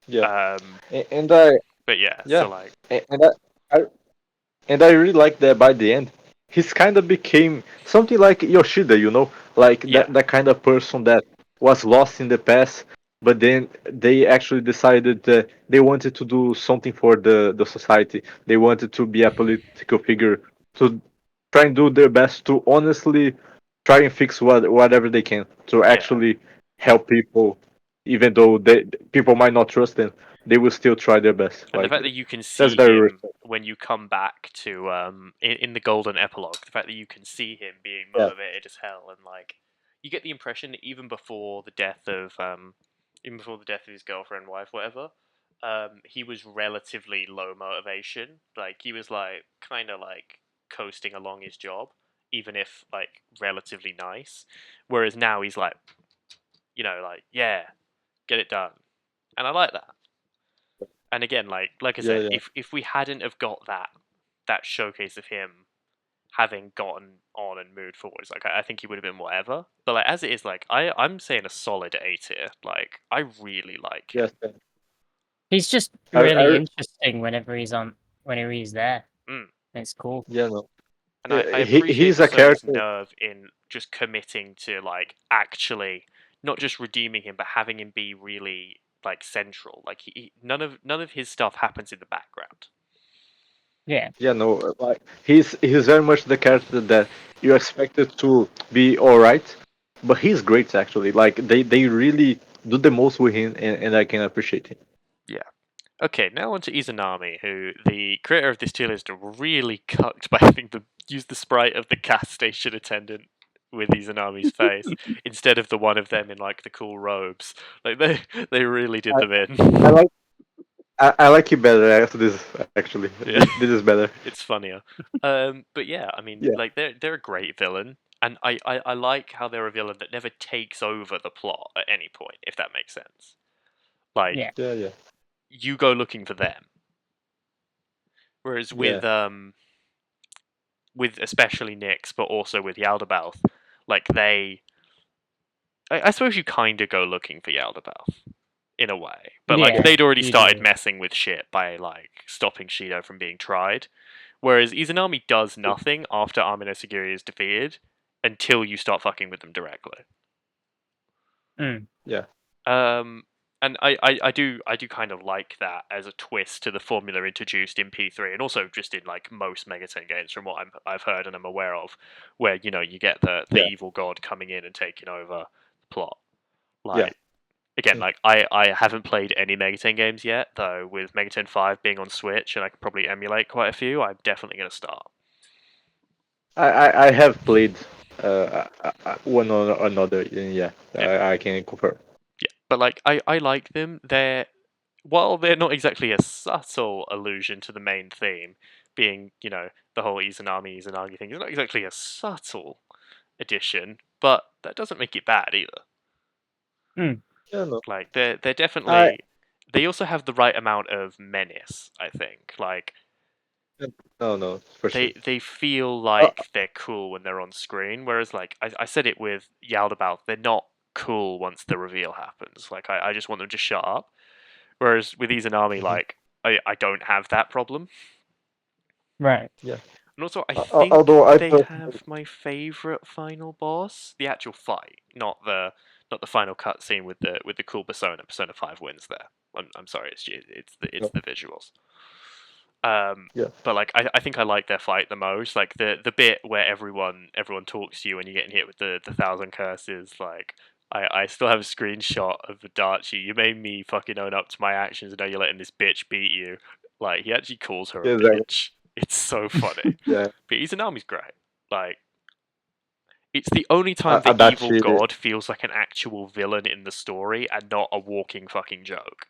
Speaker 2: yeah.
Speaker 1: Um,
Speaker 2: And I,
Speaker 1: but yeah,
Speaker 2: yeah,
Speaker 1: so like,
Speaker 2: and I really like that by the end, he's kind of became something like Yoshida, like
Speaker 1: yeah,
Speaker 2: that kind of person that was lost in the past, but then they actually decided that they wanted to do something for the society. They wanted to be a political figure to try and do their best to honestly try and fix whatever they can to
Speaker 1: yeah.
Speaker 2: actually help people, even though people might not trust them. They will still try their best.
Speaker 1: And the
Speaker 2: Like
Speaker 1: fact that you can
Speaker 2: that's
Speaker 1: see
Speaker 2: very
Speaker 1: him
Speaker 2: respectful.
Speaker 1: when you come back to in the golden epilogue, the fact that you can see him being
Speaker 2: Yeah,
Speaker 1: motivated as hell, and like you get the impression that even before the death of his girlfriend, wife, whatever, he was relatively low motivation. Like he was like kind of like coasting along his job, even if like relatively nice. Whereas now he's like, like yeah, get it done, and I like that. And again, like I
Speaker 2: yeah,
Speaker 1: said,
Speaker 2: yeah.
Speaker 1: if we hadn't have got that showcase of him having gotten on and moved forwards, like I think he would have been whatever. But like as it is, like I'm saying a solid A tier. Like I really like him.
Speaker 2: Yes, yeah.
Speaker 3: He's just
Speaker 2: I
Speaker 3: really interesting whenever he's there.
Speaker 1: Mm.
Speaker 3: It's cool.
Speaker 2: yeah, no.
Speaker 1: And I
Speaker 2: Yeah,
Speaker 1: appreciate
Speaker 2: he's a
Speaker 1: also his
Speaker 2: character.
Speaker 1: nerve in just committing to like actually not just redeeming him, but having him be really like central. Like none of his stuff happens in the background.
Speaker 3: Yeah.
Speaker 2: Yeah, no, like he's very much the character that you expected to be all right, but he's great actually. Like they really do the most with him, and I can appreciate him.
Speaker 1: Yeah. Okay, now on to Izanami, who the creator of this tier list really cucked by having to use the sprite of the gas station attendant with Izanami's face instead of the one of them in like the cool robes. Like they really did
Speaker 2: I,
Speaker 1: them
Speaker 2: I
Speaker 1: in.
Speaker 2: like I like it better after this actually.
Speaker 1: Yeah,
Speaker 2: This is better.
Speaker 1: it's funnier. But yeah, I mean,
Speaker 2: Yeah,
Speaker 1: like they're a great villain, and I like how they're a villain that never takes over the plot at any point, if that makes sense. Like
Speaker 3: Yeah.
Speaker 2: yeah, yeah,
Speaker 1: you go looking for them, whereas
Speaker 2: yeah,
Speaker 1: with especially Nyx, but also with Yaldabaoth, like I suppose you kind of go looking for Yaldabaoth in a way, but like
Speaker 3: Yeah.
Speaker 1: they'd already
Speaker 3: You
Speaker 1: started
Speaker 3: do.
Speaker 1: messing with shit by like stopping Shido from being tried, whereas Izanami does nothing after Amino Sagiri is defeated until you start fucking with them directly.
Speaker 3: Mm.
Speaker 2: yeah,
Speaker 1: Um, and I do kind of like that as a twist to the formula introduced in P3 and also just in like most Megaten games from what I've heard and I'm aware of, where you get the
Speaker 2: yeah,
Speaker 1: evil god coming in and taking over the plot.
Speaker 2: yeah.
Speaker 1: Like again, like I haven't played any Megaten games yet, though with Megaten 5 being on Switch and I can probably emulate quite a few, I'm definitely gonna start.
Speaker 2: I have played one or another. And yeah,
Speaker 1: Yeah.
Speaker 2: I can confirm.
Speaker 1: Yeah. But like I like them. While they're not exactly a subtle allusion to the main theme, being, the whole Izanagi thing, it's not exactly a subtle addition, but that doesn't make it bad either.
Speaker 3: Mm.
Speaker 2: Yeah, no.
Speaker 1: Like they're
Speaker 2: I
Speaker 1: definitely they also have the right amount of menace, I think. Like
Speaker 2: no, no, for sure.
Speaker 1: they feel
Speaker 2: Uh,
Speaker 1: like they're cool when they're on screen, whereas like I said it with Yaldabaoth, they're not cool once the reveal happens. Like I just want them to shut up. Whereas with Izanami,
Speaker 2: mhm,
Speaker 1: like I don't have that problem.
Speaker 3: Right.
Speaker 2: yeah.
Speaker 1: And also, I think
Speaker 2: Although I
Speaker 1: they
Speaker 2: personally,
Speaker 1: have my favorite final boss, the actual fight, not the final cutscene with the cool Persona. Persona 5 wins there. I'm sorry, it's the visuals. But like I think I like their fight the most. Like the bit where everyone talks to you when you're getting hit with the thousand curses. Like I still have a screenshot of the Darchi. You made me fucking own up to my actions, and now you're letting this bitch beat you. Like he actually calls her a
Speaker 2: Exactly.
Speaker 1: bitch. It's so funny.
Speaker 2: Yeah.
Speaker 1: But Izanami's great. Like it's the only time the evil
Speaker 2: Adachi.
Speaker 1: god feels like an actual villain in the story and not a walking fucking joke.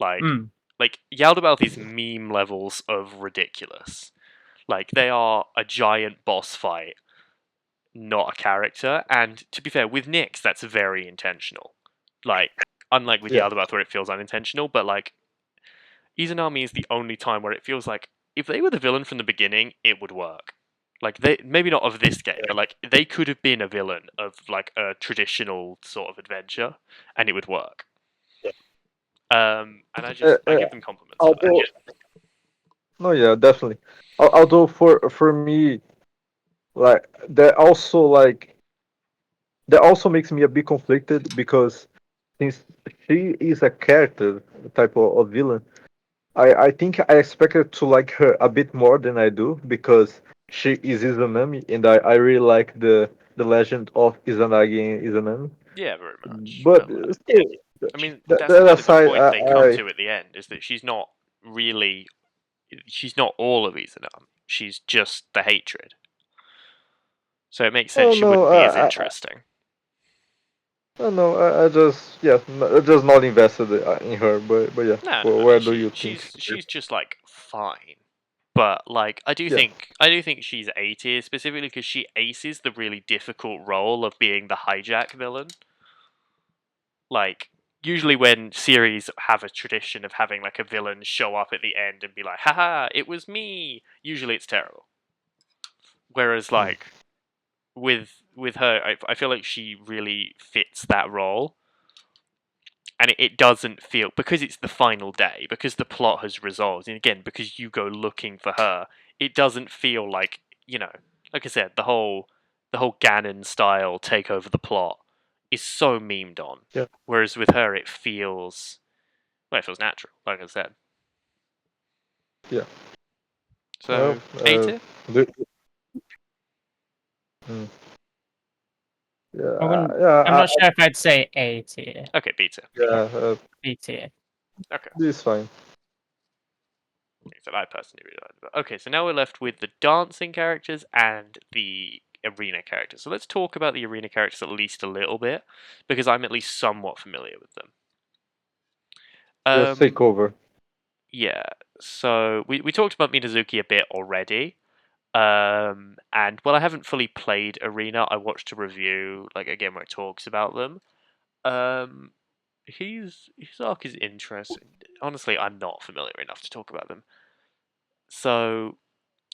Speaker 1: Like
Speaker 3: Mm.
Speaker 1: like Yaldabaoth is meme levels of ridiculous. Like they are a giant boss fight, not a character. And to be fair, with Nyx, that's very intentional. Like unlike with
Speaker 2: Yeah.
Speaker 1: Yaldabaoth where it feels unintentional, but like Izanami is the only time where it feels like if they were the villain from the beginning, it would work. Like they maybe not of this game, but like they could have been a villain of like a traditional sort of adventure, and it would work. And I give them compliments for
Speaker 2: Although,
Speaker 1: that.
Speaker 2: no, yeah, definitely. Although for me, like that also makes me a bit conflicted because since she is a character type of villain, I think I expected to like her a bit more than I do because she is Izanami and I really like the legend of Izanagi and Izanami.
Speaker 1: Yeah, very much.
Speaker 2: But
Speaker 1: But like,
Speaker 2: still,
Speaker 1: I mean,
Speaker 2: that,
Speaker 1: that's
Speaker 2: that
Speaker 1: kind of the
Speaker 2: aside,
Speaker 1: point they come to at the end is that she's not all of Izanami. She's just the hatred. So it makes sense
Speaker 2: oh
Speaker 1: she
Speaker 2: no,
Speaker 1: wouldn't be as interesting.
Speaker 2: I just I just not invested in her, but yeah,
Speaker 1: No, no,
Speaker 2: well,
Speaker 1: I
Speaker 2: where
Speaker 1: mean
Speaker 2: do you think?
Speaker 1: she's just like fine. But like
Speaker 2: Yeah,
Speaker 1: I do think she's A tier specifically because she aces the really difficult role of being the hijack villain. Like usually when series have a tradition of having like a villain show up at the end and be like, haha, it was me. Usually it's terrible. Whereas
Speaker 2: Hmm.
Speaker 1: like with her, I feel like she really fits that role. And it doesn't feel because it's the final day, because the plot has resolved, and again, because you go looking for her, it doesn't feel like, like I said, the whole Ganon style take over the plot is so memed on.
Speaker 2: Yeah,
Speaker 1: Whereas with her it feels natural, like I said.
Speaker 2: yeah. Well,
Speaker 1: So A tier?
Speaker 2: the, hmm, yeah,
Speaker 3: I wouldn't.
Speaker 2: yeah,
Speaker 3: I'm not sure if I'd say A tier.
Speaker 1: Okay, B tier.
Speaker 2: yeah.
Speaker 3: B tier.
Speaker 1: Okay.
Speaker 2: This is fine.
Speaker 1: So I personally really liked it. Okay, so now we're left with the dancing characters and the arena characters. So let's talk about the arena characters at least a little bit, because I'm at least somewhat familiar with them.
Speaker 2: Yes, take over.
Speaker 1: Yeah. So we talked about Minazuki a bit already. And while I haven't fully played Arena, I watched a review, like again where it talks about them. Um, his arc is interesting. Honestly, I'm not familiar enough to talk about them. So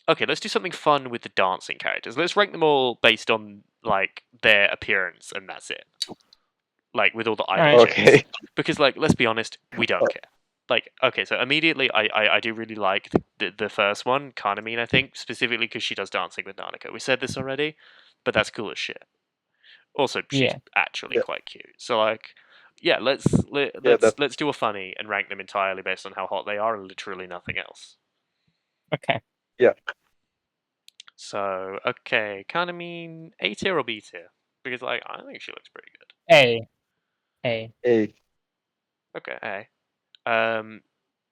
Speaker 1: okay, let's do something fun with the dancing characters. Let's rank them all based on like their appearance, and that's it. Like with all the idol
Speaker 3: Alright.
Speaker 1: chicks,
Speaker 2: Okay.
Speaker 1: because like let's be honest, we don't care. Like okay, so immediately I do really like the first one, Kanamine, I think specifically because she does dancing with Nanako. We said this already, but that's cool as shit. Also, she's
Speaker 3: Yeah.
Speaker 1: actually
Speaker 2: Yeah,
Speaker 1: quite cute. So like, yeah,
Speaker 2: yeah, that
Speaker 1: let's do a funny and rank them entirely based on how hot they are and literally nothing else.
Speaker 3: Okay.
Speaker 2: yeah.
Speaker 1: So, okay, kind of mean A tier or B tier? Because like I think she looks pretty good.
Speaker 3: A. A.
Speaker 2: A.
Speaker 1: Okay, A.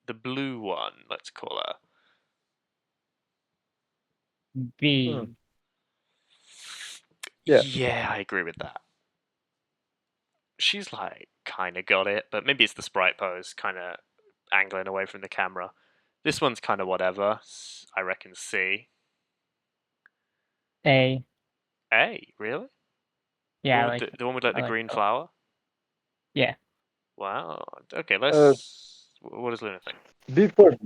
Speaker 1: The blue one, let's call her.
Speaker 2: Hmm.
Speaker 3: B.
Speaker 2: Yeah.
Speaker 1: Yeah, I agree with that. She's like kind of got it, but maybe it's the sprite pose, kind of angling away from the camera. This one's kind of whatever. I reckon C.
Speaker 3: A.
Speaker 1: A, really?
Speaker 3: Yeah, I like it.
Speaker 1: The one with like
Speaker 3: I
Speaker 1: the
Speaker 3: like
Speaker 1: green
Speaker 3: that.
Speaker 1: flower?
Speaker 3: Yeah.
Speaker 1: Wow. Okay,
Speaker 2: Uh,
Speaker 1: let's. What does Luna think?
Speaker 2: before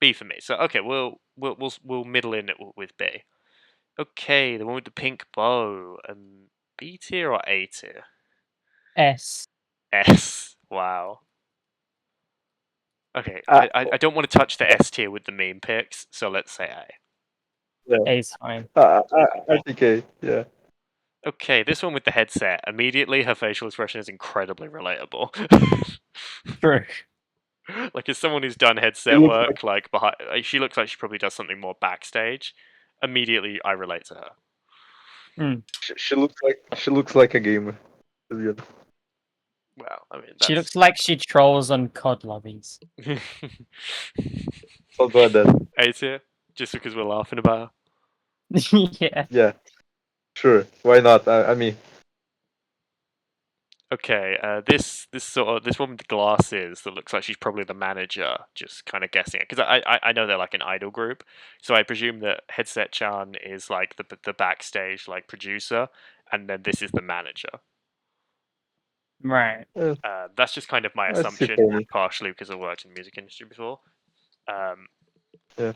Speaker 1: B for me. So okay, we'll middle in it with B. Okay, the one with the pink bow. B tier or A tier?
Speaker 3: S.
Speaker 1: S. Wow. Okay,
Speaker 2: uh,
Speaker 1: I don't want to touch the S tier with the meme pics, so let's say A.
Speaker 2: yeah,
Speaker 3: A's fine.
Speaker 2: I think A. Yeah.
Speaker 1: Okay, this one with the headset. Immediately, her facial expression is incredibly relatable.
Speaker 3: True.
Speaker 1: Like as someone who's done
Speaker 2: She
Speaker 1: headset
Speaker 2: looks
Speaker 1: work, like behind, she looks like she probably does something more backstage. Immediately, I relate to her.
Speaker 3: Mm.
Speaker 2: she looks like a gamer. To be honest.
Speaker 1: Well, I mean
Speaker 3: She
Speaker 1: that's
Speaker 3: looks like she trolls on COD lobbies.
Speaker 2: Something like that.
Speaker 1: Hate it just because we're laughing about
Speaker 3: Yeah.
Speaker 2: Yeah, sure. Why not? I mean,
Speaker 1: her. Okay, this one with the glasses that looks like she's probably the manager. Just kind of guessing it because I know they're like an idol group, so I presume that Headset Chan is like the backstage like producer, and then this is the manager.
Speaker 3: Right.
Speaker 2: uh,
Speaker 1: That's just kind of my
Speaker 2: let's see
Speaker 1: assumption,
Speaker 2: for me.
Speaker 1: partially because I've worked in the music industry before. Um,
Speaker 2: Yeah,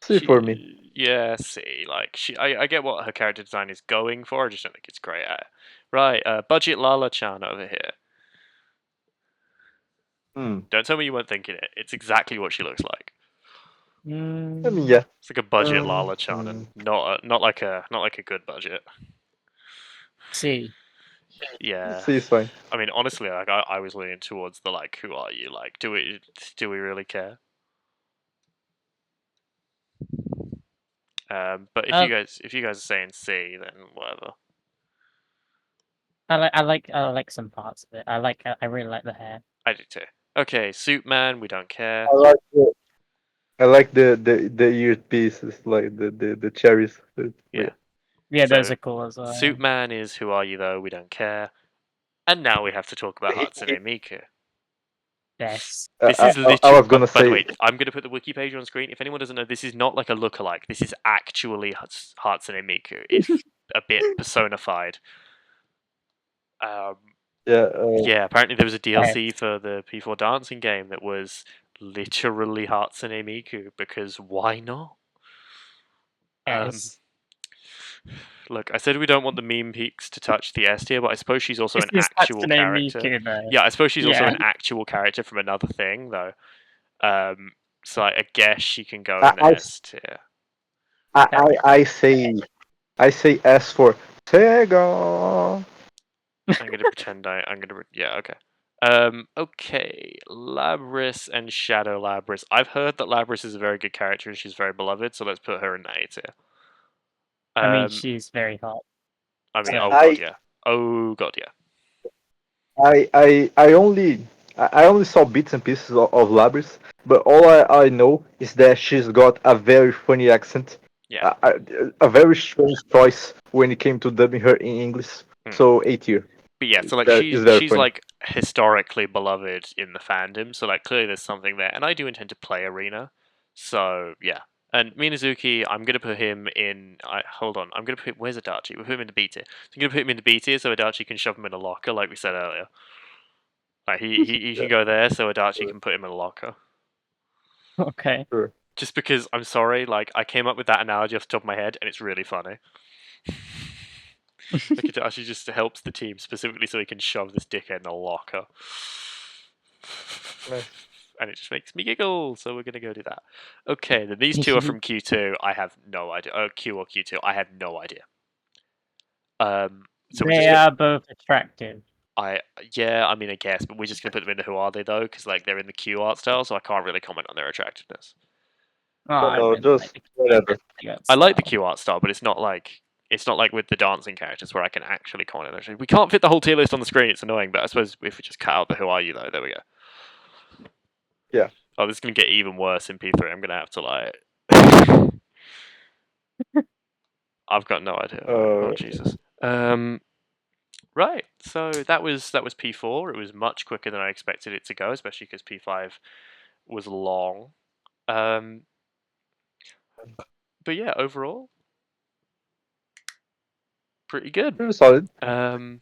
Speaker 2: see for me.
Speaker 1: yeah, see, like I get what her character design is going for. I just don't think it's great at it. Right, budget Lala Chan over here.
Speaker 2: Hmm.
Speaker 1: Don't tell me you weren't thinking it. It's exactly what she looks like.
Speaker 2: I mean,
Speaker 3: Mm,
Speaker 2: yeah.
Speaker 1: It's like a budget
Speaker 2: Um,
Speaker 1: Lala Chan,
Speaker 2: hmm.
Speaker 1: and not like a good budget.
Speaker 3: see.
Speaker 1: Yeah,
Speaker 2: See, it's fine.
Speaker 1: I mean, honestly, like I was leaning towards the like, who are you? Like, do we really care? But if
Speaker 3: Uh,
Speaker 1: you guys are saying C, then whatever.
Speaker 3: I like some parts of it. I really like the hair.
Speaker 1: I do too. Okay, Suit Man, we don't care.
Speaker 2: I like the earpieces, like the cherries.
Speaker 1: Yeah.
Speaker 3: Yeah, those
Speaker 1: So
Speaker 3: are cool as well.
Speaker 1: Suit Man is who are you though? We don't care. And now we have to talk about Hatsune Miku.
Speaker 3: Yes.
Speaker 1: This is
Speaker 2: I
Speaker 1: literally.
Speaker 2: was gonna
Speaker 1: By the
Speaker 2: say,
Speaker 1: way, I'm gonna put the wiki page on screen. If anyone doesn't know, this is not like a lookalike. This is actually Hatsune Miku, if a bit personified. Um,
Speaker 2: yeah,
Speaker 1: yeah. Apparently, there was a
Speaker 3: Yes.
Speaker 1: DLC for the P4 dancing game that was literally Hatsune Miku because why not? Um,
Speaker 3: Yes.
Speaker 1: Look, I said we don't want the meme peaks to touch the S tier, but I suppose she's also
Speaker 3: This
Speaker 1: an
Speaker 3: is
Speaker 1: actual
Speaker 3: Hatsune
Speaker 1: character.
Speaker 3: Miku though.
Speaker 1: Yeah, I suppose she's also
Speaker 3: Yeah.
Speaker 1: an actual character from another thing, though. So I guess she can go
Speaker 2: I,
Speaker 1: in the S tier.
Speaker 2: I say S for Sega.
Speaker 1: I'm gonna pretend I'm gonna. Yeah, okay. Okay. Labris and Shadow Labris. I've heard that Labris is a very good character and she's very beloved, so let's put her in the A tier.
Speaker 3: I mean,
Speaker 1: Um,
Speaker 3: she's very hot.
Speaker 1: I mean,
Speaker 3: So
Speaker 1: oh god, yeah. Oh god, yeah.
Speaker 2: I I I only I only saw bits and pieces of Labris, but all I know is that she's got a very funny accent,
Speaker 1: Yeah.
Speaker 2: a very strange choice when it came to dubbing her in English.
Speaker 1: Hmm.
Speaker 2: So A tier.
Speaker 1: But yeah, so like
Speaker 2: That is very
Speaker 1: she's
Speaker 2: funny.
Speaker 1: like historically beloved in the fandom, so like clearly there's something there, and I do intend to play Arena, so yeah. And Minazuki, I'm gonna put him in. Hold on, I'm gonna put where's Adachi? We put him in the B tier. So I'm gonna put him in the B tier so Adachi can shove him in a locker, like we said earlier. Like he
Speaker 2: Yeah,
Speaker 1: can go there, so Adachi
Speaker 2: sure,
Speaker 1: can put him in a locker.
Speaker 3: okay.
Speaker 2: sure.
Speaker 1: Just because I'm sorry, like I came up with that analogy off the top of my head, and it's really funny. Like it actually just helps the team specifically so he can shove this dickhead in a locker.
Speaker 2: Nice.
Speaker 1: And it just makes me giggle, so we're gonna go do that. Okay, then these two are from Q2. I have no idea. Q or Q2. I have no idea. So we're just
Speaker 3: They are both attractive.
Speaker 1: yeah, I mean I guess, but we're just gonna put them into who are they though, because like they're in the Q art style, so I can't really comment on their attractiveness.
Speaker 3: Oh,
Speaker 2: No,
Speaker 3: I
Speaker 2: no,
Speaker 3: really
Speaker 2: just
Speaker 3: like the
Speaker 2: whatever.
Speaker 1: I like the
Speaker 3: style.
Speaker 1: Q art style, but it's not like with the dancing characters where I can actually comment on it. We can't fit the whole tier list on the screen. It's annoying, but I suppose if we just cut out the who are you though, there we go.
Speaker 2: Yeah.
Speaker 1: Oh, this is gonna get even worse in P3. I'm gonna have to like. I've got no idea. Oh
Speaker 2: Uh,
Speaker 1: Jesus. Right. So that was P4. It was much quicker than I expected it to go, especially because P5 was long. Um, but yeah, overall, pretty good.
Speaker 2: pretty solid.
Speaker 1: Um,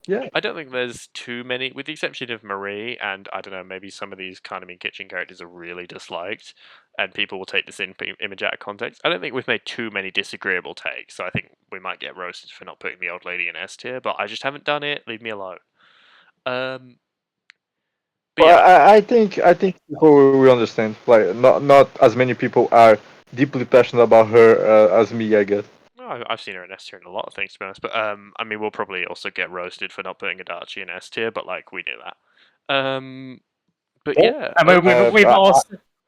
Speaker 2: Yeah.
Speaker 1: I don't think there's too many, with the exception of Marie, and I don't know, maybe some of these Kanami Kitchen characters are really disliked, and people will take this image out of context. I don't think we've made too many disagreeable takes, so I think we might get roasted for not putting the old lady in S tier, but I just haven't done it. Leave me alone. Um, but
Speaker 2: Well,
Speaker 1: yeah,
Speaker 2: I think people will understand. Like, not as many people are deeply passionate about her as me, I guess.
Speaker 1: no, I've seen her in S tier in a lot of things, to be honest. But I mean, we'll probably also get roasted for not putting Adachi in S tier, but like we knew that. Um, But yeah,
Speaker 3: I mean,
Speaker 1: overall-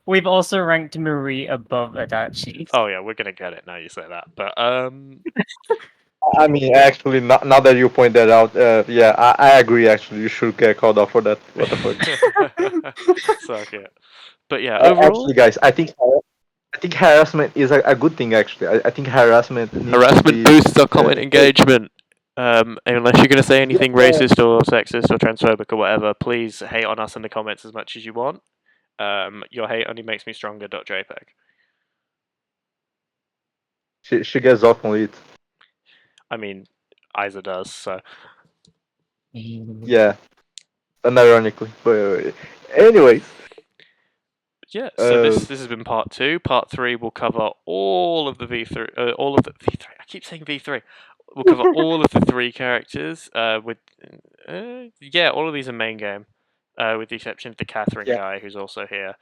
Speaker 3: we've also ranked Marie above Adachi.
Speaker 1: oh yeah, we're gonna get it now you say that. But
Speaker 2: I mean, actually, now that you point that out, yeah, I agree. Actually, you should get called out for that. What the fuck?
Speaker 1: suck it. But yeah, overall,
Speaker 2: Actually, guys, I think harassment is a good thing. Actually, I think harassment needs to
Speaker 1: harassment
Speaker 2: be.
Speaker 1: boosts our comment
Speaker 2: Uh,
Speaker 1: engagement. Unless you're gonna say anything
Speaker 2: yeah,
Speaker 1: racist or sexist or transphobic or whatever, please hate on us in the comments as much as you want. Your hate only makes me stronger. .jpg.
Speaker 2: she gets off on it.
Speaker 1: I mean, Isa does. So
Speaker 2: Yeah, unironically, but anyways,
Speaker 1: yeah. So
Speaker 2: uh,
Speaker 1: this has been part 2. Part 3 will cover all of the V3. All of the V3. I keep saying V3. We'll cover all of the 3 characters. With yeah, all of these are main game. With the exception of the Catherine
Speaker 2: yeah,
Speaker 1: guy who's also here.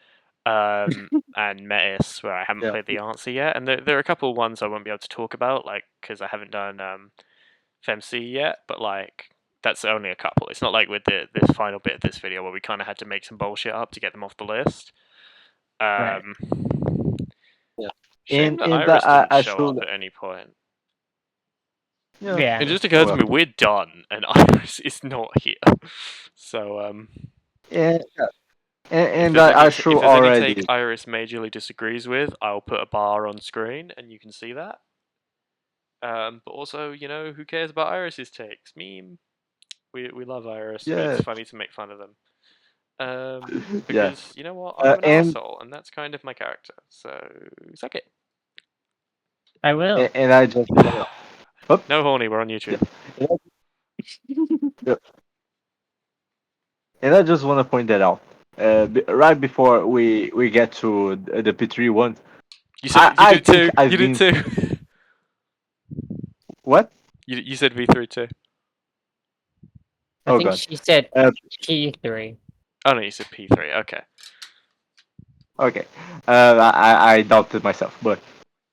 Speaker 1: And Metis, where I haven't
Speaker 2: yeah,
Speaker 1: played the answer yet, and there are a couple of ones I won't be able to talk about, like because I haven't done FemC yet, but like that's only a couple. It's not like with this final bit of this video where we kind of had to make some bullshit up to get them off the list.
Speaker 3: Right.
Speaker 1: Um,
Speaker 2: yeah.
Speaker 1: Shame that
Speaker 2: And
Speaker 1: Iris didn't
Speaker 2: I
Speaker 1: show up
Speaker 2: should,
Speaker 1: at any point.
Speaker 2: yeah,
Speaker 3: Yeah.
Speaker 1: It just occurred to
Speaker 2: well,
Speaker 1: me we're done, and Iris is not here. So
Speaker 2: and
Speaker 1: if
Speaker 2: and
Speaker 1: there's any
Speaker 2: I should
Speaker 1: if there's any take
Speaker 2: already,
Speaker 1: Iris majorly disagrees with, I'll put a bar on screen, and you can see that. But also, who cares about Iris's takes? Meme. We love Iris, but
Speaker 2: yeah,
Speaker 1: it's funny to make fun of them.
Speaker 2: yeah,
Speaker 1: Because you know what? I'm an
Speaker 2: and
Speaker 1: asshole, and that's kind of my character. So suck it.
Speaker 3: I will.
Speaker 2: and I just wanna, oh,
Speaker 1: No horny. We're on
Speaker 2: yeah,
Speaker 1: YouTube.
Speaker 2: yeah, and I just want to point that out. Right before we get to the P3 one,
Speaker 1: You said you
Speaker 2: I
Speaker 1: did it
Speaker 2: think
Speaker 1: too.
Speaker 2: I've
Speaker 1: You did
Speaker 2: been
Speaker 1: too.
Speaker 2: what?
Speaker 1: You said V3 too.
Speaker 3: I
Speaker 2: Oh
Speaker 3: think
Speaker 2: god.
Speaker 3: she said
Speaker 2: Uh,
Speaker 3: P3.
Speaker 1: Oh no, you said P3. Okay.
Speaker 2: okay. I doubted myself, but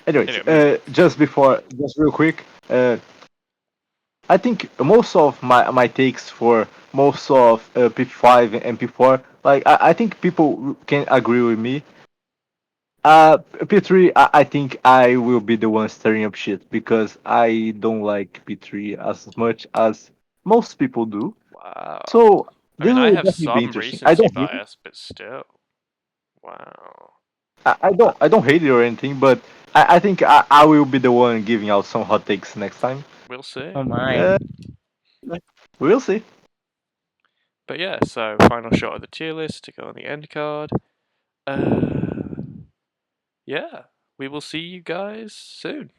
Speaker 2: anyways,
Speaker 1: Anyway, moving on.
Speaker 2: just real quick. I think most of my takes for most of P5 and P4, like I think people can agree with me. P3, I think I will be the one stirring up shit because I don't like P3 as much as most people do.
Speaker 1: Wow.
Speaker 2: So
Speaker 1: I
Speaker 2: this
Speaker 1: mean, I
Speaker 2: will
Speaker 1: have
Speaker 2: definitely be
Speaker 1: some
Speaker 2: interesting. I
Speaker 1: recency
Speaker 2: don't hate it.
Speaker 1: bias, but still. Wow.
Speaker 2: I don't hate it or anything, but I think I will be the one giving out some hot takes next time.
Speaker 1: We'll see.
Speaker 3: Oh my.
Speaker 2: Uh, we'll see.
Speaker 1: But yeah, so final shot of the tier list to go on the end card. Yeah, we will see you guys soon.